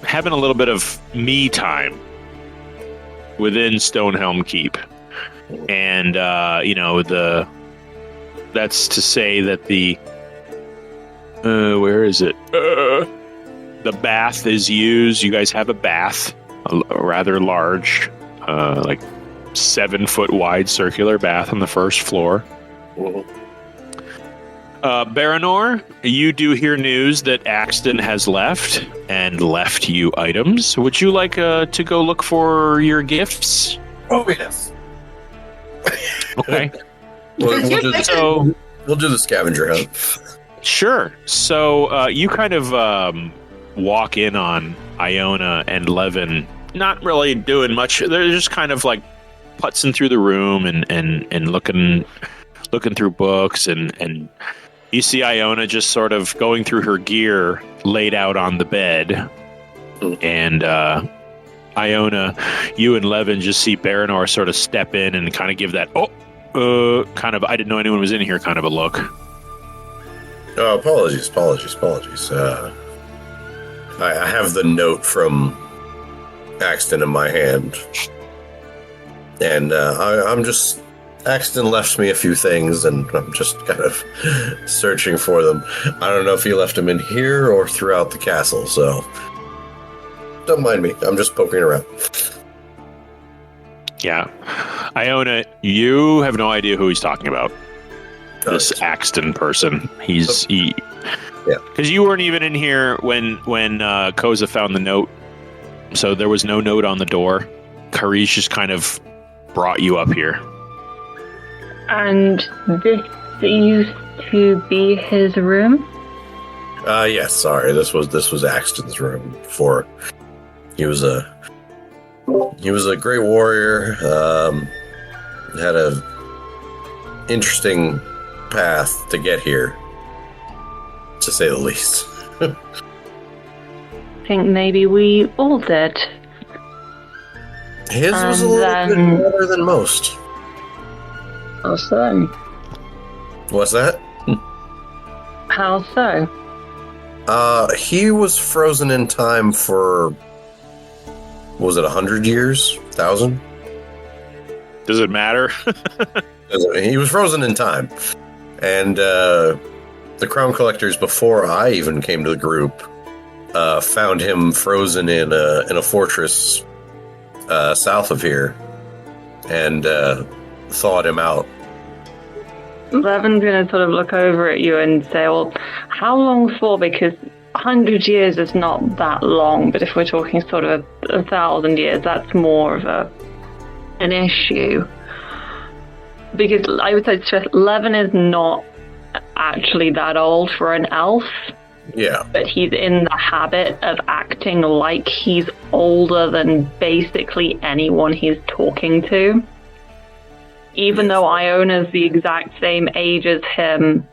having a little bit of me time within Stonehelm Keep. And, that's to say that where is it? The bath is used. You guys have a bath, a rather large, like 7-foot wide circular bath on the first floor. Baranor, you do hear news that Axton has left and left you items. Would you like to go look for your gifts? Oh, yes. Okay. We'll do the scavenger hunt. Sure. So you kind of walk in on Iona and Levin, not really doing much. They're just kind of like putzing through the room and looking through books, and you see Iona just sort of going through her gear laid out on the bed. And Iona, you and Levin just see Baranor sort of step in and kind of give that kind of I didn't know anyone was in here kind of a look. Oh, apologies. I have the note from Axton in my hand. And I'm just... Axton left me a few things, and I'm just kind of searching for them. I don't know if he left them in here or throughout the castle, so... Don't mind me. I'm just poking around. Yeah. Iona, you have no idea who he's talking about. This Axton person. Because you weren't even in here when Koza found the note, so there was no note on the door. Karish just kind of brought you up here. And this used to be his room? Yes, sorry. This was Axton's room before. He was a great warrior. Had a interesting path to get here, to say the least. I think maybe we all did. His was a little bit better than most. How so? What's that? How so? He was frozen in time for, was it 100 years? 1,000? Does it matter? He was frozen in time. And the Crown Collectors, before I even came to the group, found him frozen in a fortress south of here. and thawed him out. Levin's going to sort of look over at you and say, well, how long for? Because 100 years is not that long, but if we're talking sort of 1,000 years, that's more of an issue. Because I would say Levin is not actually that old for an elf. Yeah. But he's in the habit of acting like he's older than basically anyone he's talking to. Even though Iona's the exact same age as him,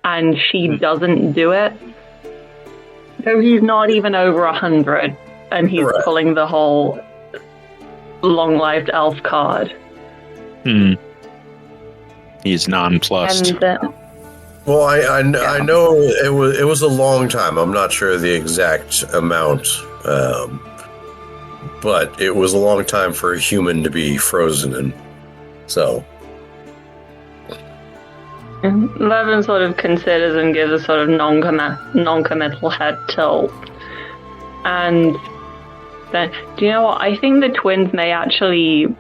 and she doesn't do it. So he's not even over 100, and he's pulling the whole long-lived elf card. He's nonplussed. Well, I know it was a long time. I'm not sure the exact amount, but it was a long time for a human to be frozen in. So, Levin sort of considers and gives a sort of non-committal head tilt. And then, do you know what? I think the twins may actually,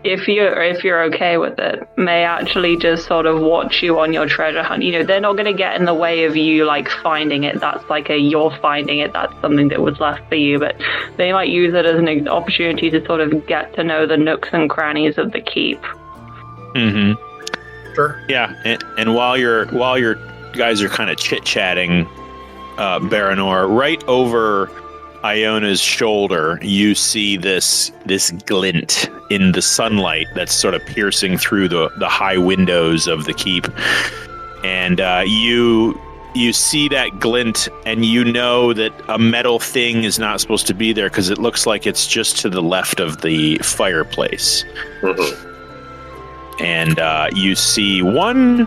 if you're okay with it, may actually just sort of watch you on your treasure hunt. You know, they're not going to get in the way of you like finding it. That's like you're finding it. That's something that was left for you. But they might use it as an opportunity to sort of get to know the nooks and crannies of the keep. Sure. Yeah, and while you're guys are kind of chit-chatting, Baranor, right over Iona's shoulder, you see this glint in the sunlight that's sort of piercing through the high windows of the keep, and you see that glint, and you know that a metal thing is not supposed to be there because it looks like it's just to the left of the fireplace. And you see one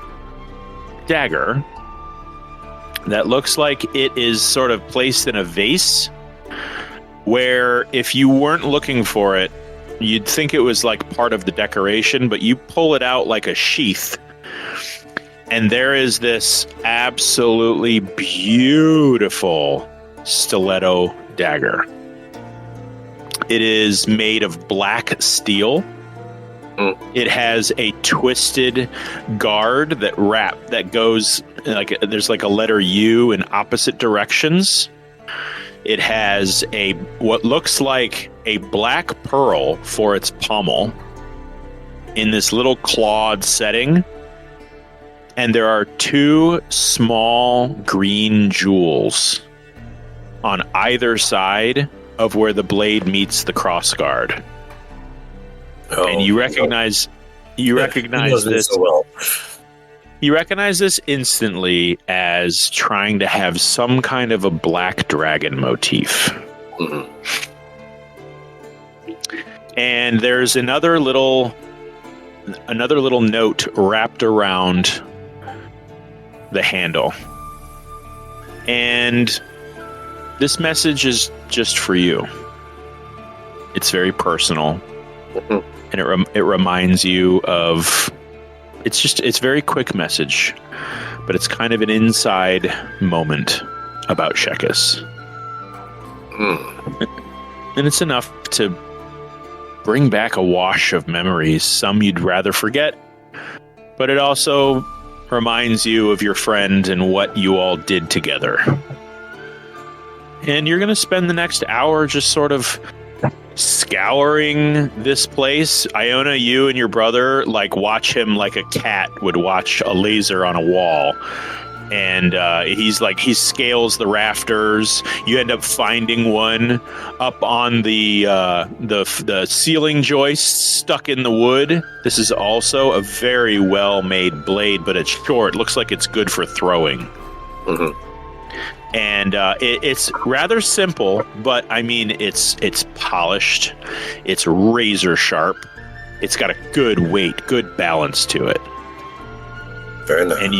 dagger that looks like it is sort of placed in a vase, where if you weren't looking for it, you'd think it was like part of the decoration, but you pull it out like a sheath, and there is this absolutely beautiful stiletto dagger. It is made of black steel. It has a twisted guard that goes like there's like a letter U in opposite directions. It has what looks like a black pearl for its pommel in this little clawed setting. And there are two small green jewels on either side of where the blade meets the crossguard. Oh, and you recognize this. So well. You recognize this instantly as trying to have some kind of a black dragon motif. And there's another little note wrapped around the handle. And this message is just for you. It's very personal. And it reminds you of, it's a very quick message, but it's kind of an inside moment about Shekas. And it's enough to bring back a wash of memories, some you'd rather forget, but it also reminds you of your friend and what you all did together. And you're going to spend the next hour just sort of scouring this place. Iona, you and your brother watch him like a cat would watch a laser on a wall. And he scales the rafters. You end up finding one up on the ceiling joist stuck in the wood. This is also a very well made blade, but it's short. Looks like it's good for throwing. And it's rather simple, but I mean it's polished. It's razor sharp. It's got a good weight, good balance to it. Very nice. And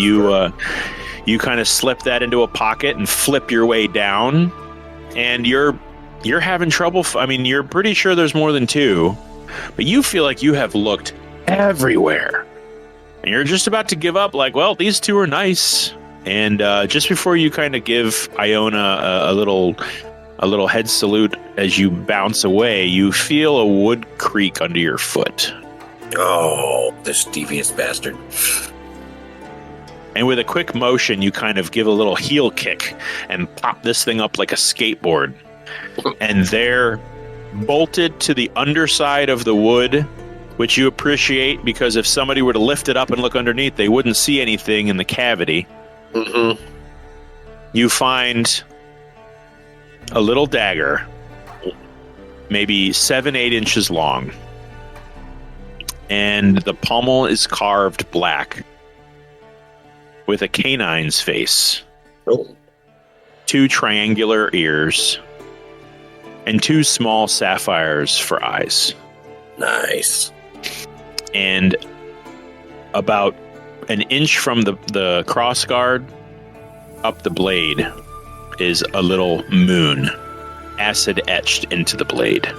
you kind of slip that into a pocket and flip your way down, and you're having trouble. You're pretty sure there's more than two, but you feel like you have looked everywhere, and you're just about to give up. Well, these two are nice. And just before you kind of give Iona a little a little head salute as you bounce away. You feel a wood creak under your foot. Oh, this devious bastard. And with a quick motion, you kind of give a little heel kick and pop this thing up like a skateboard. And there, bolted to the underside of the wood, which you appreciate because if somebody were to lift it up and look underneath, they wouldn't see anything in the cavity. Mm-hmm. You find a little dagger, maybe 7-8 inches long. And the pommel is carved black with a canine's face, 2 triangular ears, and 2 small sapphires for eyes. Nice. And about an inch from the crossguard up the blade is a little moon, acid etched into the blade.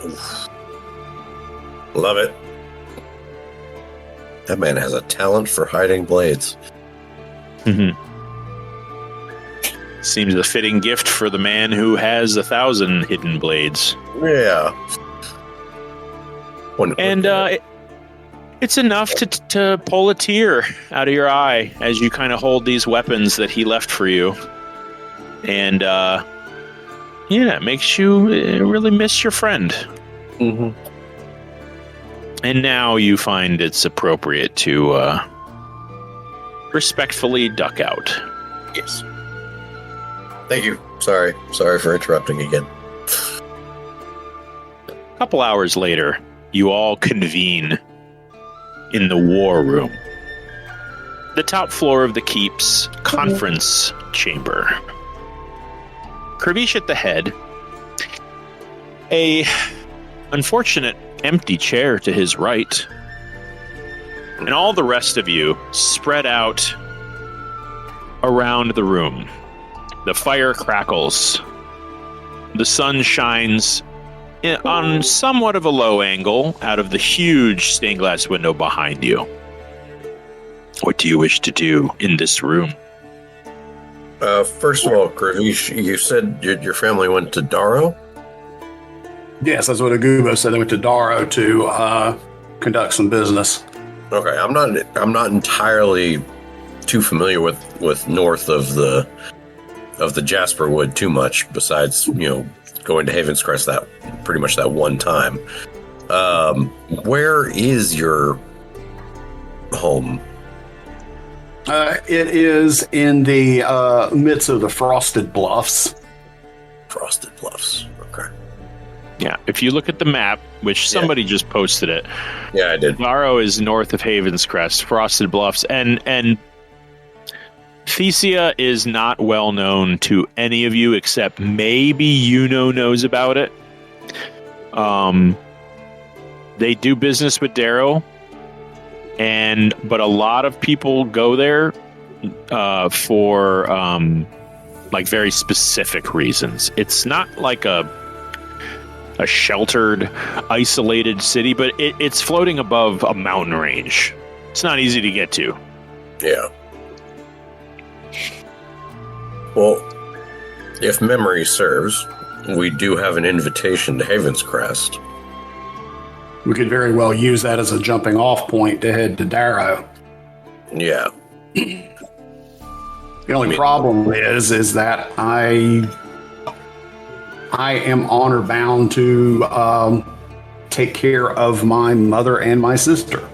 Oof. Love it. That man has a talent for hiding blades. Mm-hmm. Seems a fitting gift for the man who has 1,000 hidden blades. Yeah. And it's enough to pull a tear out of your eye as you kind of hold these weapons that he left for you. And, it makes you really miss your friend. Mm-hmm. And now you find it's appropriate to respectfully duck out. Yes. Thank you. Sorry for interrupting again. A couple hours later, you all convene in the war room, the top floor of the keep's conference chamber. Kervish at the head, a unfortunate empty chair to his right, and all the rest of you spread out around the room. The fire crackles. The sun shines on somewhat of a low angle out of the huge stained glass window behind you. What do you wish to do in this room? First of all, Kervish, you said your family went to Darrow? Yes, that's what Agubo said. They went to Darrow to conduct some business. Okay, I'm not entirely too familiar with north of the Jasper Wood too much. Besides, going to Haven's Crest that one time. Where is your home? It is in the midst of the Frosted Bluffs. Frosted Bluffs. Okay. Yeah, if you look at the map, which somebody just posted it. Yeah, I did. Darrow is north of Haven's Crest, Frosted Bluffs, and Thesia is not well known to any of you except maybe knows about it. They do business with Darrow, but a lot of people go there for very specific reasons. It's not like a sheltered, isolated city, but it's floating above a mountain range. It's not easy to get to. Yeah. Well, if memory serves, we do have an invitation to Haven's Crest. We could very well use that as a jumping off point to head to Darrow. Yeah. The only problem is that I am honor bound to take care of my mother and my sister.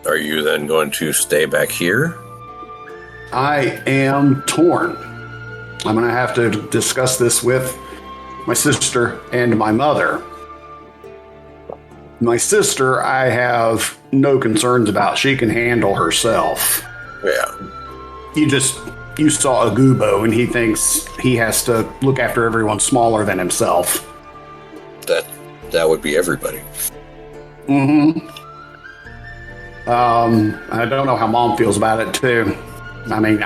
Are you then going to stay back here? I am torn. I'm going to have to discuss this with my sister and my mother. My sister, I have no concerns about. She can handle herself. Yeah. You saw Agubo, and he thinks he has to look after everyone smaller than himself. That would be everybody. Mm-hmm. I don't know how Mom feels about it, too. I mean,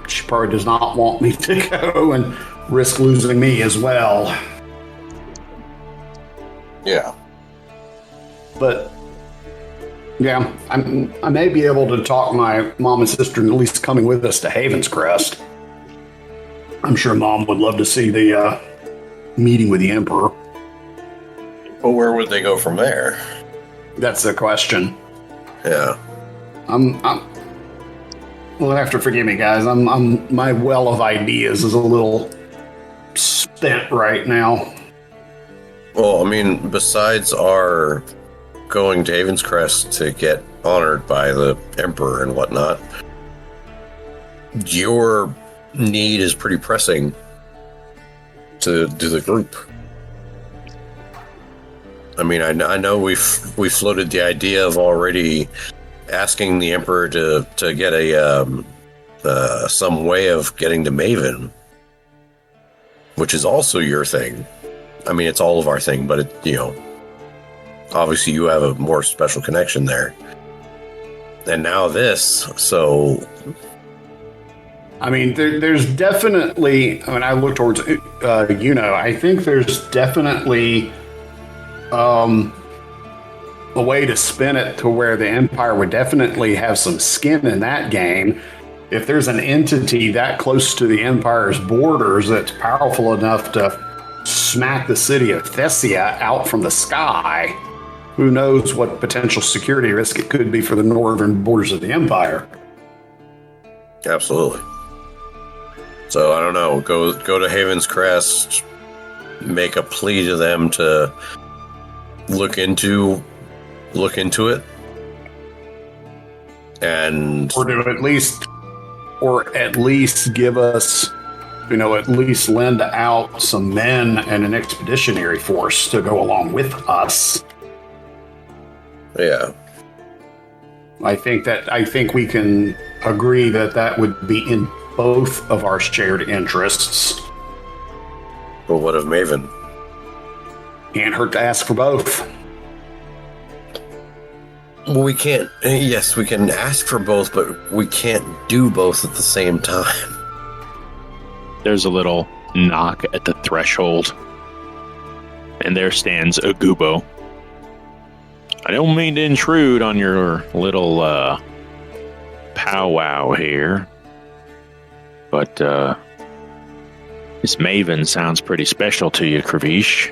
she probably does not want me to go and risk losing me as well. Yeah. But, yeah, I may be able to talk my mom and sister into at least coming with us to Haven's Crest. I'm sure Mom would love to see the meeting with the Emperor. But where would they go from there? That's the question. Yeah. I'm well, have to forgive me, guys. My well of ideas is a little spent right now. Well, I mean, besides our going to Haven's Crest to get honored by the Emperor and whatnot, your need is pretty pressing to do the group. I mean, I know we floated the idea of already asking the Emperor to get a some way of getting to Maven, which is also your thing. I mean, it's all of our thing, but obviously you have a more special connection there. And now this, so... I mean, there's definitely... I mean, I look towards, I think there's definitely a way to spin it to where the Empire would definitely have some skin in that game. If there's an entity that close to the Empire's borders that's powerful enough to smack the city of Thessia out from the sky, who knows what potential security risk it could be for the northern borders of the Empire. Absolutely. So, I don't know, go to Haven's Crest, make a plea to them to look into it, and... Or at least give us, at least lend out some men and an expeditionary force to go along with us. Yeah. I think we can agree that would be in both of our shared interests. But what of Maven? Can't hurt to ask for both. Well, we can't. Yes, we can ask for both, but we can't do both at the same time. There's a little knock at the threshold, and there stands Agubo. I don't mean to intrude on your little powwow here, but this Maven sounds pretty special to you, Kravish.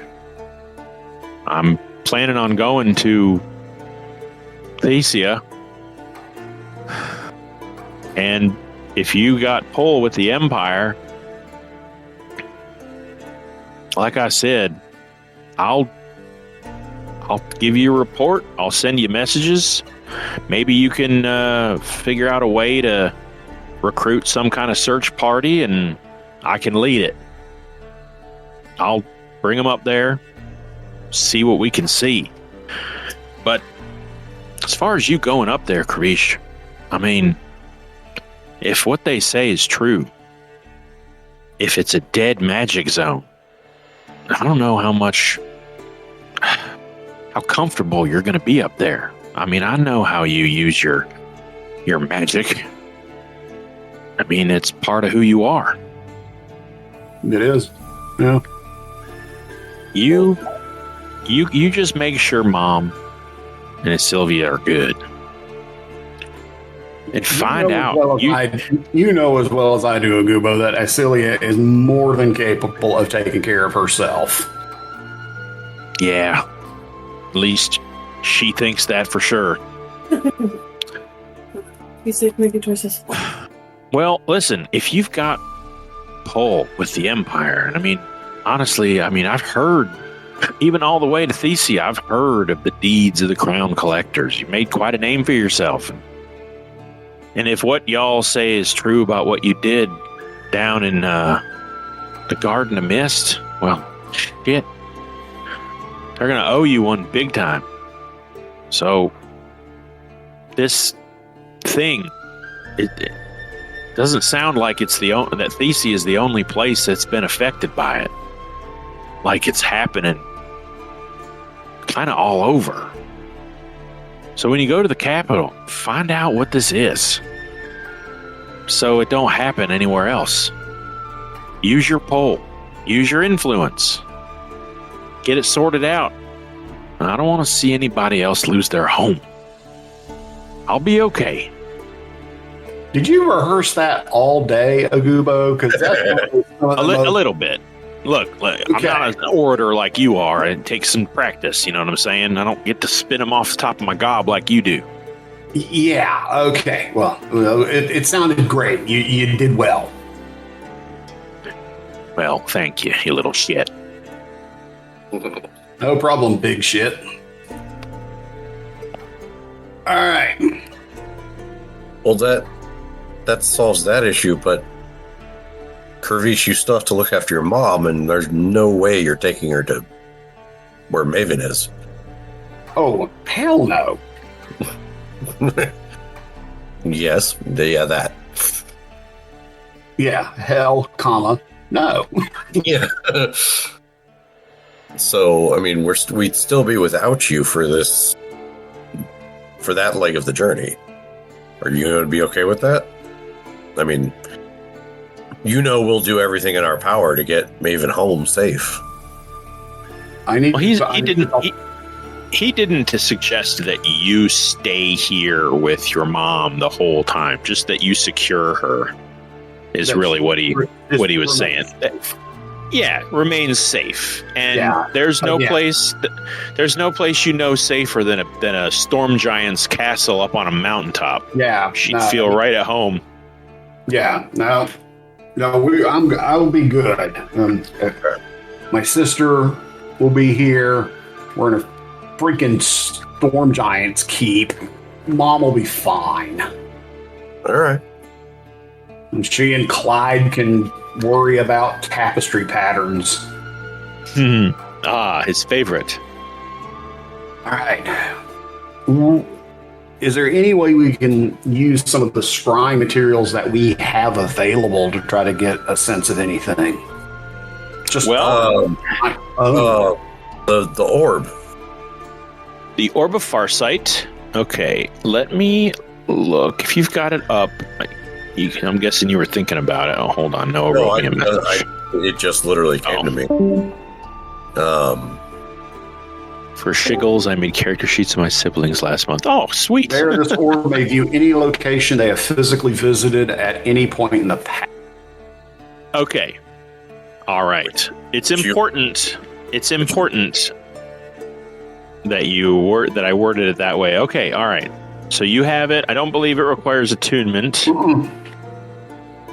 I'm planning on going to Thessia, and if you got pull with the Empire, like I said, I'll give you a report. I'll send you messages. Maybe you can figure out a way to recruit some kind of search party, and I can lead it. I'll bring them up there, see what we can see. But as far as you going up there, Kravish, I mean, if what they say is true, if it's a dead magic zone, I don't know how comfortable you're going to be up there. I mean, I know how you use your magic. I mean, it's part of who you are. It is. Yeah. You just make sure Mom and Sylvia are good, and find out. You know as well as I do, Agubo, that Asilia is more than capable of taking care of herself. Yeah, at least she thinks that for sure. He's like making choices. Well, listen, if you've got pull with the Empire, and I mean, honestly, I've heard. Even all the way to Thessia, I've heard of the deeds of the Crown Collectors. You made quite a name for yourself. And if what y'all say is true about what you did down in the Garden of Mist, well, shit. They're going to owe you one big time. So, this thing, it doesn't sound like that Thessia is the only place that's been affected by it. Like it's happening kind of all over. So when you go to the capital, find out what this is, so it don't happen anywhere else. Use your pull, use your influence, get it sorted out. I don't want to see anybody else lose their home. I'll be okay. Did you rehearse that all day, Agubo? Because that's A little bit. Look, I'm not an orator like you are. It takes some practice. You know what I'm saying? I don't get to spin them off the top of my gob like you do. Yeah. Okay. Well, it sounded great. You did well. Well, thank you, you little shit. No problem, big shit. All right. Well, that solves that issue, but Kervish, you still have to look after your mom, and there's no way you're taking her to where Maven is. Oh, hell no. Yes, yeah, that. Yeah, hell, comma, no. Yeah. So, I mean, we'd still be without you for that leg of the journey. Are you going to be okay with that? I mean, we'll do everything in our power to get Maven home safe. He didn't suggest that you stay here with your mom the whole time. Just that you secure her is really what he was saying. Yeah, remains safe, and there's no place safer than a storm giant's castle up on a mountaintop. Yeah, she'd feel right at home. Yeah, no, I will be good. My sister will be here. We're in a freaking storm giant's keep. Mom will be fine. All right. And she and Clyde can worry about tapestry patterns. His favorite. All right. Is there any way we can use some of the scry materials that we have available to try to get a sense of anything? Just the orb. The Orb of Farsight. Okay, let me look. If you've got it up, I'm guessing you were thinking about it. Oh, hold on. It just literally came to me. For Shiggles, I made character sheets of my siblings last month. Oh, sweet. This orb may view any location they have physically visited at any point in the past. Okay. All right. It's important. It's important that I worded it that way. Okay. All right. So you have it. I don't believe it requires attunement. You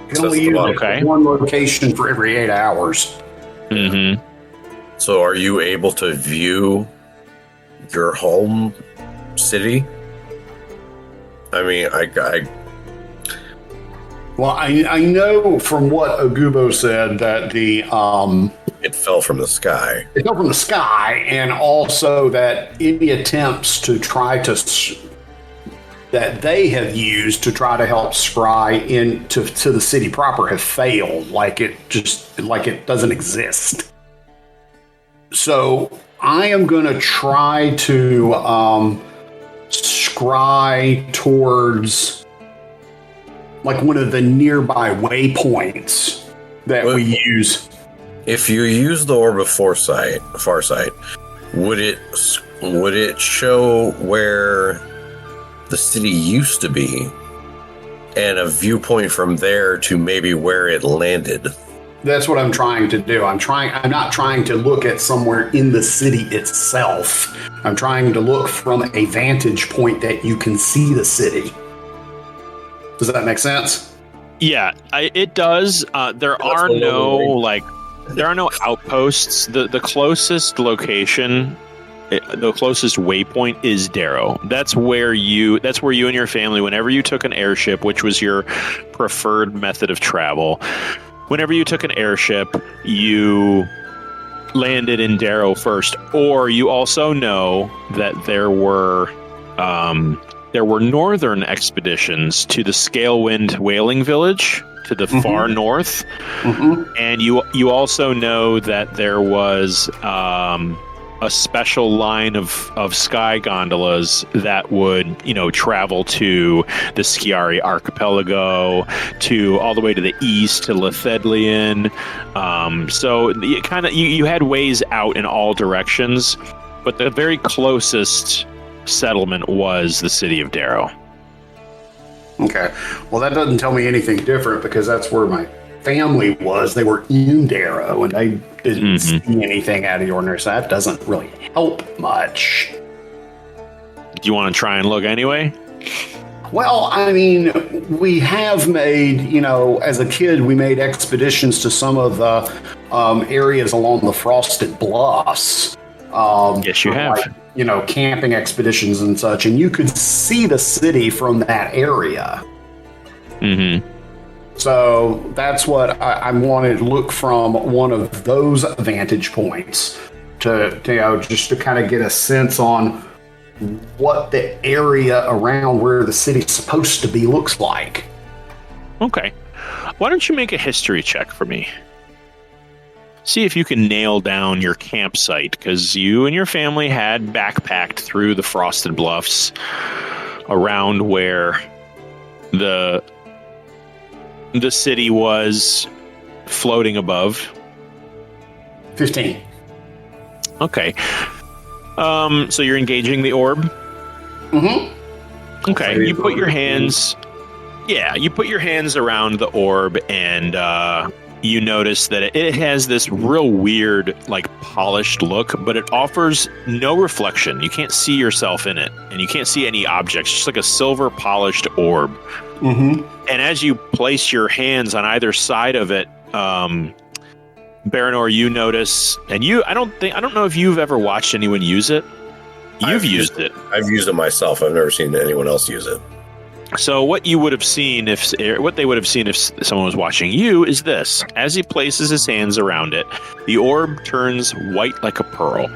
can only use one location for every 8 hours. Mm-hmm. So are you able to view your home city? I mean, I know from what Agubo said that it fell from the sky. It fell from the sky, and also that any attempts to try to that they have used to try to help scry into the city proper have failed. Like it doesn't exist. So I am going to try to scry towards like one of the nearby waypoints that we use. If you use the Orb of Farsight, would it show where the city used to be and a viewpoint from there to maybe where it landed? That's what I'm trying to do. I'm not trying to look at somewhere in the city itself. I'm trying to look from a vantage point that you can see the city. Does that make sense? Yeah, it does. There are no outposts. The closest location, the closest waypoint is Darrow. That's where you and your family, whenever you took an airship, which was your preferred method of travel, whenever you took an airship, you landed in Darrow first. Or you also know that there were northern expeditions to the Scalewind whaling village to the far north. Mm-hmm. And you also know that there was a special line of sky gondolas that would, travel to the Sciari archipelago, to all the way to the east to Lethedlian. So you had ways out in all directions, but the very closest settlement was the city of Darrow. Okay. Well, that doesn't tell me anything different because that's where my family was. They were in Darrow, and they didn't see anything out of the ordinary. So that doesn't really help much. Do you want to try and look anyway? Well, I mean, we have made, as a kid, we made expeditions to some of the areas along the Frosted Bluffs. Yes, you have. Like, camping expeditions and such, and you could see the city from that area. Mm-hmm. So that's what I wanted to look from one of those vantage points to just to kind of get a sense on what the area around where the city's supposed to be looks like. Okay. Why don't you make a history check for me? See if you can nail down your campsite, because you and your family had backpacked through the Frosted Bluffs around where the city was floating above. 15. Okay. So you're engaging the orb? Mm-hmm. Okay. You put your hands... Yeah, you put your hands around the orb, and you notice that it has this real weird, like, polished look, but it offers no reflection. You can't see yourself in it, and you can't see any objects. It's just like a silver polished orb. Mm-hmm. And as you place your hands on either side of it, Baranor, you notice, and I don't know if you've ever watched anyone use it. You've used it. I've used it myself. I've never seen anyone else use it. So what they would have seen if someone was watching you is this: as he places his hands around it, the orb turns white like a pearl,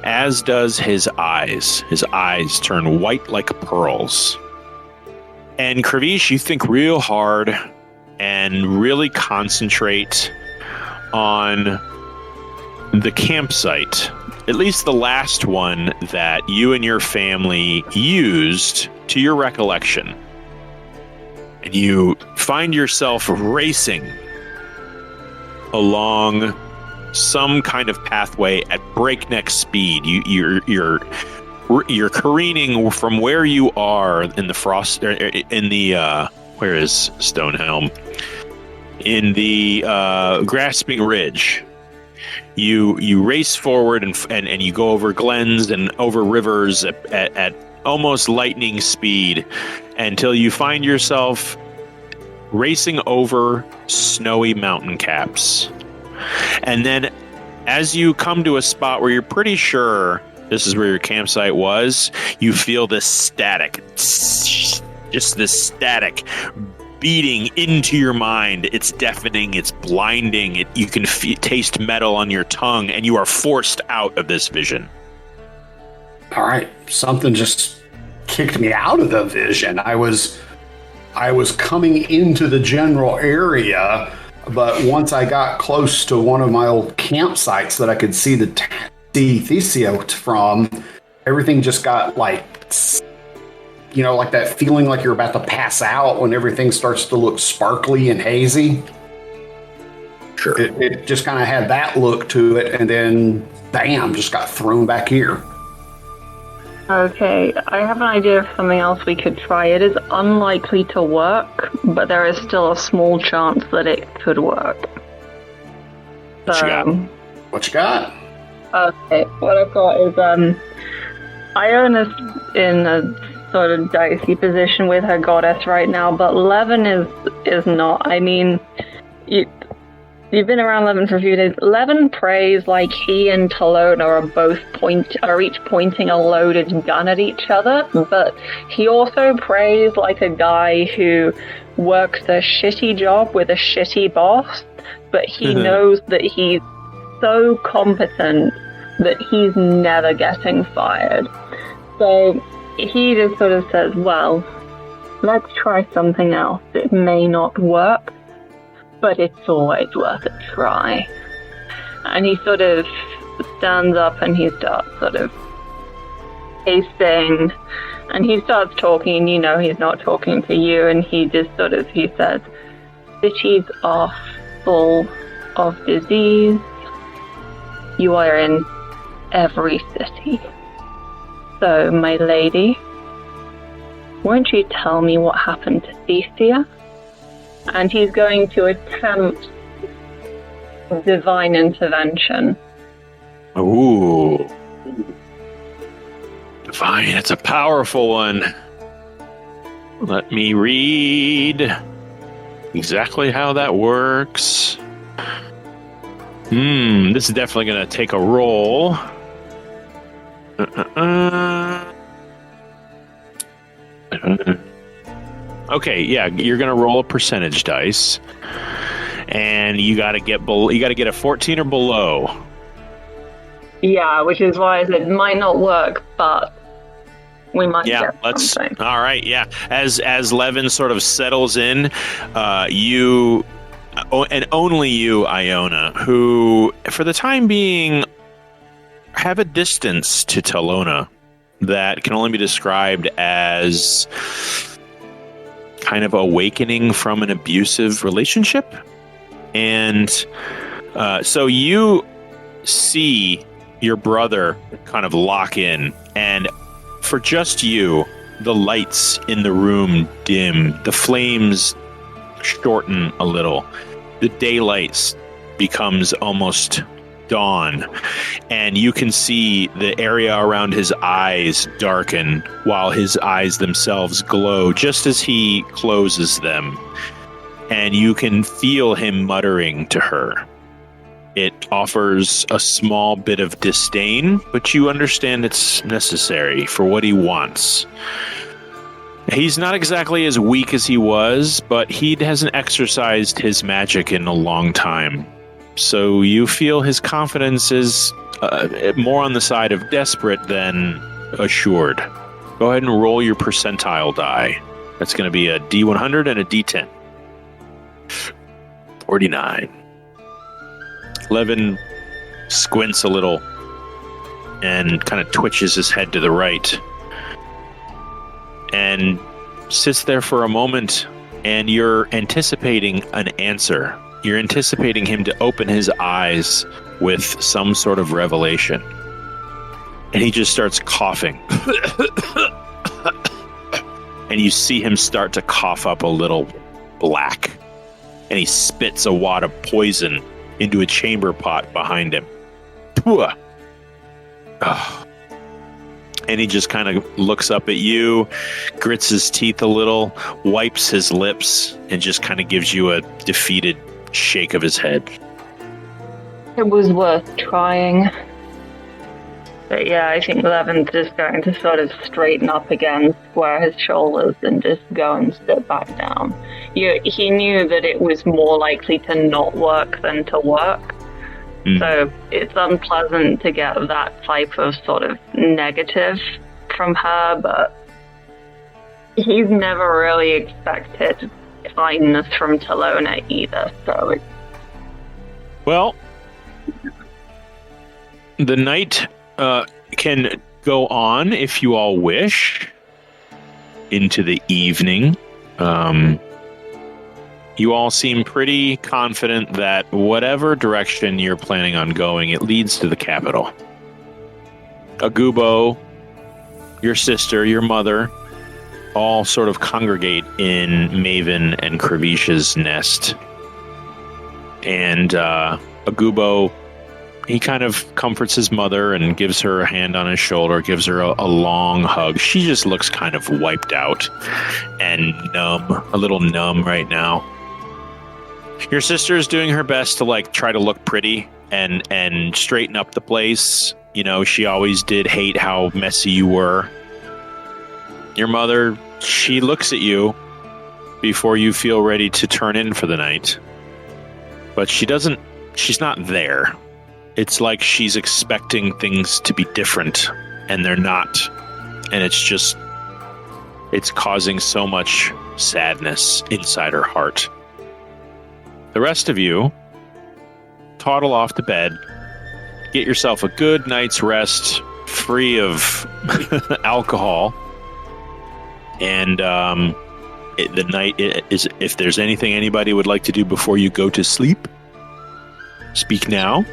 as does his eyes. His eyes turn white like pearls. And Kravish, you think real hard and really concentrate on the campsite, at least the last one that you and your family used, to your recollection. And you find yourself racing along some kind of pathway at breakneck speed. You're careening from where you are in the where is Stonehelm? In the Grasping Ridge. You race forward and you go over glens and over rivers at almost lightning speed until you find yourself racing over snowy mountain caps. And then as you come to a spot where you're pretty sure this is where your campsite was, you feel this static, just this static beating into your mind. It's deafening, it's blinding, you can taste metal on your tongue, and you are forced out of this vision. All right, something just kicked me out of the vision. I was coming into the general area, but once I got close to one of my old campsites that I could see the Theseus from, everything just got like that feeling like you're about to pass out when everything starts to look sparkly and hazy. Sure. It just kind of had that look to it, and then bam, just got thrown back here. Okay, I have an idea of something else we could try. It is unlikely to work, but there is still a small chance that it could work. What you got? What you got? Okay, what I've got is Iona's in a sort of dicey position with her goddess right now, but Levin is not. I mean, you've been around Levin for a few days. Levin prays like he and Talona are each pointing a loaded gun at each other, but he also prays like a guy who works a shitty job with a shitty boss, but he knows that he's so competent that he's never getting fired. So he just sort of says, well, let's try something else. It may not work, but it's always worth a try. And he sort of stands up and he starts sort of pacing, and he starts talking, he's not talking to you, and he just he says, cities are full of disease. You are in every city. So, my lady, won't you tell me what happened to Thesia? And he's going to attempt divine intervention. Ooh. Divine, it's a powerful one. Let me read exactly how that works. This is definitely going to take a roll. Okay, yeah, you're going to roll a percentage dice, and you got to get a 14 or below. Yeah, which is why I said it might not work, but we might get something. All right, yeah. As Levin sort of settles in, you and only you, Iona, who for the time being have a distance to Talona that can only be described as kind of awakening from an abusive relationship. And so you see your brother kind of lock in, and for just you, the lights in the room dim, the flames shorten a little, the daylight becomes almost dawn, and you can see the area around his eyes darken while his eyes themselves glow just as he closes them, and you can feel him muttering to her. It offers a small bit of disdain, but you understand it's necessary for what he wants. He's not exactly as weak as he was, but he hasn't exercised his magic in a long time. So you feel his confidence is more on the side of desperate than assured. Go ahead and roll your percentile die. That's going to be a D100 and a D10. 49. Levin squints a little and kind of twitches his head to the right and sits there for a moment, and you're anticipating an answer. You're anticipating him to open his eyes with some sort of revelation. And he just starts coughing. And you see him start to cough up a little black. And he spits a wad of poison into a chamber pot behind him. And he just kind of looks up at you, grits his teeth a little, wipes his lips, and just kind of gives you a defeated shake of his head. It was worth trying. But yeah, I think Levin's just going to sort of straighten up again, square his shoulders, and just go and sit back down. He knew that it was more likely to not work than to work. So it's unpleasant to get that type of sort of negative from her, but he's never really expected kindness from Talona either, so it's... Well, the night can go on if you all wish into the evening. You all seem pretty confident that whatever direction you're planning on going, it leads to the capital. Agubo, your sister, your mother, all sort of congregate in Maven and Kravisha's nest. And Agubo, he kind of comforts his mother and gives her a hand on his shoulder, gives her a long hug. She just looks kind of wiped out and numb, a little numb right now. Your sister is doing her best to like try to look pretty and straighten up the place. You know, she always did hate how messy you were. Your mother, she looks at you before you feel ready to turn in for the night. But she's not there. It's like she's expecting things to be different, and they're not. And it's causing so much sadness inside her heart. The rest of you toddle off to bed, get yourself a good night's rest, free of alcohol, and the night is. If there's anything anybody would like to do before you go to sleep, speak now.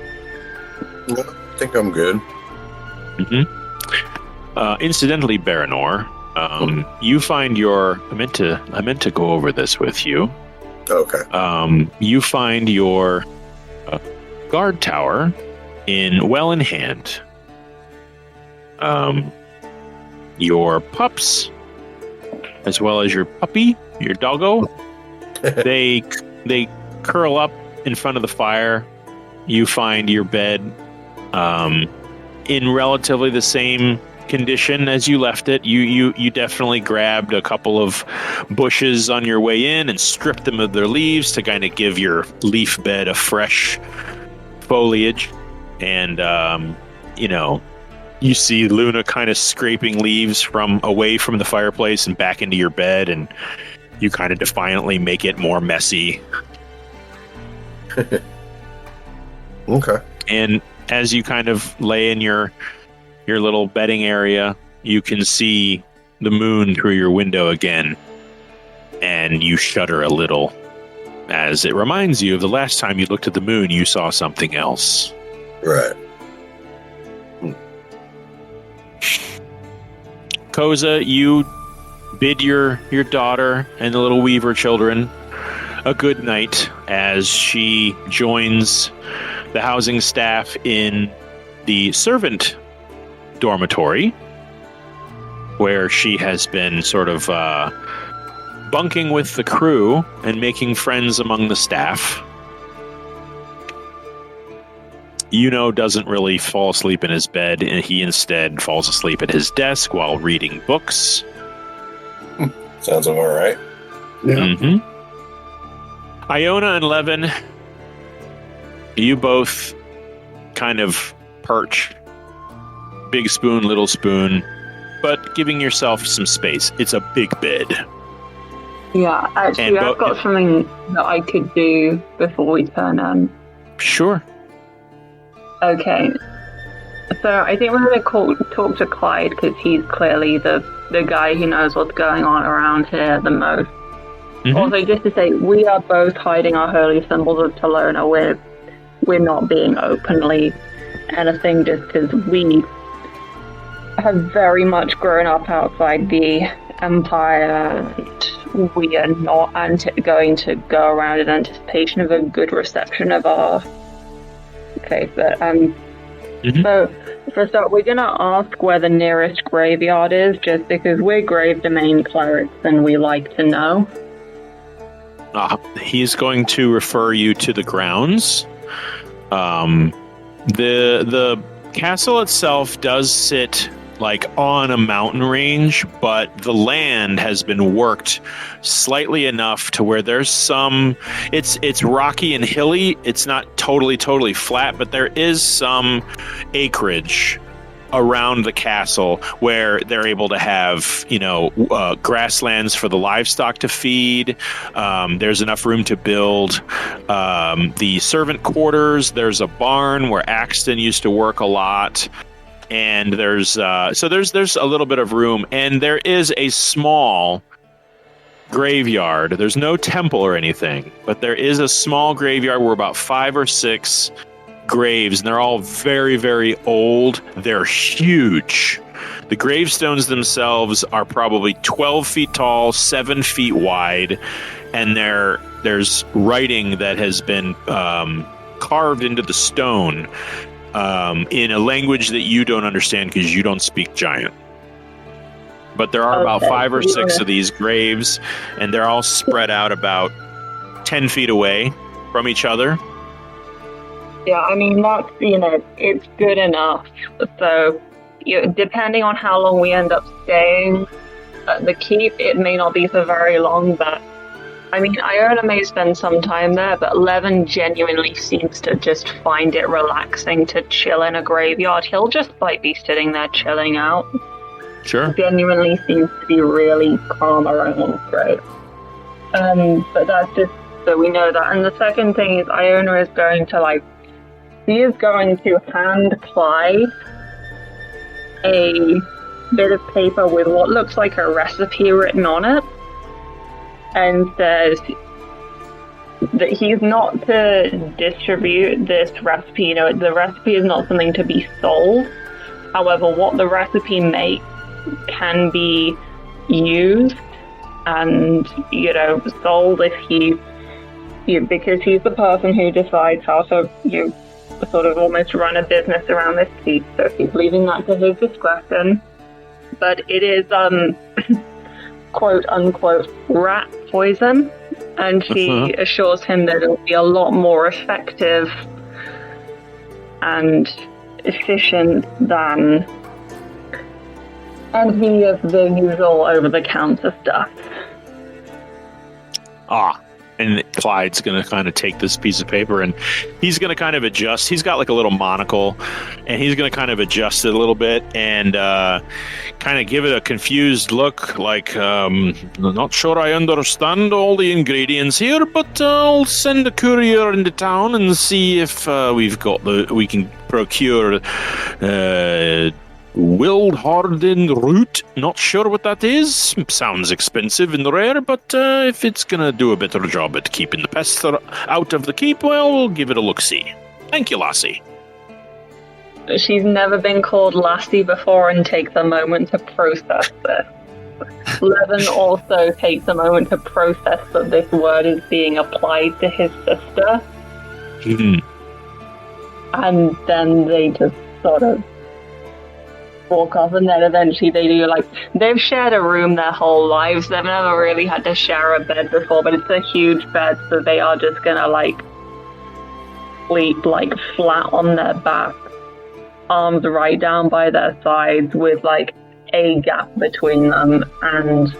I think I'm good. Incidentally, Baranor, You find I meant to go over this with you. Okay. You find your guard tower well in hand. Your pups, as well as your puppy, your doggo, they curl up in front of the fire. You find your bed in relatively the same condition as you left it. You definitely grabbed a couple of bushes on your way in and stripped them of their leaves to kind of give your leaf bed a fresh foliage. And you see Luna kind of scraping leaves from away from the fireplace and back into your bed, and you kind of defiantly make it more messy. Okay. And as you kind of lay in your little bedding area, you can see the moon through your window again, and you shudder a little as it reminds you of the last time you looked at the moon. You saw something else. Right. Koza, you bid your daughter and the little Weaver children a good night as she joins the housing staff in the servant dormitory, where she has been sort of bunking with the crew and making friends among the staff. Doesn't really fall asleep in his bed, and he instead falls asleep at his desk while reading books. Sounds about right. Yeah. Mm-hmm. Iona and Levin, you both kind of perch. Big spoon, little spoon, but giving yourself some space. It's a big bed. Yeah, actually, I've got something that I could do before we turn in. Sure. Okay. So I think we're going to talk to Clyde, because he's clearly the guy who knows what's going on around here the most. Mm-hmm. Also, just to say, we are both hiding our holy symbols of Talona. We're not being openly anything, just because we have very much grown up outside the Empire, and we are not going to go around in anticipation of a good reception of our... Okay, but So, for a start, we're going to ask where the nearest graveyard is, just because we're grave domain clerics and we like to know. He's going to refer you to the grounds. The castle itself does sit on a mountain range, but the land has been worked slightly enough to where there's some... It's rocky and hilly. It's not totally flat, but there is some acreage around the castle where they're able to have, grasslands for the livestock to feed. There's enough room to build the servant quarters. There's a barn where Axton used to work a lot. And there's a little bit of room, and there is a small graveyard. There's no temple or anything, but there is a small graveyard where about 5 or 6 graves, and they're all very, very old. They're huge. The gravestones themselves are probably 12 feet tall, 7 feet wide, and there's writing that has been carved into the stone in a language that you don't understand because you don't speak Giant. But there are about 5 or 6 of these graves, and they're all spread out about 10 feet away from each other. Yeah, I mean, that's, it's good enough. So, depending on how long we end up staying at the keep, it may not be for very long, but I mean, Iona may spend some time there, but Levin genuinely seems to just find it relaxing to chill in a graveyard. He'll just be sitting there chilling out. Sure. Genuinely seems to be really calm around the grave. But that's just so we know that. And the second thing is Iona is going to he is going to hand Clyde a bit of paper with what looks like a recipe written on it, and says that he's not to distribute this recipe. The recipe is not something to be sold. However, what the recipe makes can be used and, sold if because he's the person who decides how to, sort of almost run a business around this keep, so he's leaving that to his discretion. But it is, quote unquote, rat poison, and she assures him that it'll be a lot more effective and efficient than any of the usual over-the-counter stuff. And Clyde's going to kind of take this piece of paper and he's going to kind of adjust. He's got like a little monocle and he's going to kind of adjust it a little bit and kind of give it a confused look like, not sure I understand all the ingredients here, but I'll send a courier into town and see if we can procure Willed hardened root. Not sure what that is. Sounds expensive and rare, but if it's gonna do a better job at keeping the pests out of the keep, well, we'll give it a look-see. Thank you, Lassie. She's never been called Lassie before and takes a moment to process this. Levin also takes a moment to process that this word is being applied to his sister. And then they just sort of walk off, and then eventually they do, they've shared a room their whole lives. They've never really had to share a bed before, but it's a huge bed, so they are just gonna sleep flat on their back, arms right down by their sides with a gap between them, and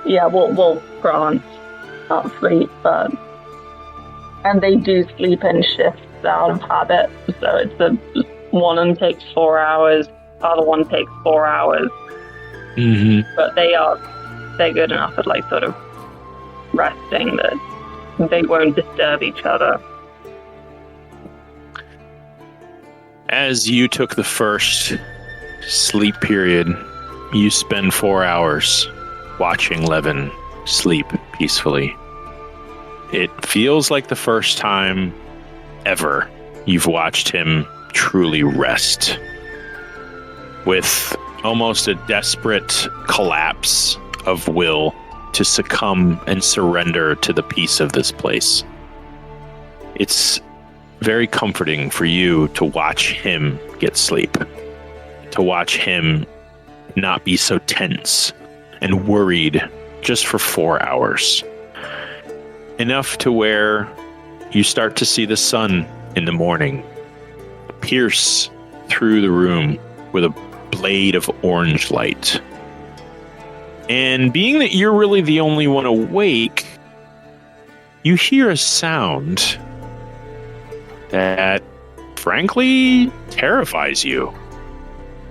we'll grant not sleep, but and they do sleep in shifts out of habit, so it's one of them takes 4 hours, the other one takes 4 hours. But they're good enough at sort of resting that they won't disturb each other. As you took the first sleep period, you spend 4 hours watching Levin sleep peacefully. It feels like the first time ever you've watched him truly rest, with almost a desperate collapse of will to succumb and surrender to the peace of this place. It's very comforting for you to watch him get sleep, to watch him not be so tense and worried just for 4 hours. Enough to where you start to see the sun in the morning pierce through the room with a blade of orange light. And being that you're really the only one awake, you hear a sound that, frankly, terrifies you.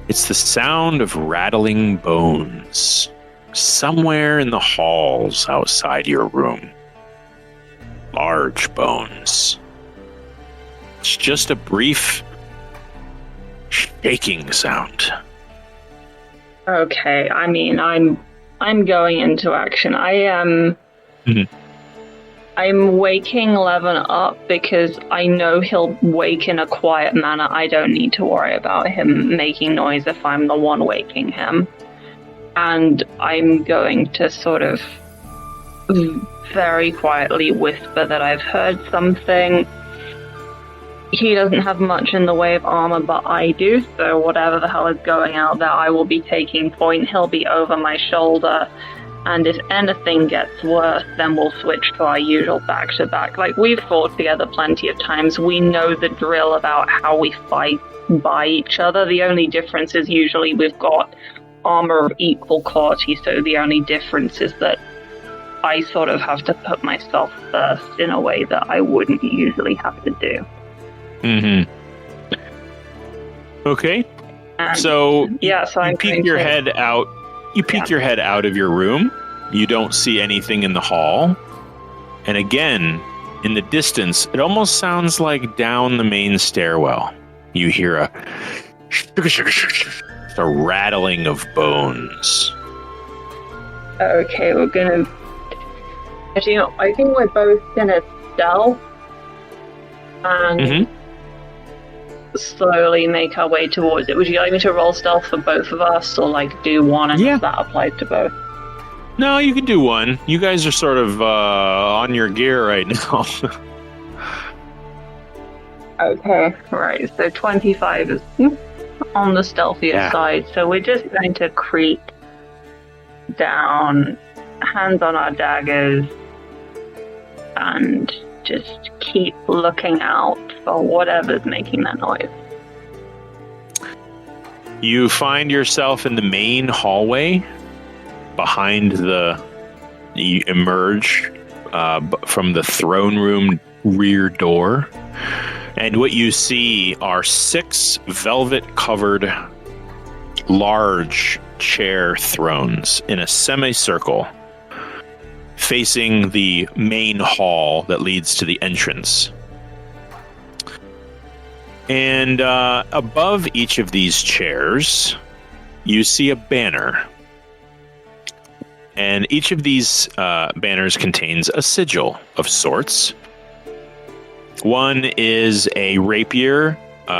It's the sound of rattling bones somewhere in the halls outside your room. Large bones. It's just a brief shaking sound. Okay, I mean, I'm going into action. I am. I'm waking Levin up because I know he'll wake in a quiet manner. I don't need to worry about him making noise if I'm the one waking him. And I'm going to sort of very quietly whisper that I've heard something. He doesn't have much in the way of armor, but I do, so whatever the hell is going out there, I will be taking point. He'll be over my shoulder, and if anything gets worse, then we'll switch to our usual back-to-back. We've fought together plenty of times. We know the drill about how we fight by each other. The only difference is usually we've got armor of equal quality, so the only difference is that I sort of have to put myself first in a way that I wouldn't usually have to do. Okay. So you peek your head out. You peek your head out of your room. You don't see anything in the hall. And again, in the distance, it almost sounds like down the main stairwell. You hear a rattling of bones. Okay, we're gonna. I think we're both gonna stealth. And slowly make our way towards it. Would you like me to roll stealth for both of us, or like do one and that applies to both? No, you can do one. You guys are sort of on your gear right now. Okay, right. So 25 is on the stealthier side. So we're just going to creep down, hands on our daggers, and just keep looking out for whatever's making that noise. You find yourself in the main hallway behind you emerge from the throne room rear door. And what you see are 6 velvet-covered large chair thrones in a semicircle facing the main hall that leads to the entrance. And above each of these chairs, you see a banner. And each of these banners contains a sigil of sorts. One is a rapier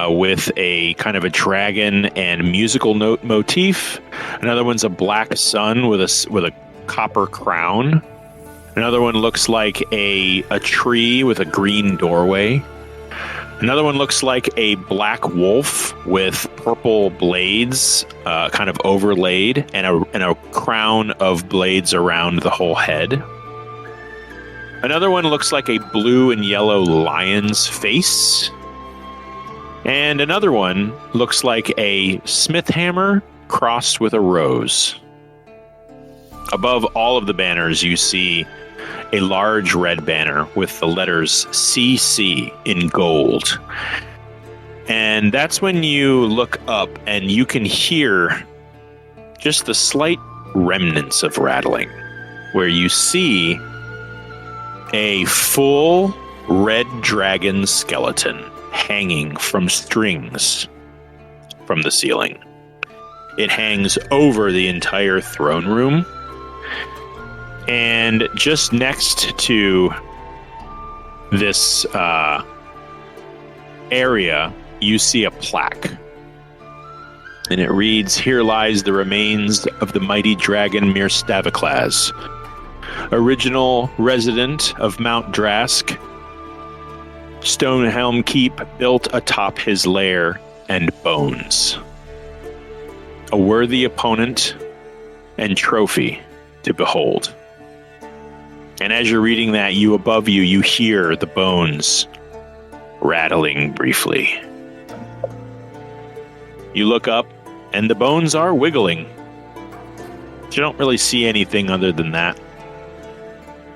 with a kind of a dragon and musical note motif. Another one's a black sun with a copper crown. Another one looks like a tree with a green doorway. Another one looks like a black wolf with purple blades kind of overlaid and a crown of blades around the whole head. Another one looks like a blue and yellow lion's face. And another one looks like a smith hammer crossed with a rose. Above all of the banners, you see a large red banner with the letters CC in gold. And that's when you look up and you can hear just the slight remnants of rattling, where you see a full red dragon skeleton hanging from strings from the ceiling. It hangs over the entire throne room. And just next to this area, you see a plaque. And it reads, "Here lies the remains of the mighty dragon Mirstaviclaz, original resident of Mount Drask. Stonehelm Keep built atop his lair and bones. A worthy opponent and trophy to behold." And as you're reading that, above you, you hear the bones rattling briefly. You look up, and the bones are wiggling. You don't really see anything other than that.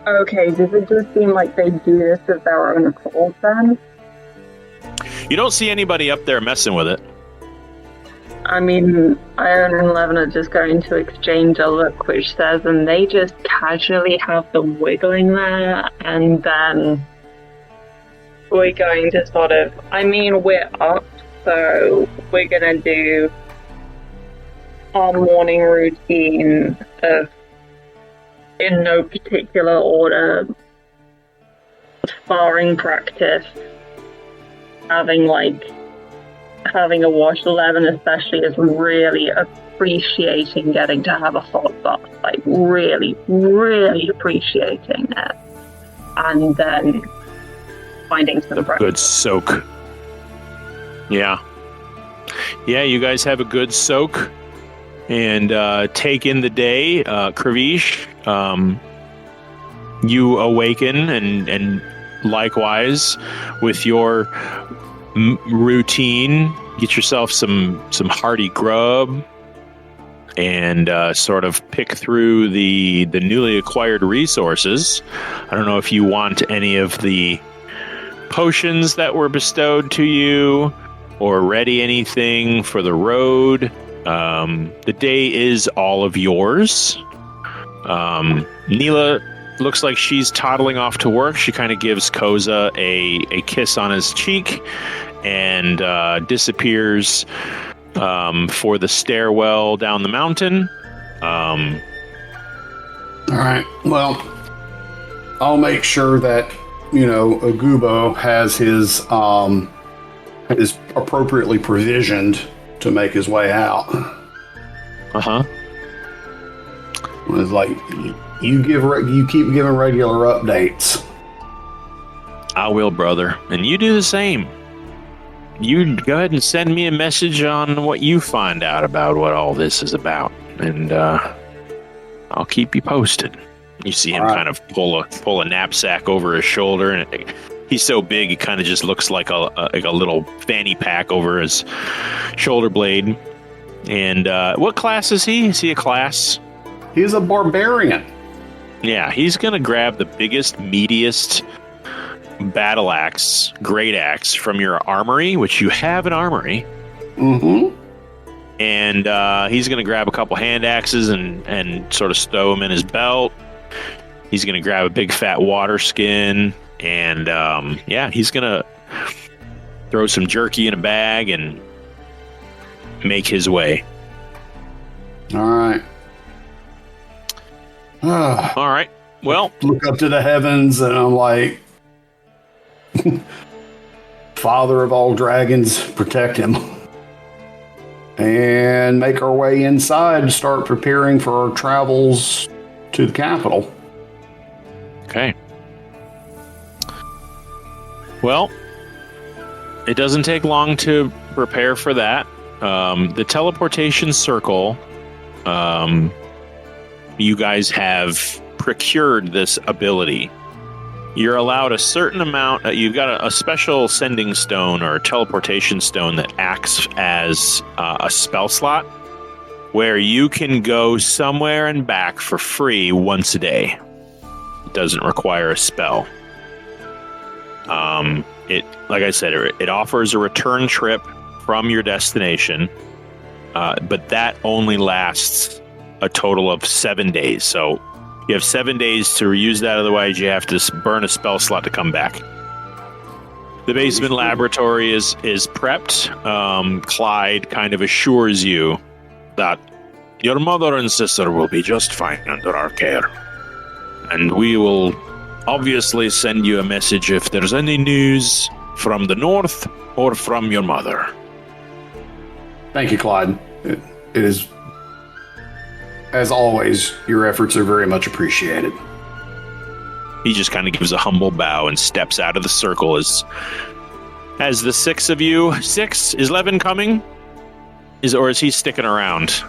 Okay, does it just seem like they do this of their own accord then? You don't see anybody up there messing with it. I mean, Iron and Levin are just going to exchange a look which says, and they just casually have them wiggling there, and then we're going to sort of, I mean, we're up, so we're going to do our morning routine of, in no particular order, sparring practice, having a wash. 11 especially is really appreciating getting to have a hot bath, like really, really appreciating it. And then finding some breakfast. Good soak. Yeah. Yeah, you guys have a good soak and take in the day. Kravish, you awaken and likewise with your routine, get yourself some hearty grub and sort of pick through the newly acquired resources. I don't know if you want any of the potions that were bestowed to you or ready anything for the road. The day is all of yours. Neela looks like she's toddling off to work. She kind of gives Koza a kiss on his cheek and disappears for the stairwell down the mountain. All right. Well, I'll make sure that, Agubo has his is appropriately provisioned to make his way out. Uh-huh. It's like you keep giving regular updates. I will, brother. And you do the same. You go ahead and send me a message on what you find out about what all this is about. And I'll keep you posted. You see him kind of pull a knapsack over his shoulder, and he's so big he kind of just looks like a little fanny pack over his shoulder blade. And what class is he? Is he a class? He's a barbarian. Yeah, he's gonna grab the biggest, meatiest battle axe, great axe from your armory, which you have an armory. Mm-hmm. And he's going to grab a couple hand axes and sort of stow them in his belt. He's going to grab a big fat water skin. And he's going to throw some jerky in a bag and make his way. All right. All right. Well, look up to the heavens and I'm like, Father of all dragons, protect him. And make our way inside and start preparing for our travels to the capital. Okay. Well, it doesn't take long to prepare for that. The teleportation circle, you guys have procured this ability. You're allowed a certain amount. You've got a special sending stone or a teleportation stone that acts as a spell slot where you can go somewhere and back for free once a day. It doesn't require a spell. Like I said, it offers a return trip from your destination, but that only lasts a total of 7 days. So you have 7 days to reuse that, otherwise you have to burn a spell slot to come back. The basement laboratory is prepped. Clyde kind of assures you that your mother and sister will be just fine under our care. And we will obviously send you a message if there's any news from the north or from your mother. Thank you, Clyde. It is... As always, your efforts are very much appreciated. He just kind of gives a humble bow and steps out of the circle as the six of you... Six? Is Levin coming? Or is he sticking around?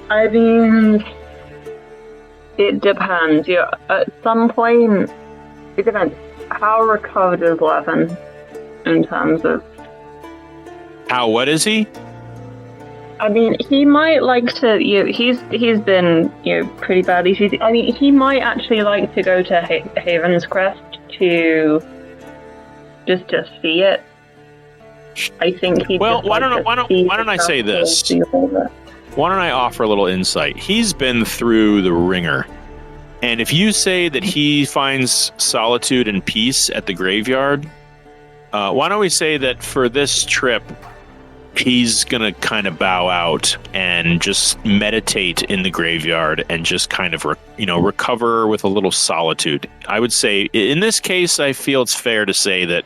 I mean, it depends. Yeah, at some point, it depends. How recovered is Levin in terms of... How, what is he? I mean, he might like to. He's been pretty badly treated. I mean, he might actually like to go to Haven's Crest to just see it. I think he. Well, why don't I say this? Why don't I offer a little insight? He's been through the ringer, and if you say that he finds solitude and peace at the graveyard, why don't we say that for this trip, he's going to kind of bow out and just meditate in the graveyard and just kind of, recover with a little solitude. I would say in this case, I feel it's fair to say that,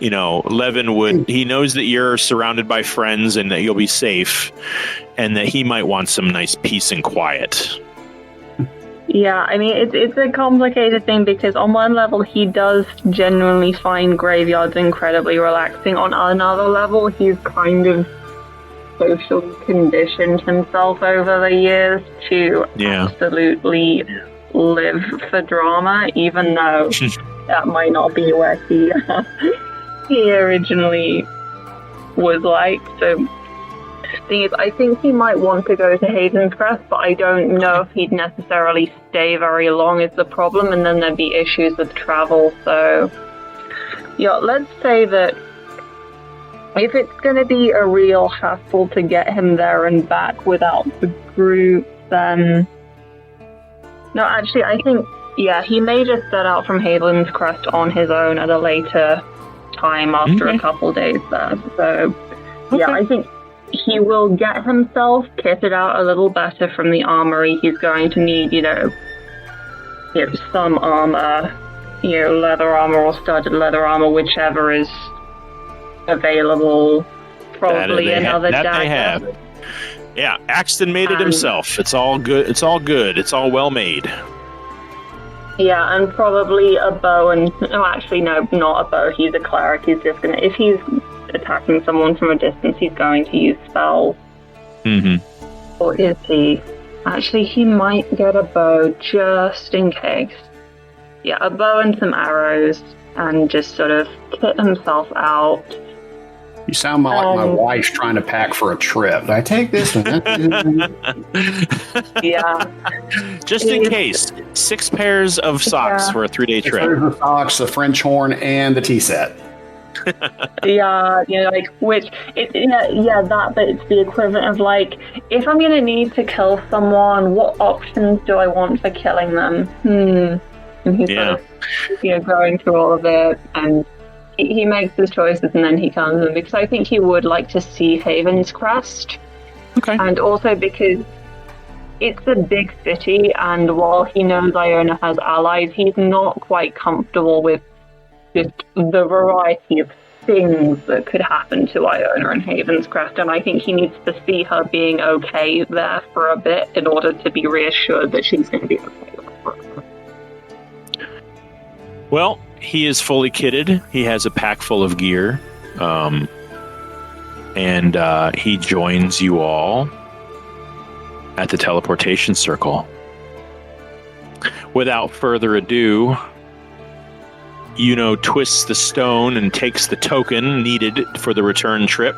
Levin he knows that you're surrounded by friends and that you'll be safe and that he might want some nice peace and quiet. Yeah, I mean, it's a complicated thing because on one level, he does genuinely find graveyards incredibly relaxing. On another level, he's kind of socially conditioned himself over the years to absolutely live for drama, even though that might not be where he originally was like. So, thing is, I think he might want to go to Haven's Crest, but I don't know if he'd necessarily stay very long is the problem, and then there'd be issues with travel. So, let's say that if it's going to be a real hassle to get him there and back without the group, then... No, actually, I think, he may just set out from Haven's Crest on his own at a later time after a couple days there. So, I think he will get himself kitted out a little better from the armory. He's going to need, some armor, leather armor or studded leather armor, whichever is available. Probably another dagger. They have. Yeah, Axton made it himself. It's all good. It's all good. It's all well made. Yeah, and probably a bow and... No, actually, no, not a bow. He's a cleric. He's just going to... If he's attacking someone from a distance, he's going to use spells. Mm-hmm. Or is he? Actually, he might get a bow just in case. Yeah, a bow and some arrows, and just sort of kit himself out. You sound like my wife's trying to pack for a trip. Did I take this one? Yeah. Just in case. 6 pairs of socks for a 3-day trip. 6 pairs of socks, the French horn, and the tea set. Yeah, like, that, but it's the equivalent of, like, if I'm going to need to kill someone, what options do I want for killing them? And he's sort of, going through all of it, and he makes his choices, and then he comes in, because I think he would like to see Haven's Crest. Okay. And also because it's a big city, and while he knows Iona has allies, he's not quite comfortable with just the variety of things that could happen to Iona and Haven's Crest, and I think he needs to see her being okay there for a bit in order to be reassured that she's going to be okay forever. Well, he is fully kitted. He has a pack full of gear. And he joins you all at the teleportation circle. Without further ado, twists the stone and takes the token needed for the return trip.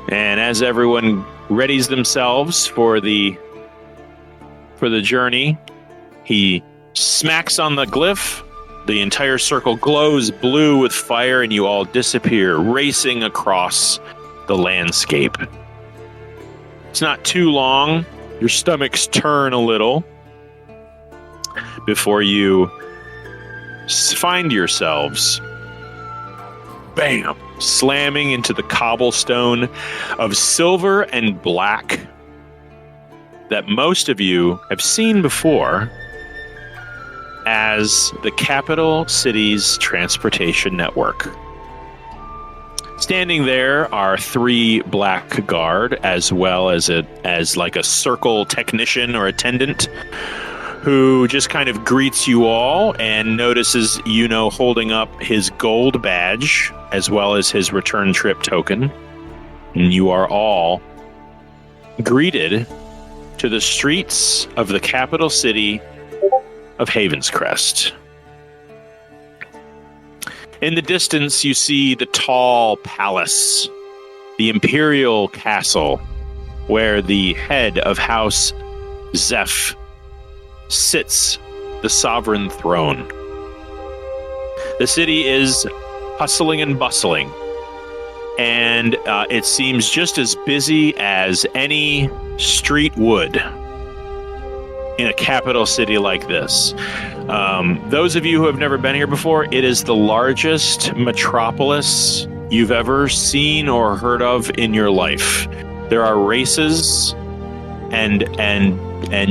And as everyone readies themselves for the journey, he smacks on the glyph. The entire circle glows blue with fire, and you all disappear, racing across the landscape. It's not too long. Your stomachs turn a little before you find yourselves, bam, slamming into the cobblestone of silver and black that most of you have seen before as the capital city's transportation network. Standing there are 3 black guard, as well as like a circle technician or attendant, who just kind of greets you all and notices holding up his gold badge as well as his return trip token. And you are all greeted to the streets of the capital city of Haven's Crest. In the distance, you see the tall palace, the imperial castle, where the head of House Zeph sits the sovereign throne. The city is hustling and bustling, and it seems just as busy as any street would in a capital city like this. Those of you who have never been here before, it is the largest metropolis you've ever seen or heard of in your life. There are races and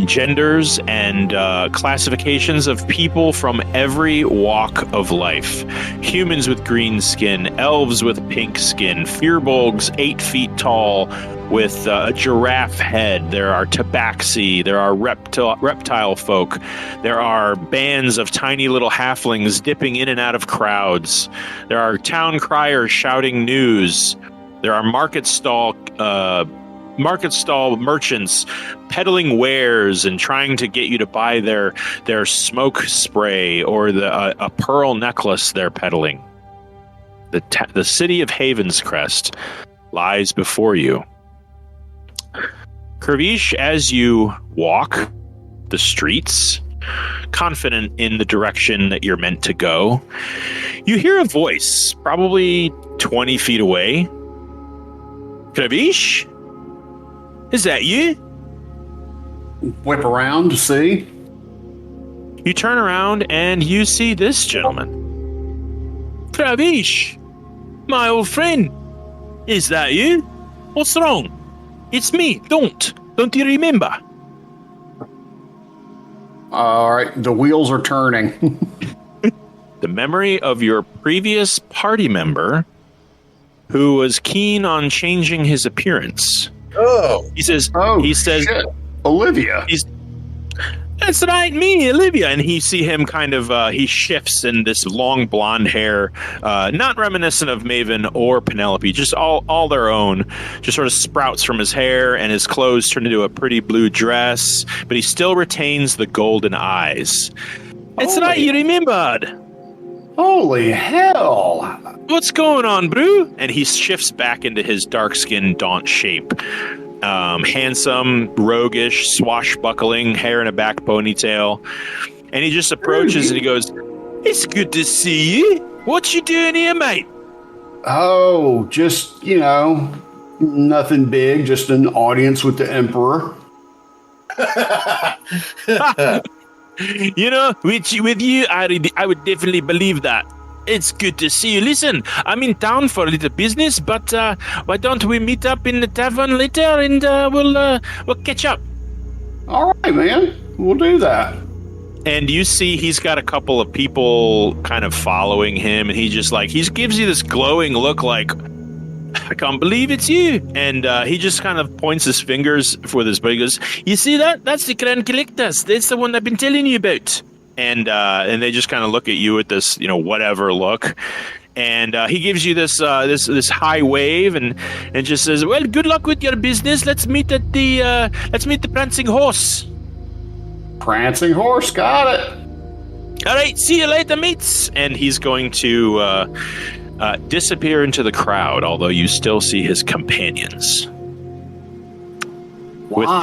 genders and classifications of people from every walk of life. Humans with green skin, elves with pink skin, firbolgs 8 feet tall with a giraffe head. There are tabaxi, there are reptile folk, there are bands of tiny little halflings dipping in and out of crowds. There are town criers shouting news. There are market stall merchants peddling wares and trying to get you to buy their smoke spray or a pearl necklace they're peddling. The city of Haven's Crest lies before you. Kervish, as you walk the streets, confident in the direction that you're meant to go, you hear a voice, probably 20 feet away. Kervish? Is that you? Whip around to see. You turn around and you see this gentleman. Kervish, my old friend. Is that you? What's wrong? It's me. Don't you remember? All right, the wheels are turning. The memory of your previous party member who was keen on changing his appearance. Oh, He says, shit. Olivia. "That's right, me, Olivia." And you see him kind of, he shifts in this long blonde hair, not reminiscent of Maven or Penelope, just all their own, just sort of sprouts from his hair, and his clothes turn into a pretty blue dress, but he still retains the golden eyes. That's right, you remembered. Holy hell. What's going on, bro? And he shifts back into his dark-skinned Daunt shape. Handsome, roguish, swashbuckling, hair in a back ponytail. And he just approaches and he goes, "It's good to see you. What you doing here, mate?" Oh, just, nothing big, just an audience with the Emperor. With you, I would definitely believe that. It's good to see you. Listen, I'm in town for a little business, but why don't we meet up in the tavern later and we'll catch up. All right, man. We'll do that. And you see he's got a couple of people kind of following him, and he gives you this glowing look like, "I can't believe it's you." And he just kind of points his fingers for this, but he goes, "You see that? That's the Grand Collectors. That's the one I've been telling you about." And they just kind of look at you with this, whatever look. And he gives you this this high wave and just says, "Well, good luck with your business. Let's meet at the Prancing Horse." Prancing Horse, got it. All right, see you later, mates. And he's going to disappear into the crowd, although you still see his companions. Wow.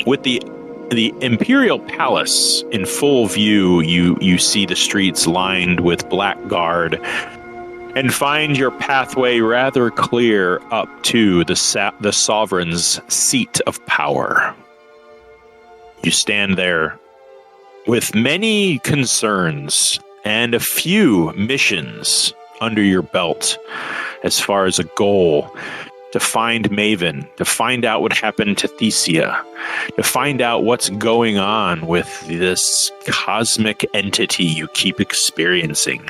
With the Imperial Palace in full view, you see the streets lined with black guard and find your pathway rather clear up to the sovereign's seat of power. You stand there with many concerns and a few missions under your belt as far as a goal to find Maven, to find out what happened to Thesia, to find out what's going on with this cosmic entity you keep experiencing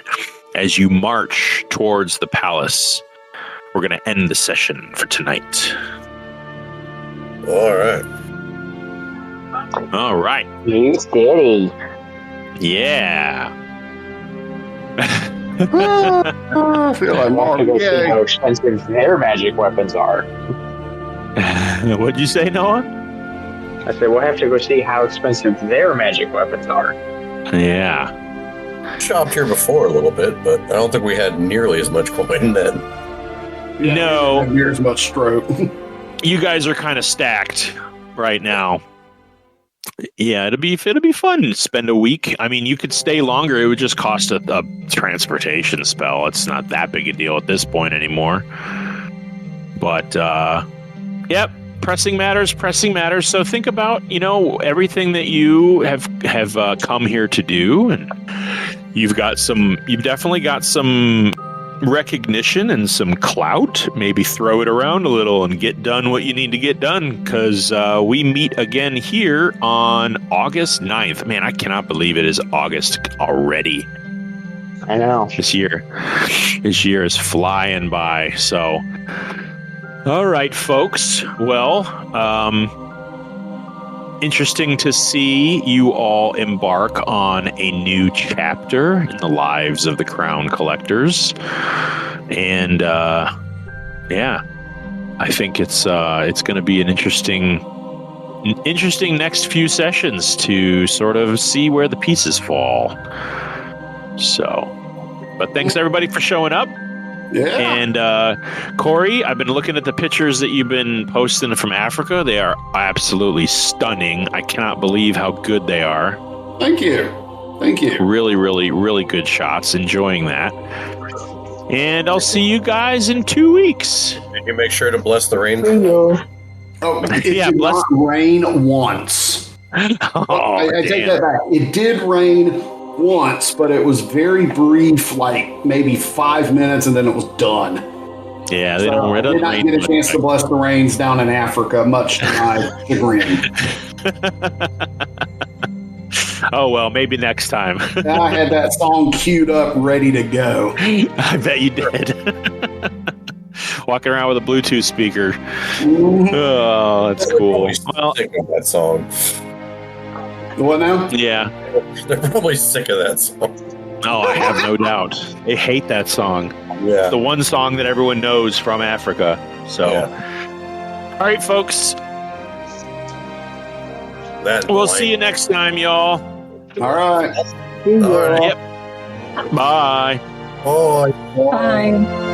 as you march towards the palace. We're going to end the session for tonight. all right. All right. You steady. Yeah. I feel like I have to go see Mark. how expensive their magic weapons are. What'd you say, Noah? I said, we'll have to go see how expensive their magic weapons are. Yeah. Shopped here before a little bit, but I don't think we had nearly as much coin then. No. Near as much stroke. You guys are kind of stacked right now. Yeah, it'll be fun to spend a week. I mean, you could stay longer. It would just cost a transportation spell. It's not that big a deal at this point anymore. But, yep, pressing matters. So think about, everything that you have come here to do, and you've definitely got some recognition and some clout. Maybe throw it around a little and get done what you need to get done, because we meet again here on August 9th. Man, I cannot believe it is August already. I know. This year is flying by. So, all right, folks. Well, interesting to see you all embark on a new chapter in the lives of the Crown Collectors. And yeah, I think it's going to be an interesting next few sessions to sort of see where the pieces fall. So, but thanks everybody for showing up. Yeah. And Corey, I've been looking at the pictures that you've been posting from Africa. They are absolutely stunning. I cannot believe how good they are. Thank you. Really, really, really good shots. Enjoying that. And I'll see you guys in 2 weeks. Did you make sure to bless the rain? Oh, it Yeah, did bless- not rain once. Oh, I take damn. that back. It did rain once, but it was very brief, like maybe 5 minutes, and then it was done. Yeah, they So don't I did not get a chance to bless the rains down in Africa, much to my chagrin. Oh well, maybe next time. I had that song queued up, ready to go. I bet you did. Walking around with a Bluetooth speaker. Mhm. Oh, that's cool. Well, Sick of that song. What now? yeah. They're probably sick of that song. Oh, I have no doubt. They hate that song. Yeah. The one song that everyone knows from Africa. So, Yeah. all right, folks. That We'll line. see you next time, y'all. All right. All right. Yep. Bye. Bye. Fine.